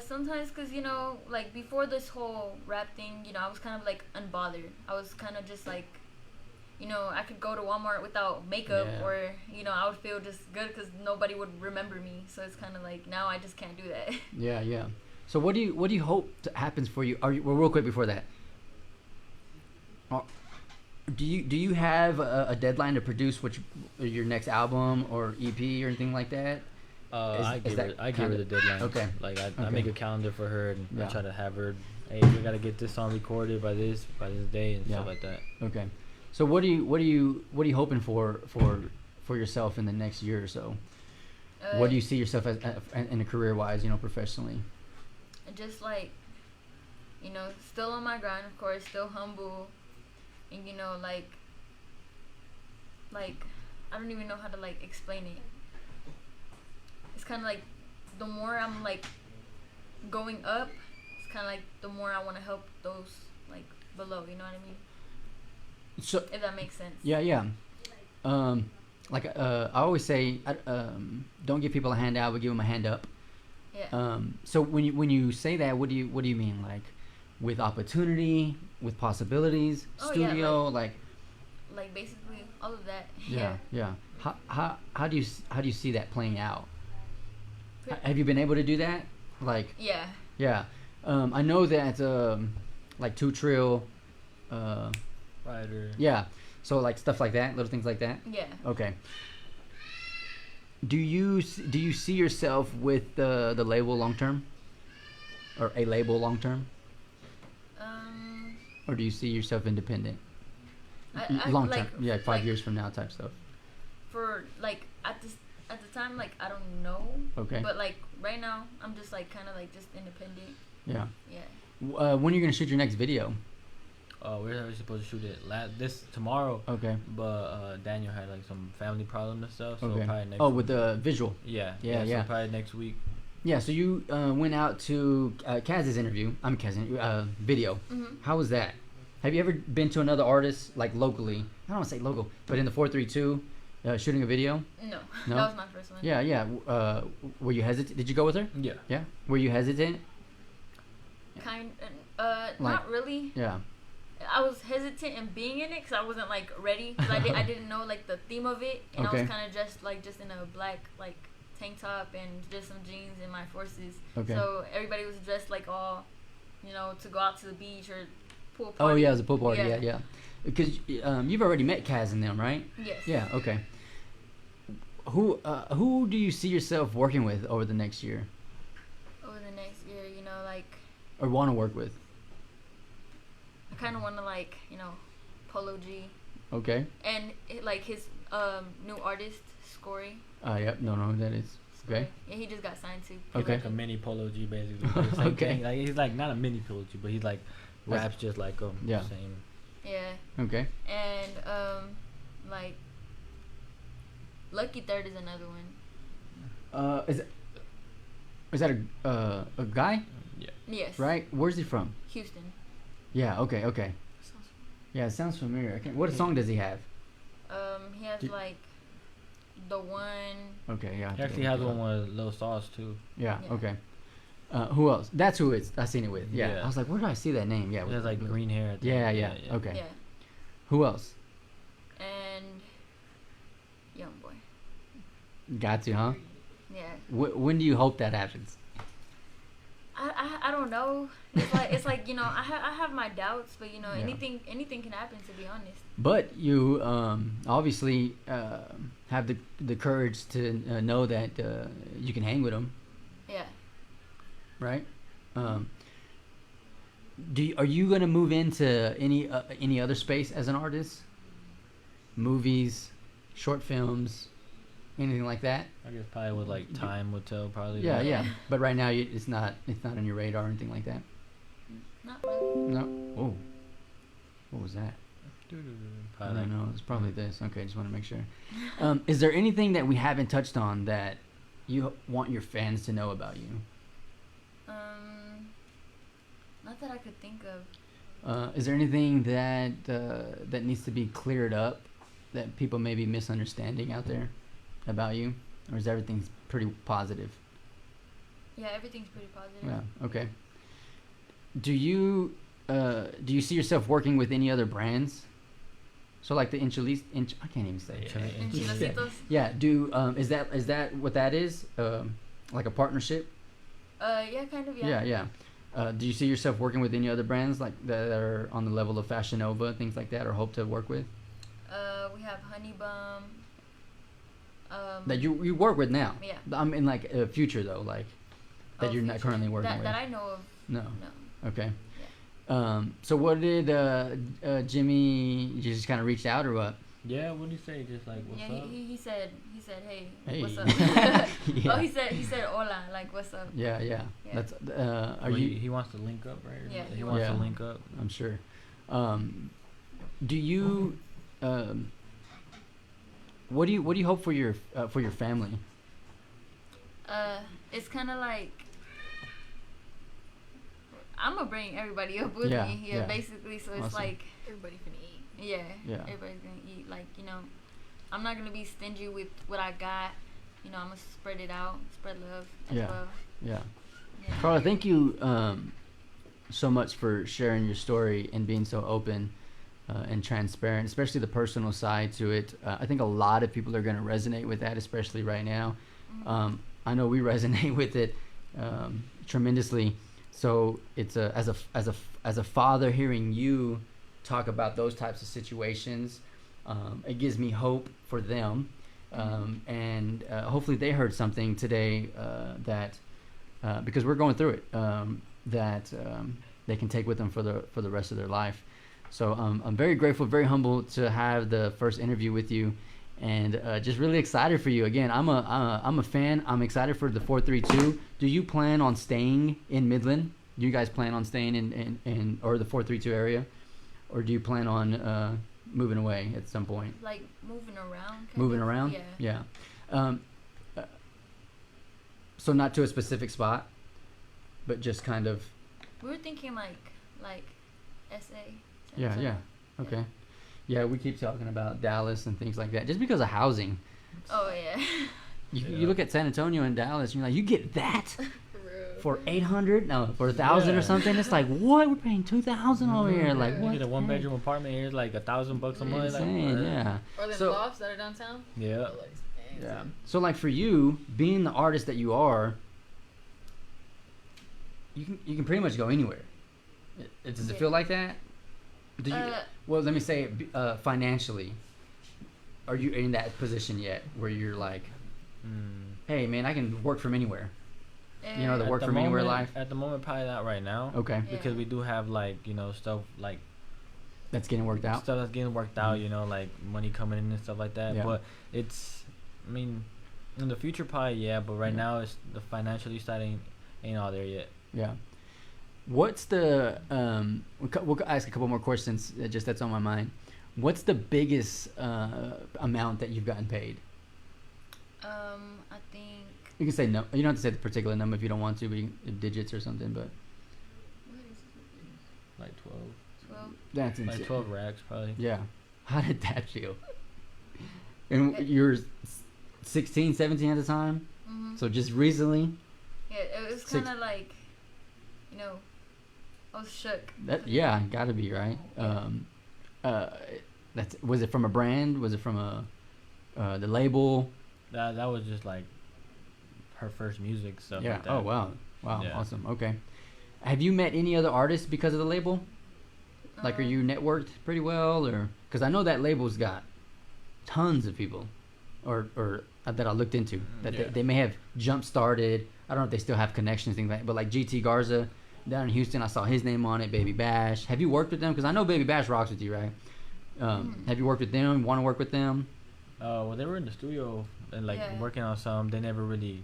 Sometimes, cause you know, like before this whole rap thing, you know, I was kind of like unbothered. I was kind of just like, you know, I could go to Walmart without makeup, Yeah. or you know, I would feel just good because nobody would remember me. So it's kind of like now I just can't do that. Yeah, yeah. So what do you hope happens for you? Well, real quick before that, do you have a deadline to produce your next album or EP or anything like that? I give her kinda- the deadline. Okay. Like I Okay. make a calendar for her, and Yeah. I try to have her. Hey, we gotta get this song recorded by this day and Yeah. stuff like that. Okay. So what are you hoping for yourself in the next year or so? What do you see yourself as in a career wise, you know, professionally? Just like, you know, still on my grind, of course, still humble, and you know, like I don't even know how to like explain it. It's kind of like the more I'm like going up, it's kind of like the more I want to help those like below. You know what I mean? So If that makes sense. yeah, yeah. I always say, don't give people a handout, but give them a hand up. Yeah. So when you say that, what do you mean? Like with opportunity, with possibilities, Oh, yeah, studio, like Like basically all of that. yeah. How do you see that playing out? Have you been able to do that? Like Yeah. yeah. I know that like 2 Trill, Writer. yeah. So like stuff like that, little things like that. Yeah. Okay. Do you see yourself with the label long term, or a label long term, or do you see yourself independent? I Long term, like, yeah, 5 like, years from now type stuff. For like at the time, like I don't know. Okay. But like right now, I'm just like kind of like just independent. Yeah. Yeah. When are you gonna shoot your next video? We're supposed to shoot it this tomorrow. Okay. But Daniel had like some family problems and stuff, so Okay. probably next. Oh, week. with the visual. Yeah. Yeah, So yeah. probably next week. Yeah. So you went out to Kaz's interview. I'm Kaz's video. Mhm. How was that? Have you ever been to another artist like locally? I don't want to say local, but in the 432, shooting a video? No, No? that was my first one. Yeah, yeah. Were you hesitant? Did you go with her? Yeah. Yeah. Were you hesitant? Not really. Yeah. I was hesitant in being in it because I wasn't like ready. Cause I didn't know like the theme of it, and I Okay. was kind of just in a black like tank top and just some jeans and my forces. Okay. So everybody was dressed like all, to go out to the beach or pool party. Oh yeah, it was a pool party. Yeah, yeah. Because you've already met Kaz and them, right? Yes. Yeah. Okay. Who do you see yourself working with over the next year, Over the next year, like or want to work with? I kind of want to like Polo G Okay. and like his new artist Scory. Yep. No, that is. Okay. Yeah, he just got signed to. Okay. Like a mini Polo G, basically. Like the same Okay. thing. Like he's like not a mini Polo G, but he's like raps just like him. Yeah. Same. Yeah. Okay. And like Lucky Third is another one. Is that a guy? Yeah. Yes. Right. Where's he from? Houston. Yeah. Okay. Okay. Yeah, it sounds familiar. What song does he have? He has like the one. Okay. Yeah. He actually has one with Lil Sauce too. Yeah. Yeah. Okay. Who else? That's who I seen it with. Yeah. Yeah. I was like, where do I see that name? Yeah. He has like green hair. I think. Yeah. Okay. Yeah. Who else? And Young Boy. Got to, huh? Yeah. When do you hope that happens? I don't know. It's like I have my doubts, but anything can happen, to be honest. But you obviously have the courage to know that you can hang with him, Yeah. right? Are you gonna move into any other space as an artist? Movies, short films, anything like that? I guess probably with like time would tell probably. Yeah, but- yeah. But right now it's not on your radar or anything like that. Not really. No. Oh, what was that? I Probably don't know. It's probably this. Okay, just want to make sure. Is there anything that we haven't touched on that you want your fans to know about you? Not that I could think of. Is there anything that needs to be cleared up that people may be misunderstanding out there about you, or is everything pretty positive? Yeah, everything's pretty positive. Yeah. Okay. Do you see yourself working with any other brands? So like the I can't even say it. Enchilositos? Yeah. Is that what that is? Like a partnership? Yeah, kind of. Yeah. Yeah. Do you see yourself working with any other brands like that are on the level of Fashion Nova, things like that, or hope to work with? We have Honey Bum. That you work with now? Yeah. I'm in like a future though, like that you're not future. currently working with. That I know of. No. No. Okay. So what did Jimmy just kind of reached out or what? Yeah, what did he say? Just like what's Yeah, up? he said, hey, Hey. what's up? Yeah. Oh, he said hola, like what's up? Yeah. Yeah. That's Well, he wants to link up, right? Yeah, He wants Yeah. to link up. I'm sure. Do you what do you hope for your family? It's kind of like I'm gonna bring everybody up with Yeah, me. Yeah, yeah. basically. So it's Awesome. like Everybody finna eat. yeah, Yeah. everybody's gonna eat. Like I'm not gonna be stingy with what I got. I'm gonna spread it out, spread love as Yeah. well. Yeah. Yeah. Carla, thank you so much for sharing your story and being so open and transparent, especially the personal side to it. I think a lot of people are going to resonate with that, especially right now. I know we resonate with it tremendously. So it's as a father, hearing you talk about those types of situations, it gives me hope for them, and hopefully they heard something today that because we're going through it, that they can take with them for the rest of their life. So I'm very grateful, very humble to have the first interview with you, and just really excited for you. Again, I'm a fan. I'm excited for the 432. Do you plan on staying in Midland? Do you guys plan on staying in or the 432 area, or do you plan on moving away at some point? Like moving around. Moving around? Yeah. So not to a specific spot, but just kind of. We were thinking like SA. Yeah. Okay. Yeah, we keep talking about Dallas and things like that, just because of housing. Oh yeah. You look at San Antonio and Dallas, and you're like, you get that For real. for 800? No, for 1,000 or Yeah. something. It's like, what? We're paying 2,000 over here. Like, You what? get a the one heck? bedroom apartment here, like $1,000 a month. Insane, Like, yeah. Or them So- lofts that are downtown. Yeah. They're, like, Yeah. insane. So like for you, being the artist that you are, you can pretty much go anywhere. Does it feel like that? Do you? Well, let me say it, financially. Are you in that position yet, where you're like, hey man, I can work from anywhere? You know, the Uh, work At from anywhere moment- life. At the moment, probably not right now. Okay, Yeah. Because we do have like stuff like that's getting worked out. stuff that's getting worked out. Like money coming in and stuff like that. Yeah. But it's, I mean, in the future probably yeah. But right now it's the financially side ain't all there yet. Yeah. What's the we'll ask a couple more questions. Just that's on my mind. What's the biggest amount that you've gotten paid? I think. You can say no. You don't have to say the particular number if you don't want to, but you can, digits or something. But Like 12. 12. that's insane. Like 12 racks probably. Yeah. How did that feel? And you're 16, 17 at the time? Mhm. So just recently? Yeah, it was Six- kind of like, I was shook. That yeah, gotta be, right? Was it from a brand? Was it from the label? That was just like her first music stuff. Yeah. Like that. Oh wow. Wow. Yeah. Awesome. Okay. Have you met any other artists because of the label? Like, are you networked pretty well, or because I know that label's got tons of people, or that I looked into that Yeah. they may have jump started. I don't know if they still have connections, things like that. But like GT Garza down in Houston, I saw his name on it. Baby Bash. Have you worked with them? Because I know Baby Bash rocks with you, right? Have you worked with them? Want to work with them? Well, they were in the studio and like Yeah. working on some. They never really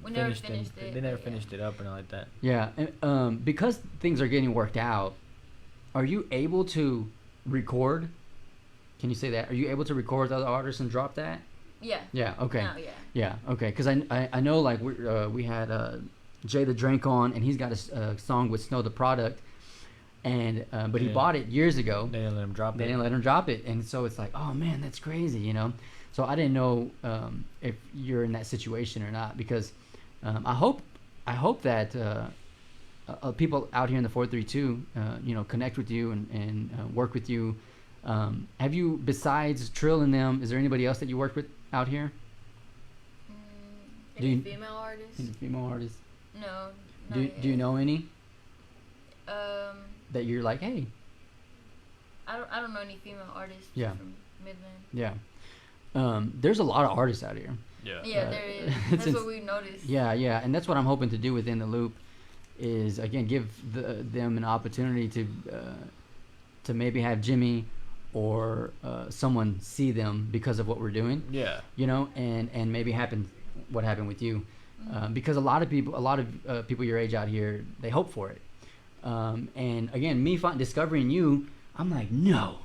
We never finished finished it. it. They never but yeah. finished it up and all like that. Yeah. And, because things are getting worked out, are you able to record? Can you say that? Are you able to record with other artists and drop that? Yeah. Yeah. Okay. Now, yeah. Yeah. Okay. Because I know like we had Jay the Drink on, and he's got a song with Snow the Product, and but he Yeah. bought it years ago. They didn't let him drop They it. didn't let him drop it, and so it's like, oh man, that's crazy, So I didn't know if you're in that situation or not, because I hope that people out here in the 432, connect with you and work with you. Have you, besides Trill and them, is there anybody else that you worked with out here? Do Any you- female artists? Any female artists? No. Do you know any Um, that you're like, hey? I don't know any female artists. Yeah. From Midland. Yeah. There's a lot of artists out here. Yeah, there is. it's That's what we noticed. Yeah, and that's what I'm hoping to do within the Loop, is again give them an opportunity to maybe have Jimmy or someone see them because of what we're doing. Yeah. And maybe what happened with you, because a lot of people your age out here, they hope for it. And again, me discovering you, I'm like, no,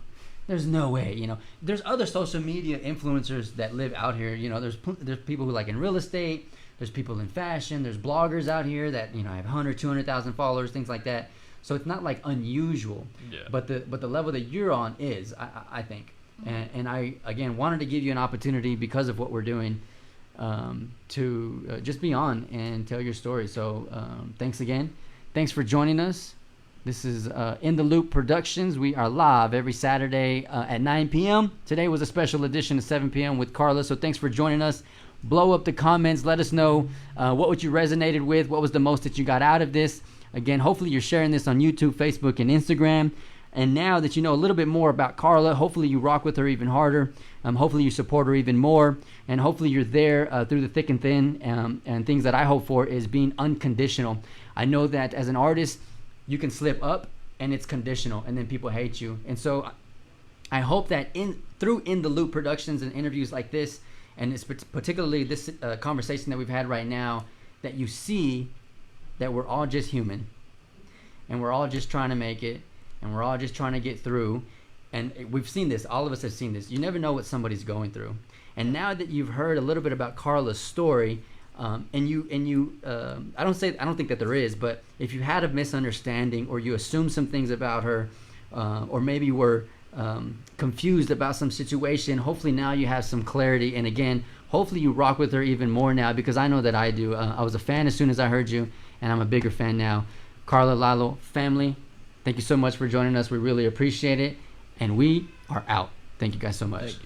there's no way. There's other social media influencers that live out here. There's people who like in real estate. There's people in fashion. There's bloggers out here that have 100, 200,000 followers, things like that. So it's not like unusual. Yeah. But the level that you're on is, I think. And I again wanted to give you an opportunity because of what we're doing, to just be on and tell your story. So thanks again. Thanks for joining us. This is In the Loop Productions. We are live every Saturday at 9 p.m. Today was a special edition at 7 p.m. with Carla. So thanks for joining us. Blow up the comments. Let us know what you resonated with. What was the most that you got out of this? Again, hopefully you're sharing this on YouTube, Facebook, and Instagram. And now that you know a little bit more about Carla, hopefully you rock with her even harder. Hopefully you support her even more. And hopefully you're there through the thick and thin. And things that I hope for is being unconditional. I know that as an artist, you can slip up and it's conditional, and then people hate you. And so I hope that through In the Loop Productions and interviews like this, and it's particularly this conversation that we've had right now, that you see that we're all just human, and we're all just trying to make it, and we're all just trying to get through. And we've seen this. All of us have seen this. You never know what somebody's going through. And now that you've heard a little bit about Carla's story, I don't think that there is, but if you had a misunderstanding or you assumed some things about her, or maybe were confused about some situation. Hopefully now you have some clarity, and again, hopefully you rock with her even more now, because I know that I do. I was a fan as soon as I heard you, and I'm a bigger fan now. Carla, Lalo, family, thank you so much for joining us. We really appreciate it, and we are out. Thank you guys so much.